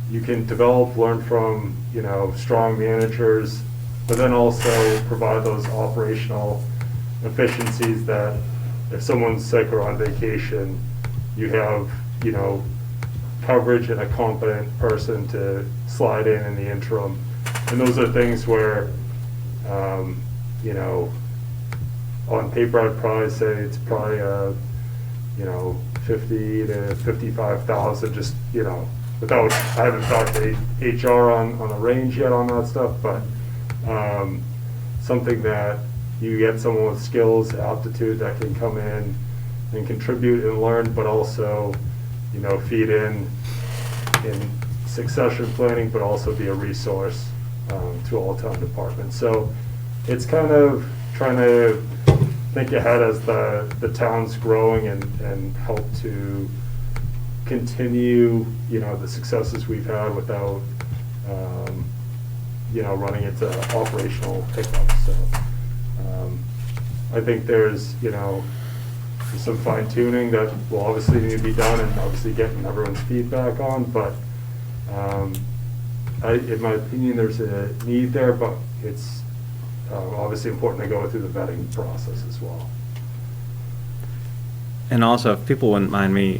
you can develop, learn from, you know, strong managers, but then also provide those operational efficiencies that if someone's sick or on vacation, you have, you know, coverage and a competent person to slide in the interim. And those are things where, you know, on paper, I'd probably say it's probably, you know, 50 to 55,000, just, you know, I haven't talked to HR on the range yet on that stuff, but something that you get someone with skills, aptitude that can come in and contribute and learn, but also, feed in succession planning, but also be a resource to all town departments. So it's kind of trying to think ahead as the town's growing and help to continue, the successes we've had without, running into operational hiccups. So I think there's, some fine tuning that will obviously need to be done and obviously getting everyone's feedback on, but in my opinion, there's a need there, but it's obviously important to go through the vetting process as well. And also, if people wouldn't mind me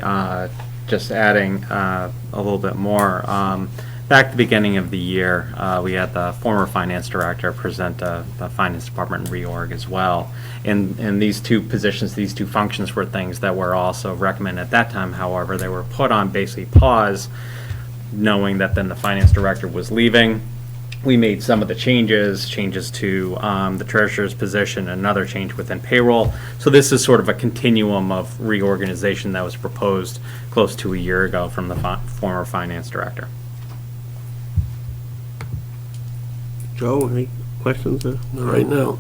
just adding a little bit more, back at the beginning of the year, we had the former finance director present the finance department reorg as well. And these two positions, these two functions were things that were also recommended at that time. However, they were put on basically pause, knowing that then the finance director was leaving. We made some of the changes to the treasurer's position, another change within payroll. So this is sort of a continuum of reorganization that was proposed close to a year ago from the former finance director. Joe, any questions? Not right now.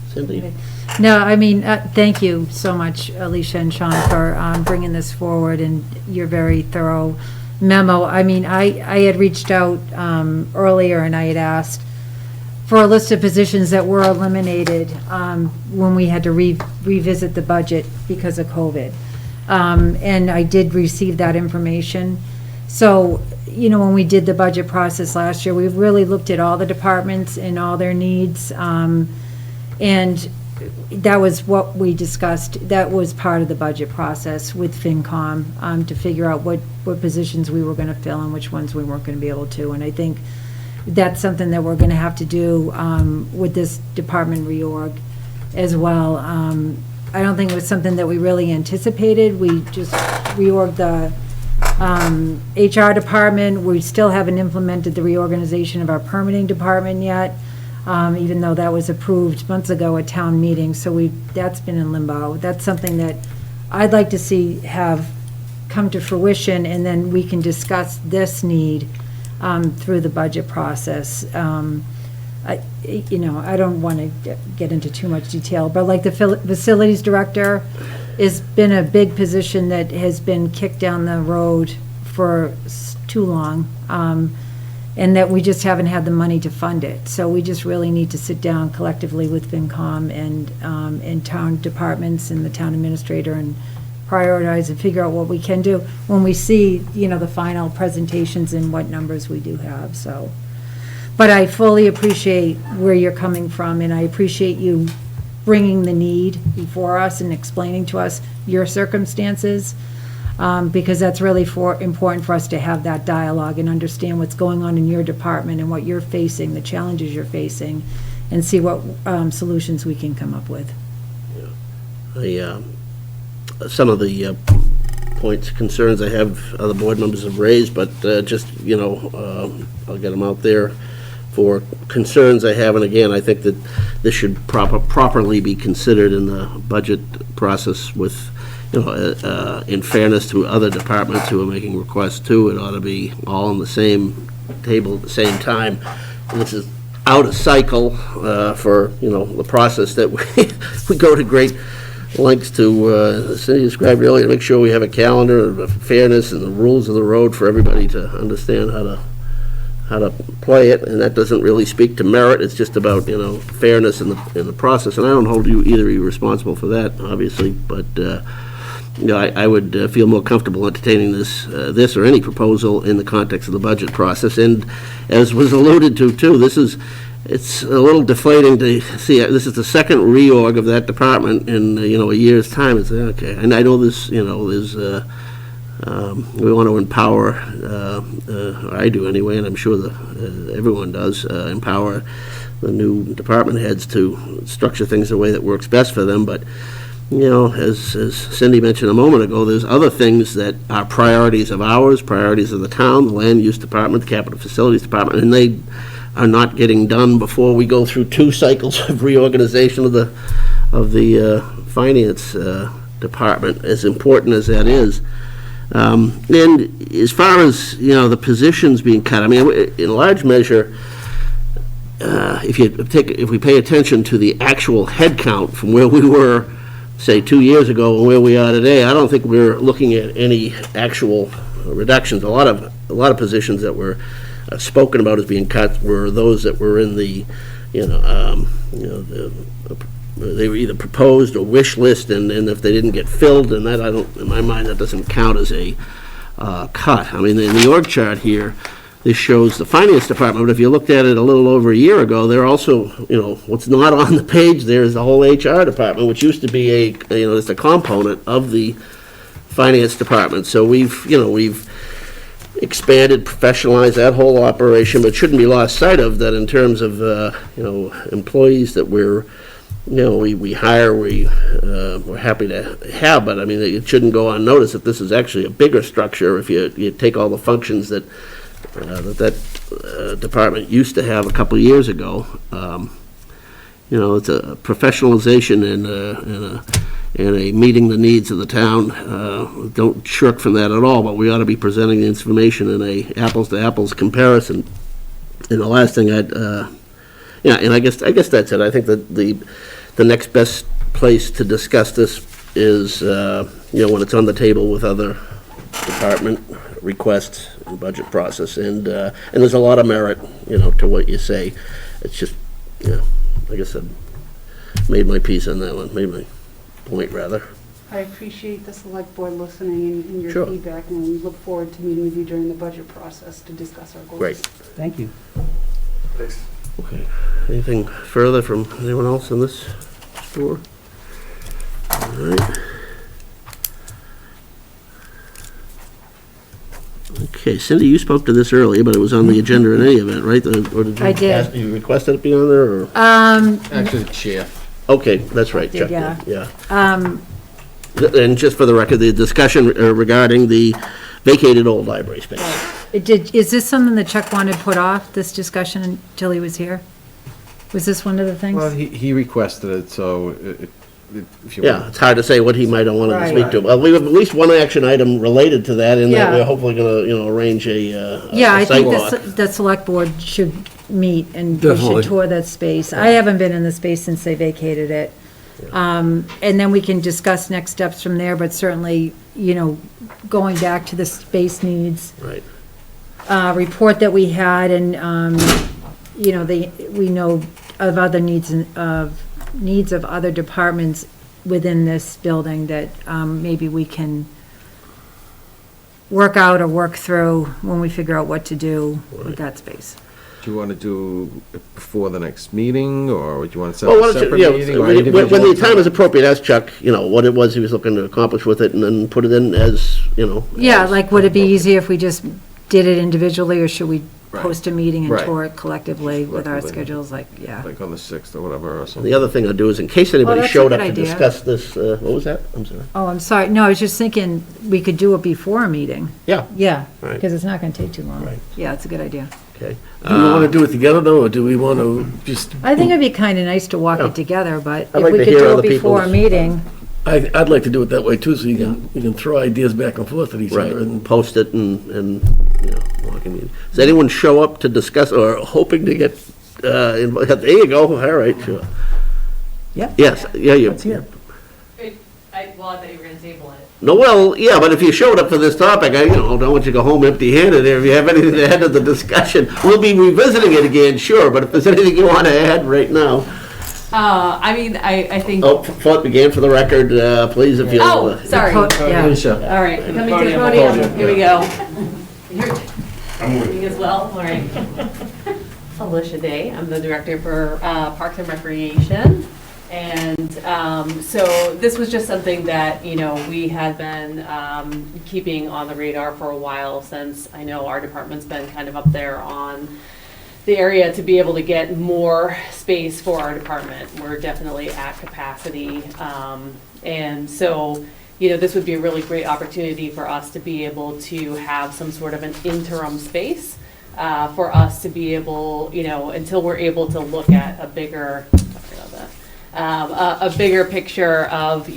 Cindy? No, I mean, thank you so much, Alicia and Sean, for bringing this forward and your very thorough memo. I mean, I had reached out earlier and I had asked for a list of positions that were eliminated when we had to revisit the budget because of COVID. And I did receive that information. So, when we did the budget process last year, we really looked at all the departments and all their needs. And that was what we discussed. That was part of the budget process with FinCom to figure out what positions we were going to fill and which ones we weren't going to be able to. And I think that's something that we're going to have to do with this department reorg as well. I don't think it was something that we really anticipated. We just reorged the HR department. We still haven't implemented the reorganization of our permitting department yet. Even though that was approved months ago at town meeting, so that's been in limbo. That's something that I'd like to see have come to fruition, and then we can discuss this need through the budget process. I don't want to get into too much detail, but like the facilities director has been a big position that has been kicked down the road for too long. And that we just haven't had the money to fund it. So we just really need to sit down collectively with FinCom and town departments and the town administrator and prioritize and figure out what we can do when we see, the final presentations and what numbers we do have, so. But I fully appreciate where you're coming from, and I appreciate you bringing the need before us and explaining to us your circumstances. Because that's really important for us to have that dialogue and understand what's going on in your department and what you're facing, the challenges you're facing, and see what solutions we can come up with. Some of the points, concerns I have, other board members have raised, but I'll get them out there for concerns I have. And again, I think that this should properly be considered in the budget process with, in fairness to other departments who are making requests too. It ought to be all on the same table at the same time. And this is out of cycle for, the process that we go to great lengths to, Cindy described earlier, to make sure we have a calendar of fairness and the rules of the road for everybody to understand how to play it. And that doesn't really speak to merit. It's just about, fairness in the process. And I don't hold you either responsible for that, obviously, but I would feel more comfortable entertaining this or any proposal in the context of the budget process. And as was alluded to too, it's a little deflating to see, this is the second reorg of that department in, a year's time. It's okay. And I know this, there's, we want to empower, I do anyway, and I'm sure everyone does, empower the new department heads to structure things the way that works best for them. But as Cindy mentioned a moment ago, there's other things that are priorities of ours, priorities of the town, the land use department, the capital facilities department, and they are not getting done before we go through 2 cycles of reorganization of the finance department, as important as that is. And as far as, the positions being cut, I mean, in large measure, if we pay attention to the actual head count from where we were, say, 2 years ago and where we are today, I don't think we're looking at any actual reductions. A lot of positions that were spoken about as being cut were those that were in the, they were either proposed or wish list, and if they didn't get filled, and that, in my mind, that doesn't count as a cut. I mean, in the org chart here, this shows the finance department, but if you looked at it a little over a year ago, there also, what's not on the page there is the whole HR department, which used to be just a component of the finance department. So we've expanded, professionalized that whole operation, but it shouldn't be lost sight of that in terms of, employees that we hire, we're happy to have, but I mean, it shouldn't go unnoticed that this is actually a bigger structure if you take all the functions that department used to have a couple of years ago. It's a professionalization and a meeting the needs of the town. Don't shirk from that at all, but we ought to be presenting the information in a apples-to-apples comparison. And the last thing and I guess that's it. I think that the next best place to discuss this is, when it's on the table with other department requests and budget process, and there's a lot of merit, to what you say. It's just, like I said, made my piece on that one, made my point, rather. I appreciate the select board listening and your Sure. feedback, and we look forward to meeting with you during the budget process to discuss our goals. Great. Thank you. Thanks. Okay. Anything further from anyone else in this store? All right. Okay, Cindy, you spoke to this earlier, but it was on the agenda in any event, right? Or did you I did. you requested it be on there, or? Actually, the chair. Okay, that's right, did, Chuck did, yeah. And just for the record, the discussion regarding the vacated old library space. Is this something that Chuck wanted put off, this discussion, until he was here? Was this one of the things? Well, he requested it, so if you Yeah, it's hard to say what he might have wanted to Right. speak to. Well, we have at least one action item related to that, and that Yeah. we're hopefully gonna, arrange a Yeah, I think sidewalk. the select board should meet and we Definitely. should tour that space. I haven't been in the space since they vacated it. And then we can discuss next steps from there, but certainly, going back to the space needs Right. report that we had, and, we know of other needs of other departments within this building that maybe we can work out or work through when we figure out what to do with that space. Do you want to do it before the next meeting, or would you want to set Well, up why a don't separate you, meeting? or when the individual time is appropriate, ask Chuck, what it was he was looking to accomplish with it, and then put it in as, Yeah, like, would it be easier if we just did it individually, or should we Right. post a meeting and Right. tour it collectively with our Collectively. schedules, yeah. Like on the 6th or whatever, or something. The other thing I'll do is, in case anybody that's a showed good up to idea. discuss this, what was that? I'm sorry. Oh, I'm sorry, no, I was just thinking we could do it before a meeting. Yeah. Yeah, Right. because it's not gonna take too long. Right. Yeah, it's a good idea. Okay. Do we want to do it together, though, or do we want to just? I think it'd be kinda nice to walk Yeah. it together, but I'd if like we to could hear do other it before a people's- meeting, I'd like to do it that way, too, so you can throw ideas back and forth at each Right, other. and post it and walking in. Does anyone show up to discuss, or hoping to get, there you go, all right, sure. Yeah. Yes, yeah, you. Let's hear. I thought you were gonna table it. No, well, yeah, but if you showed up for this topic, I don't want you to go home empty-handed. If you have anything to add to the discussion, we'll be revisiting it again, sure, but if there's anything you want to add right now. I think. Oh, thought began for the record, please, if you'll. Oh, sorry. yeah. All right, coming to the podium, here we go. You're as well, all right. Alicia Day, I'm the director for Parks and Recreation. And so this was just something that, we had been keeping on the radar for a while, since I know our department's been kind of up there on the area to be able to get more space for our department. We're definitely at capacity. And so, this would be a really great opportunity for us to be able to have some sort of an interim space for us to be able, until we're able to look at a bigger, a bigger picture of,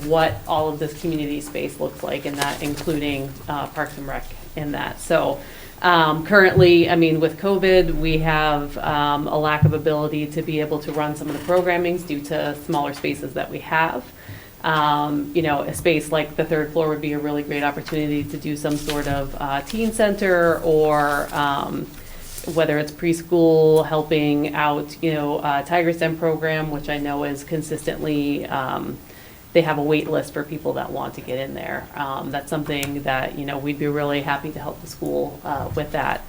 what all of this community space looks like, and that including Parks and Rec in that. So currently, with COVID, we have a lack of ability to be able to run some of the programmings due to smaller spaces that we have. A space like the third floor would be a really great opportunity to do some sort of teen center, or whether it's preschool, helping out, Tiger's Den program, which I know is consistently, they have a wait list for people that want to get in there. That's something that, we'd be really happy to help the school with that.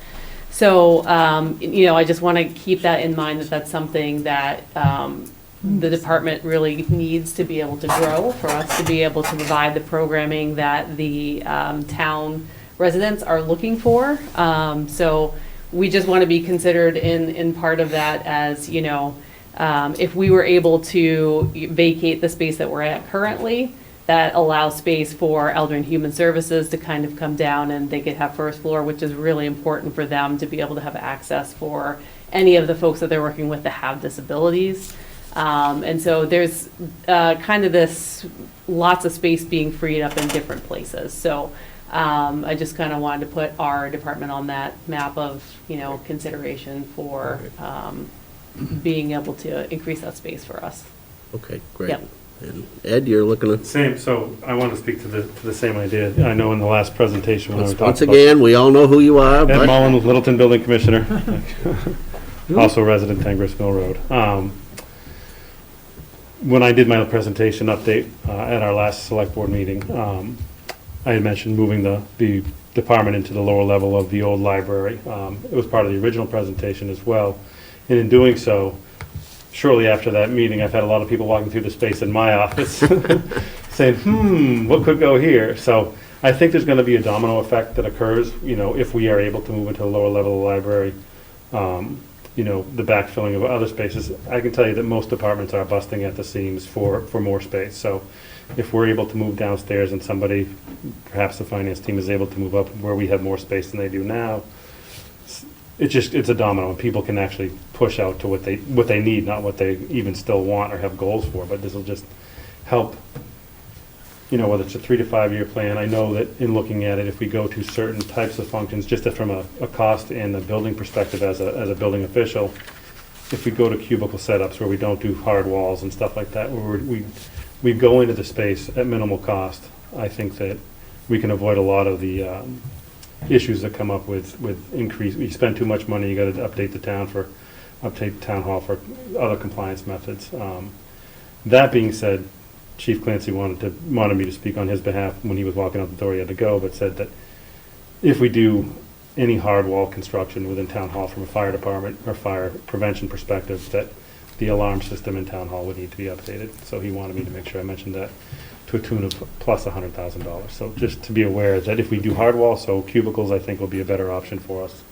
So, I just want to keep that in mind, that that's something that the department really needs to be able to grow, for us to be able to provide the programming that the town residents are looking for. So we just want to be considered in part of that, as, if we were able to vacate the space that we're at currently, that allows space for Elder and Human Services to kind of come down, and they could have first floor, which is really important for them to be able to have access for any of the folks that they're working with that have disabilities. And so there's kind of this lots of space being freed up in different places. So I just kind of wanted to put our department on that map of, consideration for being able to increase that space for us. Okay, great. Yep. And Ed, you're looking at... Same, so I want to speak to the same idea. I know in the last presentation when I was talking Once again, we all know who you are, Ed but... Mullen, Littleton Building Commissioner, also resident on Grist Mill Road. When I did my presentation update at our last select board meeting, I had mentioned moving the department into the lower level of the old library. It was part of the original presentation as well. And in doing so, shortly after that meeting, I've had a lot of people walking through the space in my office saying, what could go here? So I think there's going to be a domino effect that occurs, if we are able to move into the lower level of the library, the backfilling of other spaces. I can tell you that most departments are busting at the seams for more space. So if we're able to move downstairs and somebody, perhaps the finance team, is able to move up where we have more space than they do now, it's a domino, and people can actually push out to what they need, not what they even still want or have goals for. But this will just help, whether it's a 3 to 5 year plan. I know that in looking at it, if we go to certain types of functions, just from a cost and a building perspective as a building official, if we go to cubicle setups where we don't do hard walls and stuff like that, where we go into the space at minimal cost, I think that we can avoid a lot of the issues that come up with increase. You spend too much money, you got to update the town hall for other compliance methods. That being said, Chief Clancy wanted me to speak on his behalf when he was walking out the door. He had to go, but said that if we do any hard wall construction within town hall from a fire department or fire prevention perspective, that the alarm system in town hall would need to be updated. So he wanted me to make sure I mentioned that, to a tune of plus $100,000. So just to be aware that if we do hard wall, so cubicles, I think will be a better option for us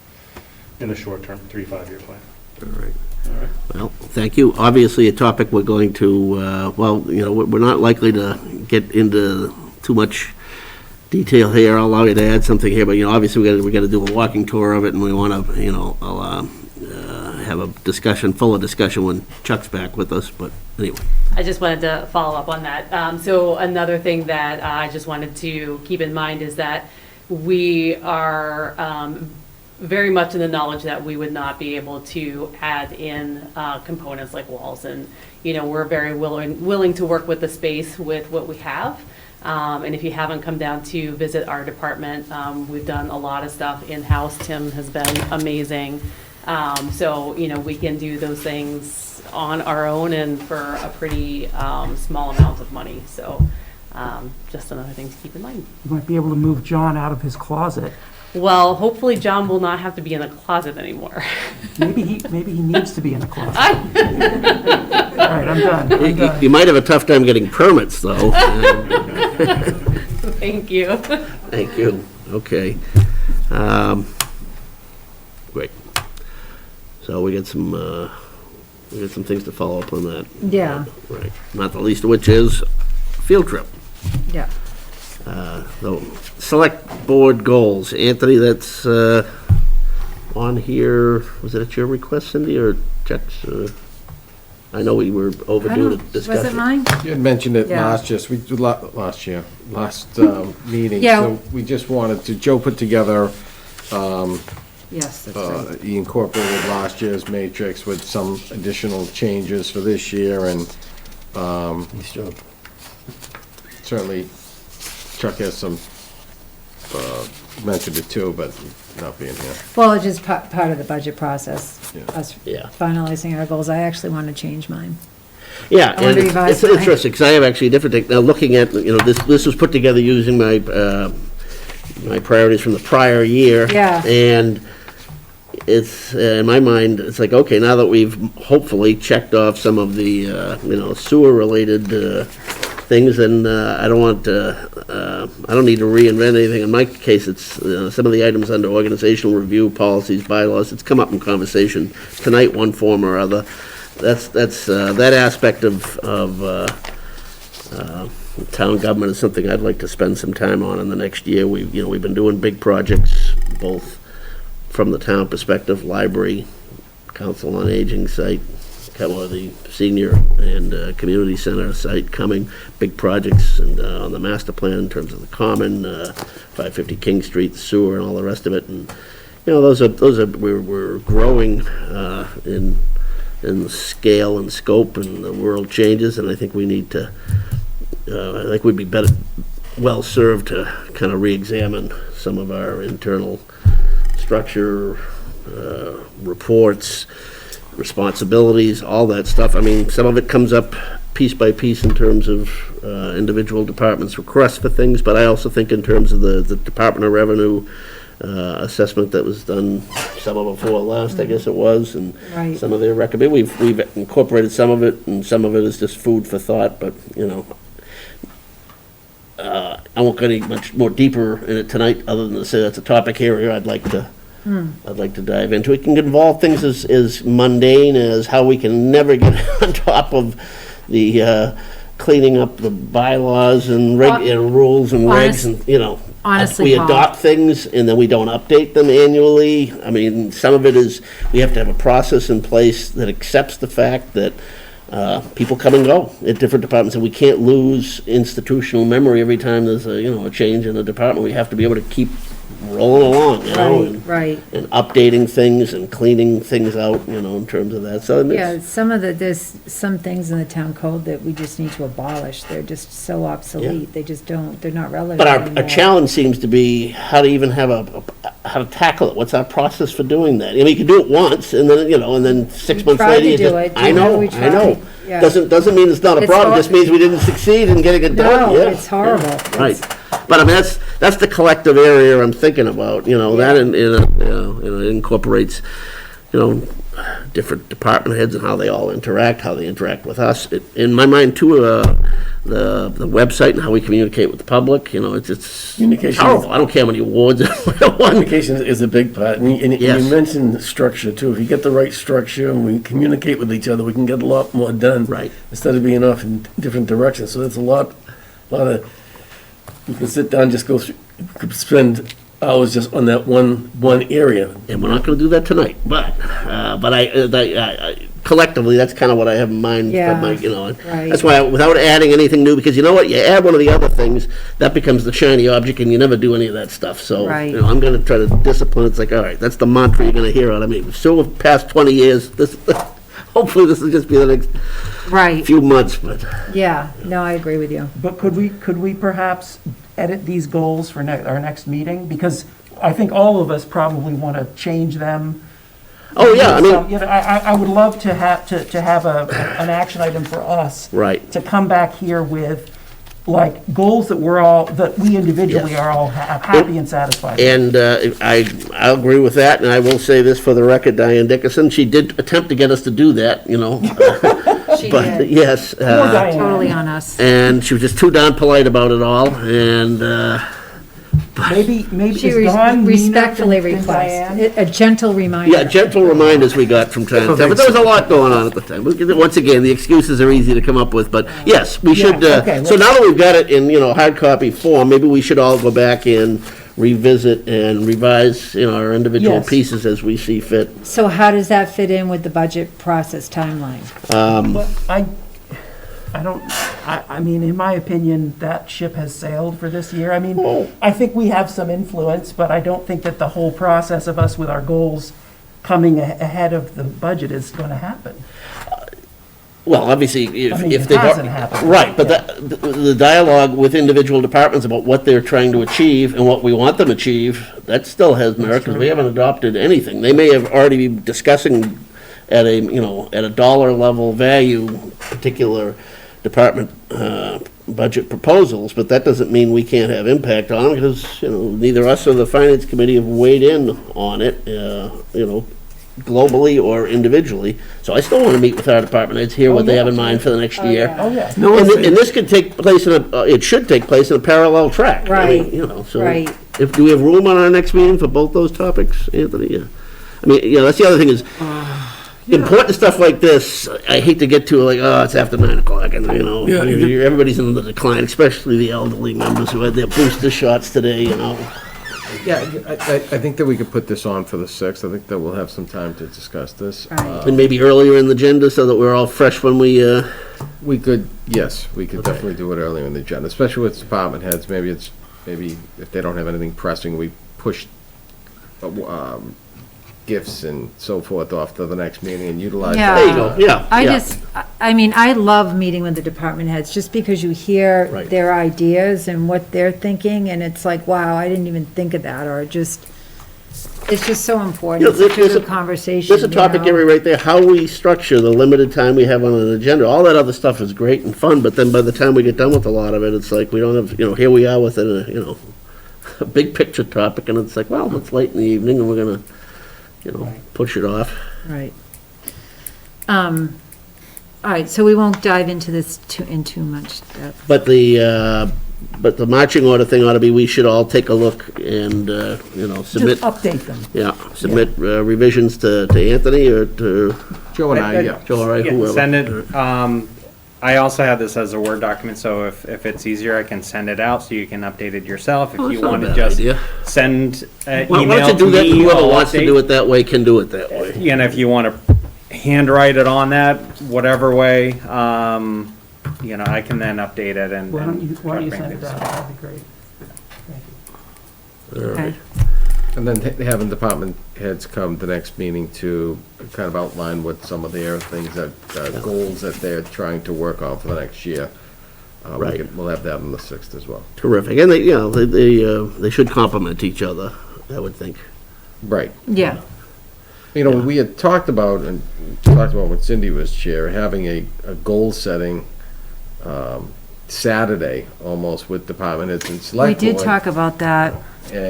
in the short term, 3 to 5 year plan. All right. Well, thank you. Obviously, a topic we're going to, we're not likely to get into too much detail here. I'll allow you to add something here, but, obviously we got to do a walking tour of it, and we want to, have a discussion, fuller discussion when Chuck's back with us, but anyway. I just wanted to follow up on that. So another thing that I just wanted to keep in mind is that we are very much in the knowledge that we would not be able to add in components like walls, and we're very willing to work with the space with what we have. And if you haven't come down to visit our department, we've done a lot of stuff in-house. Tim has been amazing. So we can do those things on our own and for a pretty small amount of money. So just another thing to keep in mind. You might be able to move John out of his closet. Well, hopefully John will not have to be in a closet anymore. Maybe he needs to be in a closet. All right, I'm done. You might have a tough time getting permits, though. Thank you. Thank you. Okay. Great. So we got some things to follow up on that. Yeah. Right. Not the least of which is field trip. Yeah. The select board goals. Anthony, that's on here. Was it at your request, Cindy, or Jack's? I know we were overdue to discuss Was it mine? You had mentioned it Yeah. last year, last meeting. Yeah. So we just wanted to, Joe put together, Yes, that's right. he incorporated last year's matrix with some additional changes for this year, and certainly Chuck has some, mentioned it too, but not being here. Well, it's just part of the budget process, Yeah. us Yeah. finalizing our goals. I actually want to change mine. Yeah, I wanna and revise it's mine. interesting, because I have actually a different take. Now, looking at, this was put together using my, my priorities from the prior year. Yeah. And it's, in my mind, it's like, okay, now that we've hopefully checked off some of the, sewer-related things, and I don't want to, I don't need to reinvent anything. In my case, it's some of the items under organizational review, policies, bylaws, it's come up in conversation tonight, one form or other. That's that aspect of town government is something I'd like to spend some time on in the next year. We've been doing big projects, both from the town perspective, library, council on aging site, the senior and community center site coming, big projects, and on the master plan in terms of the common, 550 King Street, the sewer, and all the rest of it. And those are we're growing in scale and scope, and the world changes, and I think we need to. I think we'd be well served to kind of re-examine some of our internal structure, reports, responsibilities, all that stuff. I mean, some of it comes up piece by piece in terms of individual departments' requests for things, but I also think in terms of the Department of Revenue assessment that was done summer before last, I guess it was, and Right. some of their we've incorporated some of it, and some of it is just food for thought, but, I won't go any much more deeper in it tonight, other than to say that's a topic area I'd like to dive into. It can involve things as mundane as how we can never get on top of the cleaning up the bylaws and rules and regs, and, Honestly, we Paul. adopt things and then we don't update them annually. I mean, some of it is, we have to have a process in place that accepts the fact that people come and go at different departments, and we can't lose institutional memory every time there's a change in a department. We have to be able to keep rolling along, Right. and updating things and cleaning things out, in terms of that. So it makes, Yeah, there's some things in the town code that we just need to abolish. They're just so obsolete. They just they're not relevant but our anymore. challenge seems to be how to even have how to tackle it. What's our process for doing that? I mean, you can do it once, and then, and then 6 months tried later, to you do just, it. I You know, know we I know. tried. Yeah. Doesn't mean it's not a It's problem, hor- just means we didn't succeed in getting it done. No, Yeah. it's horrible. Yeah. Right. But I mean, that's the collective area I'm thinking about, that it incorporates, different department heads and how they all interact, how they interact with us. In my mind, too, the website and how we communicate with the public, it's Communication powerful. I don't care how many awards I won. Communication is a big part, and Yes. you mentioned structure too. If you get the right structure and we communicate with each other, we can get a lot more done. Right. Instead of being off in different directions. So there's a lot of, you can sit down, just go through, you could spend hours just on that one area. And we're not gonna do that tonight, but I collectively, that's kind of what I have in mind. for Yeah, my, right. That's why, without adding anything new, because you know what, you add one of the other things, that becomes the shiny object, and you never do any of that stuff, so. Right. I'm gonna try to discipline, it's like, all right, that's the mantra you're gonna hear out of me. So, the past 20 years, hopefully this will just be the next Right. few months, but. Yeah, no, I agree with you. But could we perhaps edit these goals for our next meeting? Because I think all of us probably want to change them. Oh, yeah, I mean. So, I would love to have an action item for us. Right. To come back here with, like, goals that we individually Yes. are all happy and satisfied with. And I agree with that, and I will say this for the record, Diane Dickerson, she did attempt to get us to do that, She But, did. yes. Totally on us. And she was just too darn polite about it all, and Maybe She is Dawn meaner respectfully than requests, Diane? a gentle reminder. Yeah, gentle reminders we got from time to time, but there was a lot going on at the time. Once again, the excuses are easy to come up with, but yes, we should, okay, so now that we've got it in, hard copy form, maybe we should all go back and revisit and revise, our individual Yes. pieces as we see fit. So how does that fit in with the budget process timeline? Well, I mean, in my opinion, that ship has sailed for this year. I mean, I think we have some influence, but I don't think that the whole process of us with our goals coming ahead of the budget is going to happen. Well, obviously, I mean, if it they. hasn't happened. Right, but the dialogue with individual departments about what they're trying to achieve and what we want them to achieve, that still has merit, because we haven't adopted anything. They may have already been discussing at a dollar level value, particular department budget proposals, but that doesn't mean we can't have impact on them, because, neither us or the finance committee have weighed in on it, globally or individually. So I still want to meet with our department heads, hear what they have in mind for the next year. Oh, yeah. And this could take place it should take place in a parallel track. Right, I mean, so right. do we have room on our next meeting for both those topics, Anthony? Yeah. I mean, that's the other thing is, important stuff like this, I hate to get to like, it's after 9 o'clock, and everybody's in the decline, especially the elderly members who had their booster shots today, Yeah, I think that we could put this on for the 6th. I think that we'll have some time to discuss this. And maybe earlier in the agenda so that we're all fresh when we, We could, yes, we could definitely do it earlier in the agenda, especially with department heads. Maybe if they don't have anything pressing, we push gifts and so forth off to the next meeting and utilize that. There you go, yeah. I love meeting with the department heads, just because you hear Right. their ideas and what they're thinking, and it's like, wow, I didn't even think of that, or it's just so important. It's such a good conversation. There's a topic area right there, how we structure the limited time we have on an agenda. All that other stuff is great and fun, but then by the time we get done with a lot of it, it's like we don't have, here we are with a big picture topic, and it's like, well, it's late in the evening, and we're gonna, push it off. Right. All right, so we won't dive into this in too much depth. But the marching order thing ought to be, we should all take a look and, submit. Just update them. Yeah, submit revisions to Anthony or to. Joe and I, yeah. Joe or I, whoever. Send it, I also have this as a Word document, so if it's easier, I can send it out so you can update it yourself. If you want to just send an Why email don't you to do that, me, whoever I'll wants to update. do it that way can do it that way. And if you want to handwrite it on that, whatever way, I can then update it and. Why don't you try to bring send it things out? up. That'd be great. Thank you. All right. And then having department heads come the next meeting to kind of outline what some of their things goals that they're trying to work on for the next year. Right. We'll have that on the 6th as well. Terrific. And they should complement each other, I would think. Right. Yeah. We had talked about when Cindy was chair, having a goal-setting Saturday almost with department heads and select We did board. talk about that,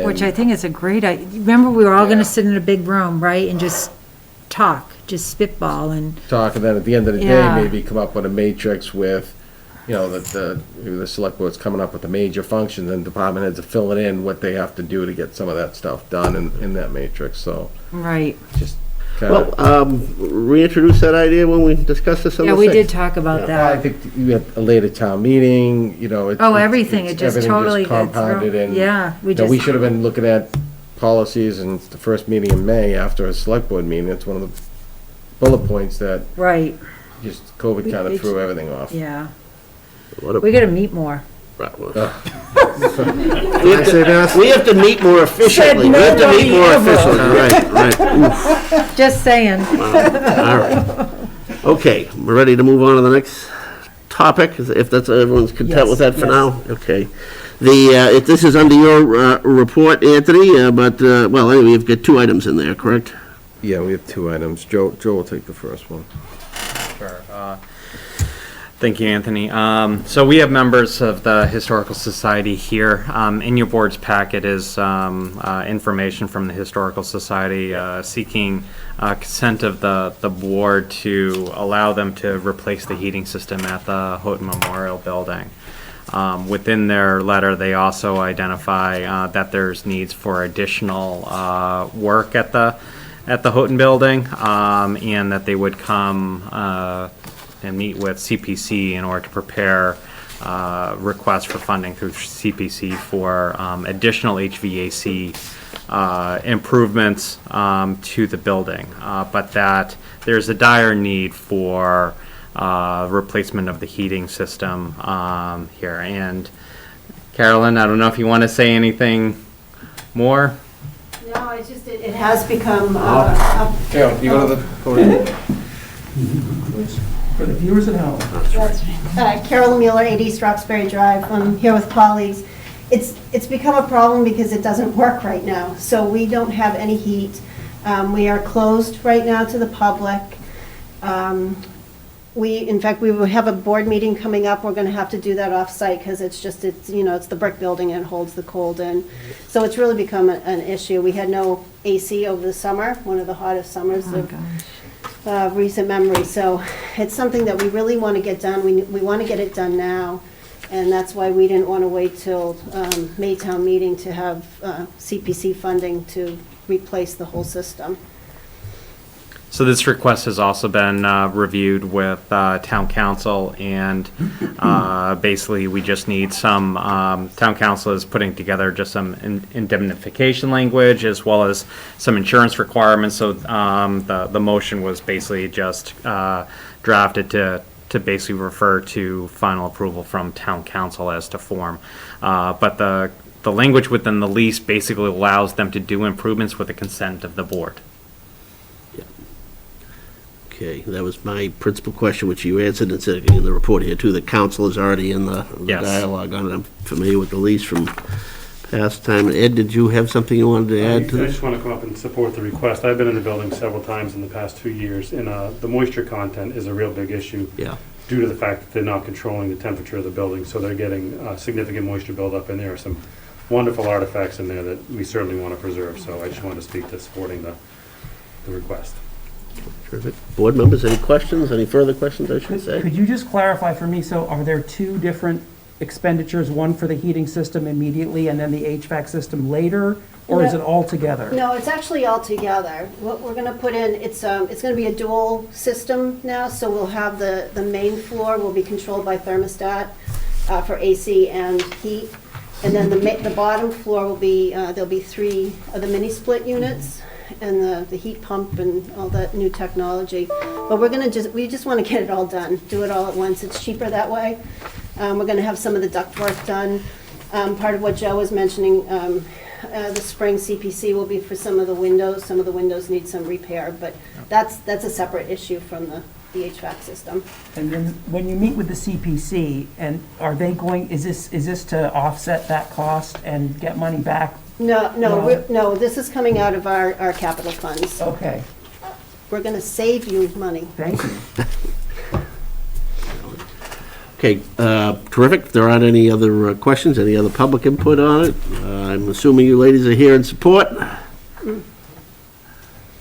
which I And- think is a great idea. Remember, we were all going to sit in a big room, right, and just talk, just spitball, and Talk, and then at the end of the day, Yeah. maybe come up with a matrix with, that maybe the select board's coming up with the major functions, and department heads are filling in what they have to do to get some of that stuff done in that matrix, so right. just kind of. Well, reintroduce that idea when we discuss this on the Yeah, 6th. we did talk about I that. think you had a later town meeting, Everything, it just totally got compounded thrown- in. yeah, we You know, we just- should have been looking at policies, and it's the first meeting in May after a select board meeting. It's one of the bullet points that Right, just COVID kind of threw everything off. yeah. What a- We got to meet more. Right, well, Can I say that? We have to meet more efficiently. We have to meet more efficiently, right. Oof. Just saying. All right. Okay, we're ready to move on to the next topic, if that's, everyone's content with that for Yes, now? Okay. If this is under your report, Anthony, but, well, anyway, we've got 2 items in there, correct? Yeah, we have 2 items. Joe will take the first one. Sure. Thank you, Anthony. So we have members of the Historical Society here. In your board's packet is information from the Historical Society seeking consent of the board to allow them to replace the heating system at the Houghton Memorial Building. Within their letter, they also identify that there's needs for additional work at the Houghton building, and that they would come and meet with CPC in order to prepare requests for funding through CPC for additional HVAC improvements to the building, but that there's a dire need for replacement of the heating system here. And Carolyn, I don't know if you want to say anything more? No, it's just, it has become. Carol, you go to the podium. For the viewers at home. Carolyn Mueller, 80 East Roxbury Drive. I'm here with colleagues. It's become a problem because it doesn't work right now. So we don't have any heat. We are closed right now to the public. In fact, we will have a board meeting coming up. We're going to have to do that off-site because it's the brick building and it holds the cold in. So it's really become an issue. We had no AC over the summer, one of the hottest summers of recent memory. So it's something that we really want to get done. We want to get it done now. And that's why we didn't want to wait till May town meeting to have CPC funding to replace the whole system. So this request has also been reviewed with town council, and basically we just need some, town council is putting together just some indemnification language as well as some insurance requirements. So the motion was basically just drafted to basically refer to final approval from town council as to form. But the language within the lease basically allows them to do improvements with the consent of the board. Okay, that was my principal question, which you answered and said in the report here too. The council is already in the Yes. dialogue on it. I'm familiar with the lease from past time. Ed, did you have something you wanted to add to I this? just want to come up and support the request. I've been in the building several times in the past 2 years, and the moisture content is a real big issue. Yeah. Due to the fact that they're not controlling the temperature of the building, so they're getting significant moisture buildup, and there are some wonderful artifacts in there that we certainly want to preserve. So I just wanted to speak to supporting the request. Terrific. Board members, any questions? Any further questions, I should say? Could you just clarify for me, so are there two different expenditures, one for the heating system immediately and then the HVAC system later, or is it all together? No, it's actually all together. What we're going to put in, it's going to be a dual system now, so we'll have the main floor will be controlled by thermostat for AC and heat, and then the bottom floor will be, there'll be 3 of the mini split units and the heat pump and all that new technology. But we just want to get it all done, do it all at once. It's cheaper that way. We're going to have some of the ductwork done. Part of what Joe was mentioning, the spring CPC will be for some of the windows. Some of the windows need some repair, but that's a separate issue from the HVAC system. And then when you meet with the CPC, and are they going, is this to offset that cost and get money back? No, this is coming out of our capital funds. Okay. We're going to save you money. Thank you. Okay, terrific. If there aren't any other questions, any other public input on it, I'm assuming you ladies are here in support?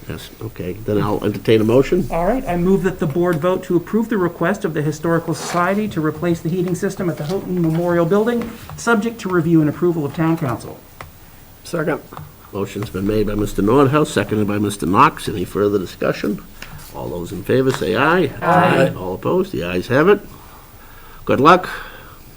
Yes, okay, then I'll entertain a motion. All right, I move that the board vote to approve the request of the Historical Society to replace the heating system at the Houghton Memorial Building, subject to review and approval of town council. Second. Motion's been made by Mr. Nordhaus, seconded by Mr. Knox. Any further discussion? All those in favor say aye. Aye. All opposed? The ayes have it. Good luck.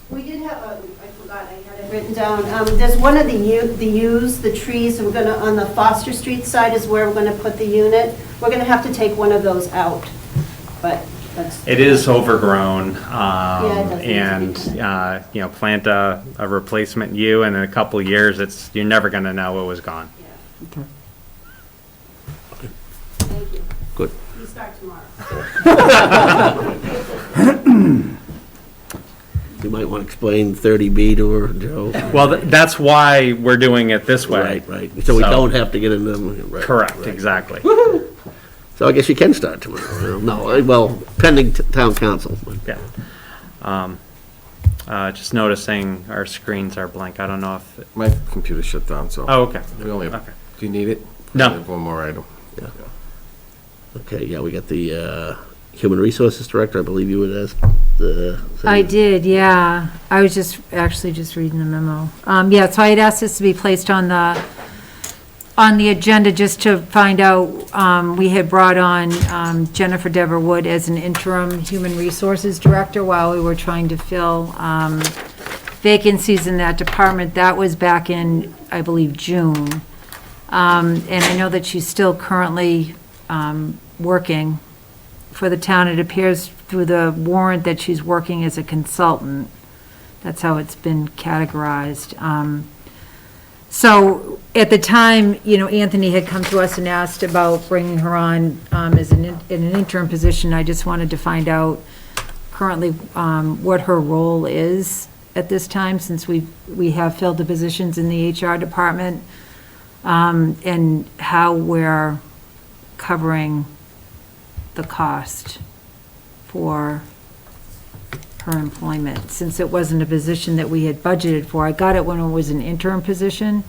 We did have, I forgot, I had it written down. There's one of the U's, the trees, we're gonna, on the Foster Street side is where we're gonna put the unit. We're gonna have to take one of those out, but that's. It is overgrown, it does and, plant a replacement yew, and in a couple of years, you're never gonna know it was gone. Okay. Thank you. Good. You start tomorrow. You might want to explain 30B to her, Joe. Well, that's why we're doing it this way. Right. So we don't have to get into them. Right, Correct, right. exactly. So I guess you can start tomorrow. No, well, pending town council. Yeah. Just noticing our screens are blank. I don't know if. My computer shut down, so. Oh, okay. We only have, Okay. do you need it? No. We have one more item. Yeah. Okay, yeah, we got the Human Resources Director, I believe you would ask. I did, yeah. I was just reading the memo. Yeah, so I had asked this to be placed on the agenda just to find out, we had brought on Jennifer Deborah Wood as an interim Human Resources Director while we were trying to fill vacancies in that department. That was back in, I believe, June. And I know that she's still currently working for the town. It appears through the warrant that she's working as a consultant. That's how it's been categorized. So at the time, you know, Anthony had come to us and asked about bringing her on as in an interim position. I just wanted to find out currently what her role is at this time, since we have filled the positions in the HR department, and how we're covering the cost for her employment, since it wasn't a position that we had budgeted for. I got it when it was an interim position,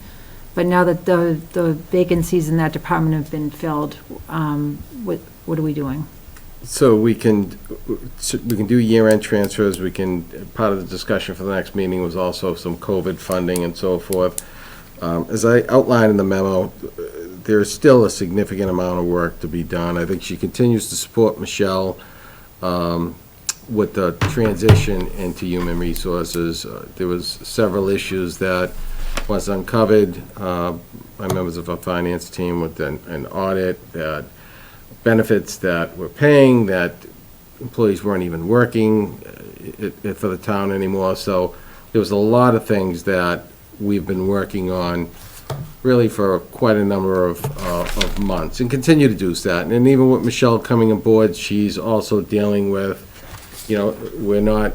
but now that the vacancies in that department have been filled, what are we doing? So we can do year-end transfers. Part of the discussion for the next meeting was also some COVID funding and so forth. As I outlined in the memo, there's still a significant amount of work to be done. I think she continues to support Michelle with the transition into human resources. There was several issues that was uncovered by members of our finance team with an audit, that benefits that we're paying, that employees weren't even working for the town anymore. So there was a lot of things that we've been working on really for quite a number of months, and continue to do that. And even with Michelle coming aboard, she's also dealing with, you know, we're not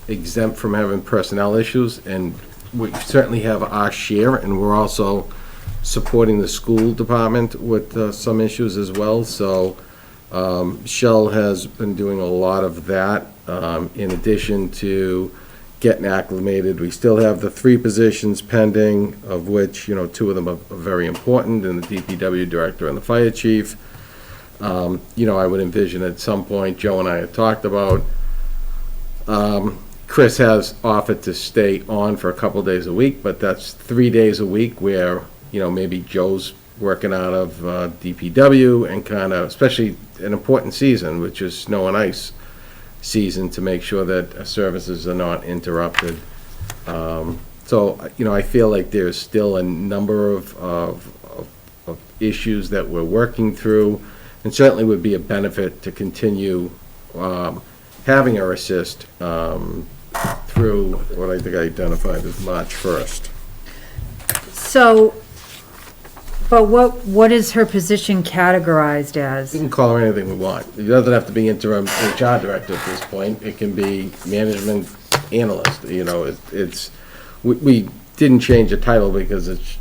exempt from having personnel issues, and we certainly have our share, and we're also supporting the school department with some issues as well. So Michelle has been doing a lot of that, in addition to getting acclimated. We still have the 3 positions pending, of which, you know, 2 of them are very important, and the DPW director and the fire chief. You know, I would envision at some point, Joe and I had talked about, Chris has offered to stay on for a couple days a week, but that's 3 days a week where, you know, maybe Joe's working out of DPW, and kind of, especially an important season, which is snow and ice season, to make sure that services are not interrupted. So, you know, I feel like there's still a number of issues that we're working through, and certainly would be a benefit to continue having her assist through what I think I identified as March 1st. So, but what is her position categorized as? We can call her anything we want. It doesn't have to be interim HR director at this point. It can be management analyst. You know, we didn't change the title because it's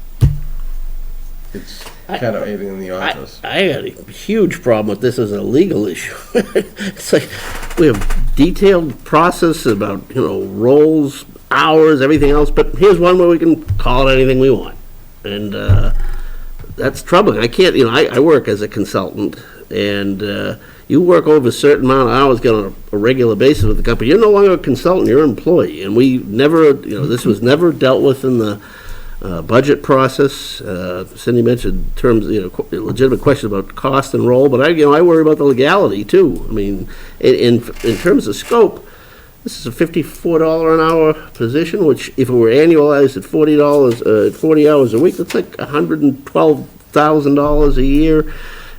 kind of anything in the office. I had a huge problem with this as a legal issue. It's like, we have detailed process about, you know, roles, hours, everything else, but here's one where we can call it anything we want. And that's troubling. I can't, you know, I work as a consultant, and you work over a certain amount of hours, get on a regular basis with the company. You're no longer a consultant, you're an employee. And we never, you know, this was never dealt with in the budget process. Cindy mentioned terms, you know, legitimate questions about cost and role, but I worry about the legality too. I mean, in terms of scope, this is a $54 an hour position, which if it were annualized at $40, 40 hours a week, that's like $112,000 a year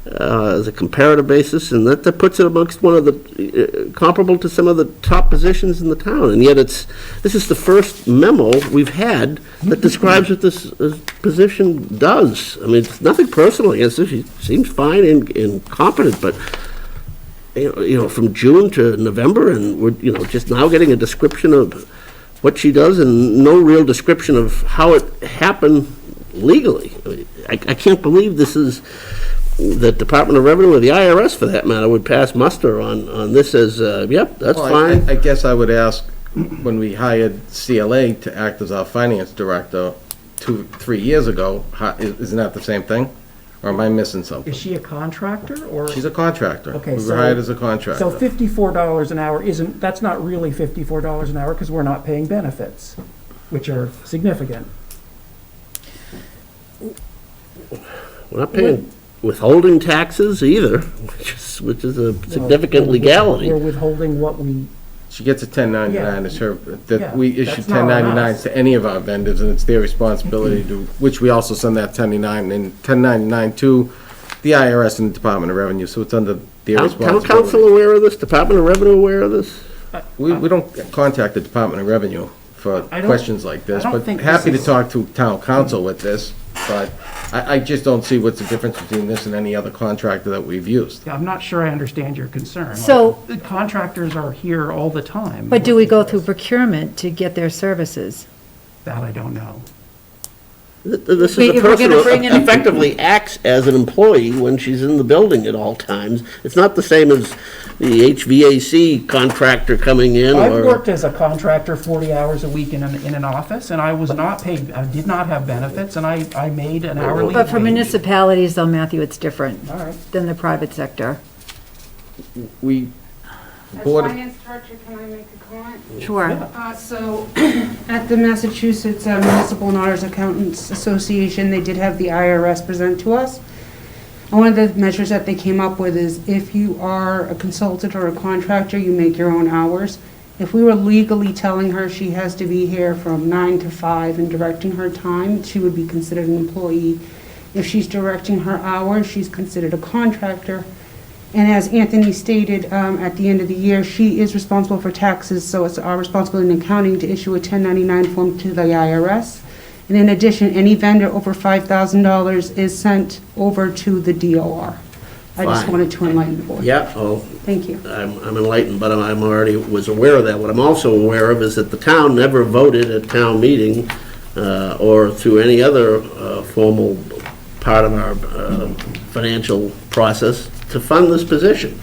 as a comparative basis, and that puts it amongst one of the, comparable to some of the top positions in the town. And yet this is the first memo we've had that describes what this position does. I mean, it's nothing personal against her. She seems fine and competent, but you know, from June to November, and we're, you know, just now getting a description of what she does and no real description of how it happened legally. I can't believe this is, the Department of Revenue, or the IRS for that matter, would pass muster on this as, yep, that's fine. I guess I would ask, when we hired CLA to act as our finance director 2-3 years ago, isn't that the same thing? Or am I missing something? Is she a contractor or? She's a contractor. Okay, We so. were hired as a contractor. So $54 an hour that's not really $54 an hour because we're not paying benefits, which are significant. We're not paying withholding taxes either, which is a significant legality. We're withholding what we, She gets a 1099, it's her, Yeah, that we issue that's not on 1099s us. to any of our vendors, and it's their responsibility to, which we also send that 1099 to the IRS and the Department of Revenue, so it's under their Town responsibility. council aware of this? Department of Revenue aware of this? We don't contact the Department of Revenue for I don't- questions like this, I don't but think happy to this is- talk to town council with this, but I just don't see what's the difference between this and any other contractor that we've used. I'm not sure I understand your concern. So- The contractors are here all the time. But do we go through procurement to get their services? That I don't know. This is If a we're person gonna who bring in- effectively acts as an employee when she's in the building at all times. It's not the same as the HVAC contractor coming in I've or. worked as a contractor 40 hours a week in an office, and I was not paid, I did not have benefits, and I made an hourly But for wage. municipalities, though, Matthew, it's different All right. than the private sector. We, As Board of- finance director, can I make a comment? Sure. So, at the Massachusetts Municipal and Auditors Accountants Association, they did have the IRS present to us. And one of the measures that they came up with is if you are a consultant or a contractor, you make your own hours. If we were legally telling her she has to be here from 9 to 5 and directing her time, she would be considered an employee. If she's directing her hours, she's considered a contractor. And as Anthony stated, at the end of the year, she is responsible for taxes, so it's our responsibility in accounting to issue a 1099 form to the IRS. And in addition, any vendor over $5,000 is sent over to the DOR. I just Fine. wanted to enlighten the board. Yeah, oh, Thank you. I'm enlightened, but I'm already was aware of that. What I'm also aware of is that the town never voted at town meeting or through any other formal part of our financial process to fund this position.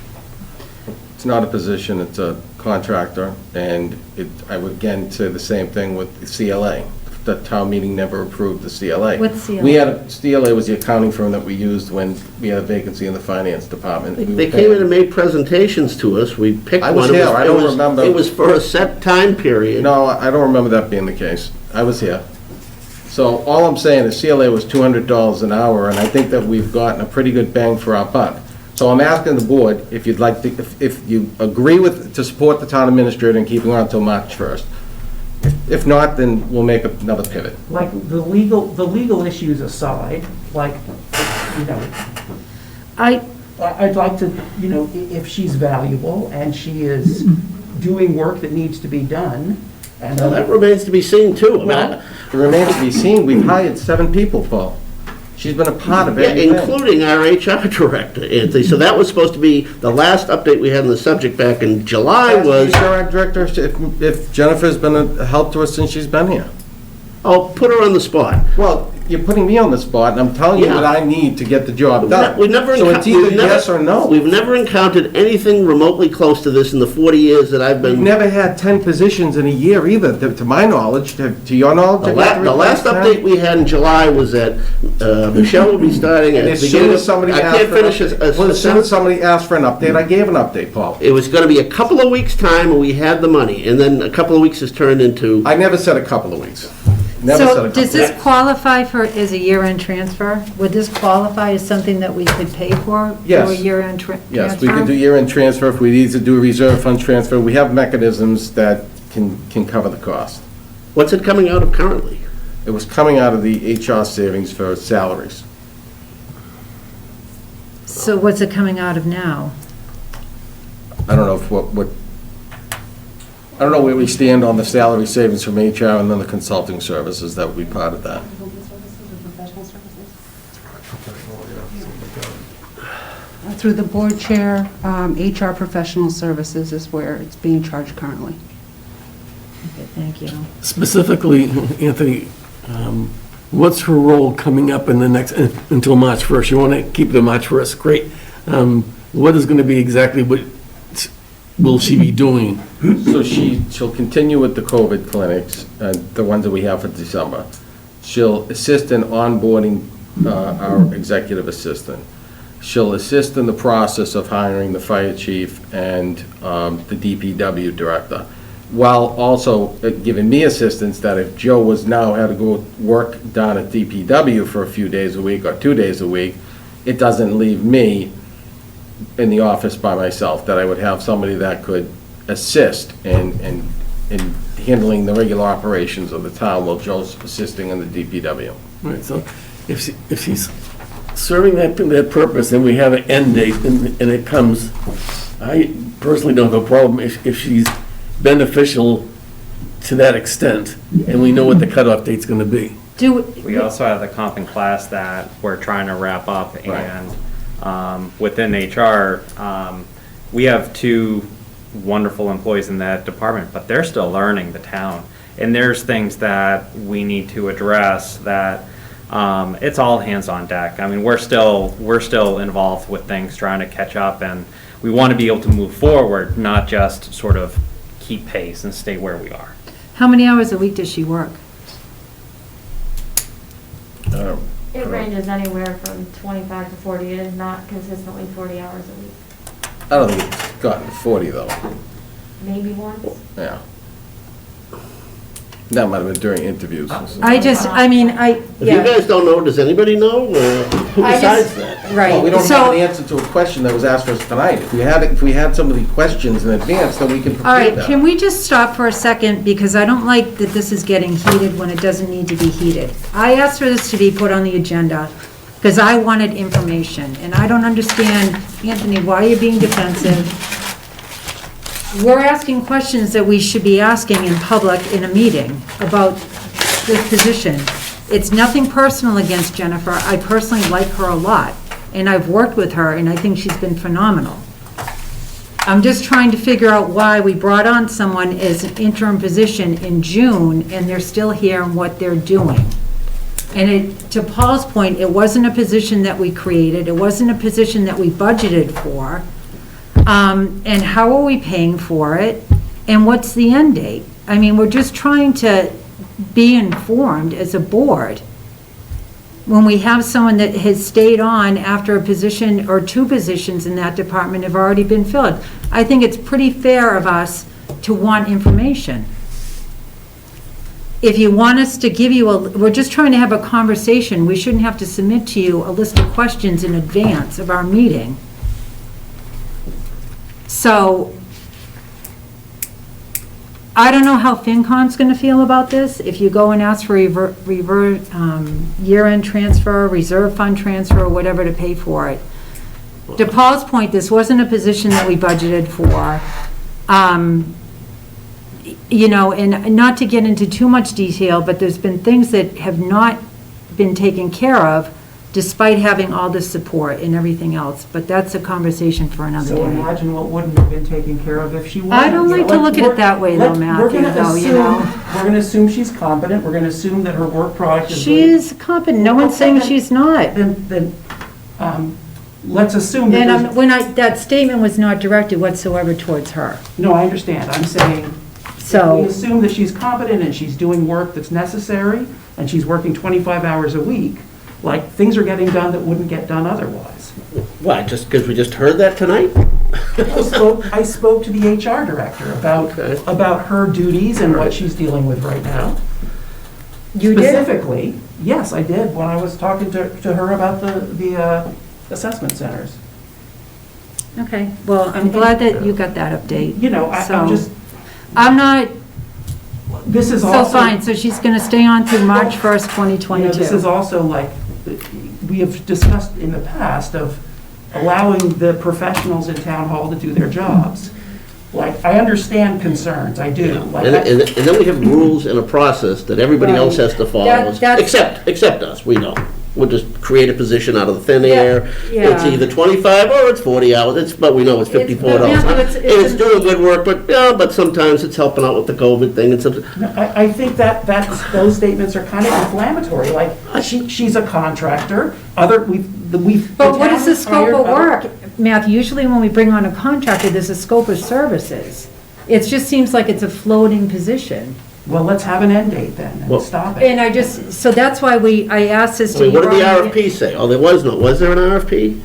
it's not a position, it's a contractor, and I would again say the same thing with the CLA. The town meeting never approved the CLA. What's CLA? We had, CLA was the accounting firm that we used when we had a vacancy in the finance department. We They were came in paying- and made presentations to us. We picked I one. was It here. I don't it was- remember. It was for a set time period. No, I don't remember that being the case. I was here. So all I'm saying is CLA was $200 an hour, and I think that we've gotten a pretty good bang for our buck. So I'm asking the board if you'd like to, if you agree with, to support the town administrator and keeping her on until March 1st. If not, then we'll make another pivot. Like, the legal issues aside, like, you know, I'd like to, you know, if she's valuable and she is doing work that needs to be done, and. Well, that remains to be seen, too. I mean, Well, It remains to be seen. We've hired 7 people, Paul. She's been a part of Yeah, everything. including our HR director, Anthony. So that was supposed to be, the last update we had on the subject back in July was, HR director, if Jennifer's been a help to us since she's been here. oh, put her on the spot. Well, you're putting me on the spot, and I'm telling you Yeah. what I need to get the job done. We've never So it's either yes or no. We've never encountered anything remotely close to this in the 40 years that I've We've been. never had 10 positions in a year either, to my knowledge, to your knowledge. The have you ever the last replaced 10? update we had in July was that Michelle will be starting at And the as soon beginning as somebody I asked can't for an finish update, well, as soon as somebody asked for an update, I gave an update, Paul. It was gonna be a couple of weeks' time, and we had the money, and then a couple of weeks has turned into. I never said a couple of weeks. Never said a So couple. does this qualify for, as a year-end transfer? Would this qualify as something that we could pay for? Yes. For a year-end transfer? Yes, we could do year-end transfer if we need to do a reserve fund transfer. We have mechanisms that can cover the cost. What's it coming out of currently? It was coming out of the HR savings for salaries. So what's it coming out of now? I don't know if what, I don't know where we stand on the salary savings from HR and then the consulting services that would be part of that. Through the board chair, HR professional services is where it's being charged currently. Okay, thank you. Specifically, Anthony, what's her role coming up in the next, until March 1st? You want to keep the March 1st, great. What is going to be exactly, what will she be doing? So she'll continue with the COVID clinics, the ones that we have for December. She'll assist in onboarding our executive assistant. She'll assist in the process of hiring the fire chief and the DPW director, while also giving me assistance that if Joe was now had to go work down at DPW for a few days a week or 2 days a week, it doesn't leave me in the office by myself, that I would have somebody that could assist in handling the regular operations of the town while Joe's assisting in the DPW. Right, so if she's serving that purpose, and we have an end date, and it comes, I personally don't have a problem if she's beneficial to that extent, and we know what the cutoff date's gonna be. We also have the comp and class that we're trying to wrap up, and within HR, we have 2 wonderful employees in that department, but they're still learning the town. And there's things that we need to address that it's all hands on deck. I mean, we're still involved with things, trying to catch up, and we want to be able to move forward, not just sort of keep pace and stay where we are. How many hours a week does she work? It ranges anywhere from 25 to 40. It is not consistently 40 hours a week. I don't think it's gotten to 40 though. Maybe once. Yeah. That might have been during interviews. If you guys don't know, does anybody know? Who decides that? Well, we don't have an answer to a question that was asked for us tonight. If we had some of the questions in advance, then we can All prepare right, that. can we just stop for a second, because I don't like that this is getting heated when it doesn't need to be heated. I asked for this to be put on the agenda because I wanted information, and I don't understand, Anthony, why you're being defensive. We're asking questions that we should be asking in public in a meeting about this position. It's nothing personal against Jennifer. I personally like her a lot, and I've worked with her, and I think she's been phenomenal. I'm just trying to figure out why we brought on someone as an interim position in June, and they're still here and what they're doing. And to Paul's point, it wasn't a position that we created. It wasn't a position that we budgeted for. And how are we paying for it? And what's the end date? I mean, we're just trying to be informed as a board. When we have someone that has stayed on after a position or 2 positions in that department have already been filled, I think it's pretty fair of us to want information. If you want us to give you we're just trying to have a conversation. We shouldn't have to submit to you a list of questions in advance of our meeting. So, I don't know how FinCom's gonna feel about this. If you go and ask for year-end transfer, reserve fund transfer, or whatever to pay for it. To Paul's point, this wasn't a position that we budgeted for. You know, and not to get into too much detail, but there's been things that have not been taken care of despite having all this support and everything else, but that's a conversation for another So day. imagine what wouldn't have been taken care of if she wasn't. I don't like to look at it that way though, Matthew, though, you know. We're gonna assume she's competent, we're gonna assume that her work product is good. She's competent, no one's saying she's not. Then, let's assume that And there's. that statement was not directed whatsoever towards her. No, I understand, I'm saying, So- we assume that she's competent and she's doing work that's necessary, and she's working 25 hours a week, like, things are getting done that wouldn't get done otherwise. Why, just because we just heard that tonight? I spoke to the HR director about her duties and what she's dealing with right now. You did? Specifically, yes, I did, when I was talking to her about the assessment centers. Okay, well, I'm glad that you got that update. You know, I'm just. I'm not, This is so also. fine, so she's gonna stay on through March 1st, You know, 2022. this is also like, we have discussed in the past of allowing the professionals in town hall to do their jobs. Like, I understand concerns, I do. Like, And then we have rules and a process that everybody else has to follow, except us, we don't. We'll just create a position out of the thin air. It's either 25 or it's 40 hours, but we know it's $54. It's doing good work, but sometimes it's helping out with the COVID thing and something. I think those statements are kind of inflammatory, like, she's a contractor, But what is the scope of work, Matthew? Usually when we bring on a contractor, there's a scope of services. It just seems like it's a floating position. Well, let's have an end date then, Well- and stop it. And I just, so that's why I asked this I to mean, you. what did the Brian. RFP say? Oh, there was there an RFP?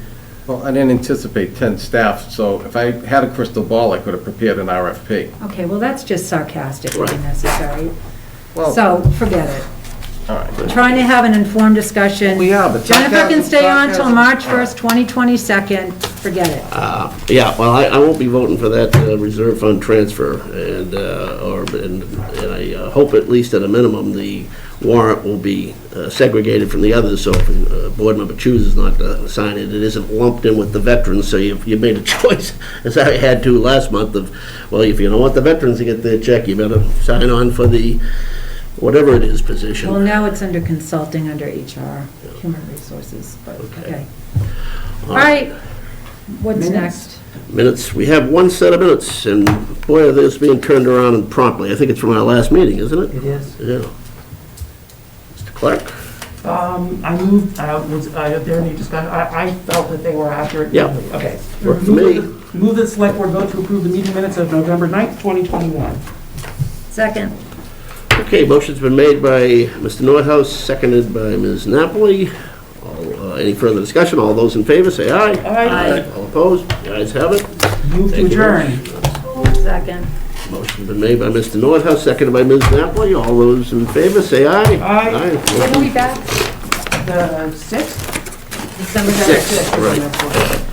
Well, I didn't anticipate 10 staff, so if I had a crystal ball, I could have prepared an RFP. Okay, well, that's just sarcastic, Right. really necessary. Well- So, forget it. All right. Trying to have an informed discussion. We are, but Jennifer can stay on till sarcasm- March 1st, 2022. Forget it. Yeah, well, I won't be voting for that reserve fund transfer, and I hope at least at a minimum, the warrant will be segregated from the others, so if a board member chooses not to sign it, it isn't lumped in with the veterans, so you made a choice, as I had to last month, of, well, if you don't want the veterans to get their check, you better sign on for the, whatever it is, position. Well, now it's under consulting, under HR, human resources, but, okay. All right, what's Minutes? next? Minutes, we have one set of minutes, and boy, are those being turned around and promptly. I think it's from our last meeting, isn't it? It is. Yeah. Mr. Clark? I moved, was there any discussion? I felt that they were accurate. Yeah. Okay. Worked for me. Move that select board vote to approve the meeting minutes of November 9th, 2021. Second. Okay, motion's been made by Mr. Nordhaus, seconded by Ms. Napoli. Any further discussion? All those in favor, say aye. Aye. All opposed? The ayes have it. Move to Thank you. adjourn. Second. Motion's been made by Mr. Nordhaus, seconded by Ms. Napoli. All those in favor, say aye. Aye. When are we back? The 6th? December 6th, 6th. right.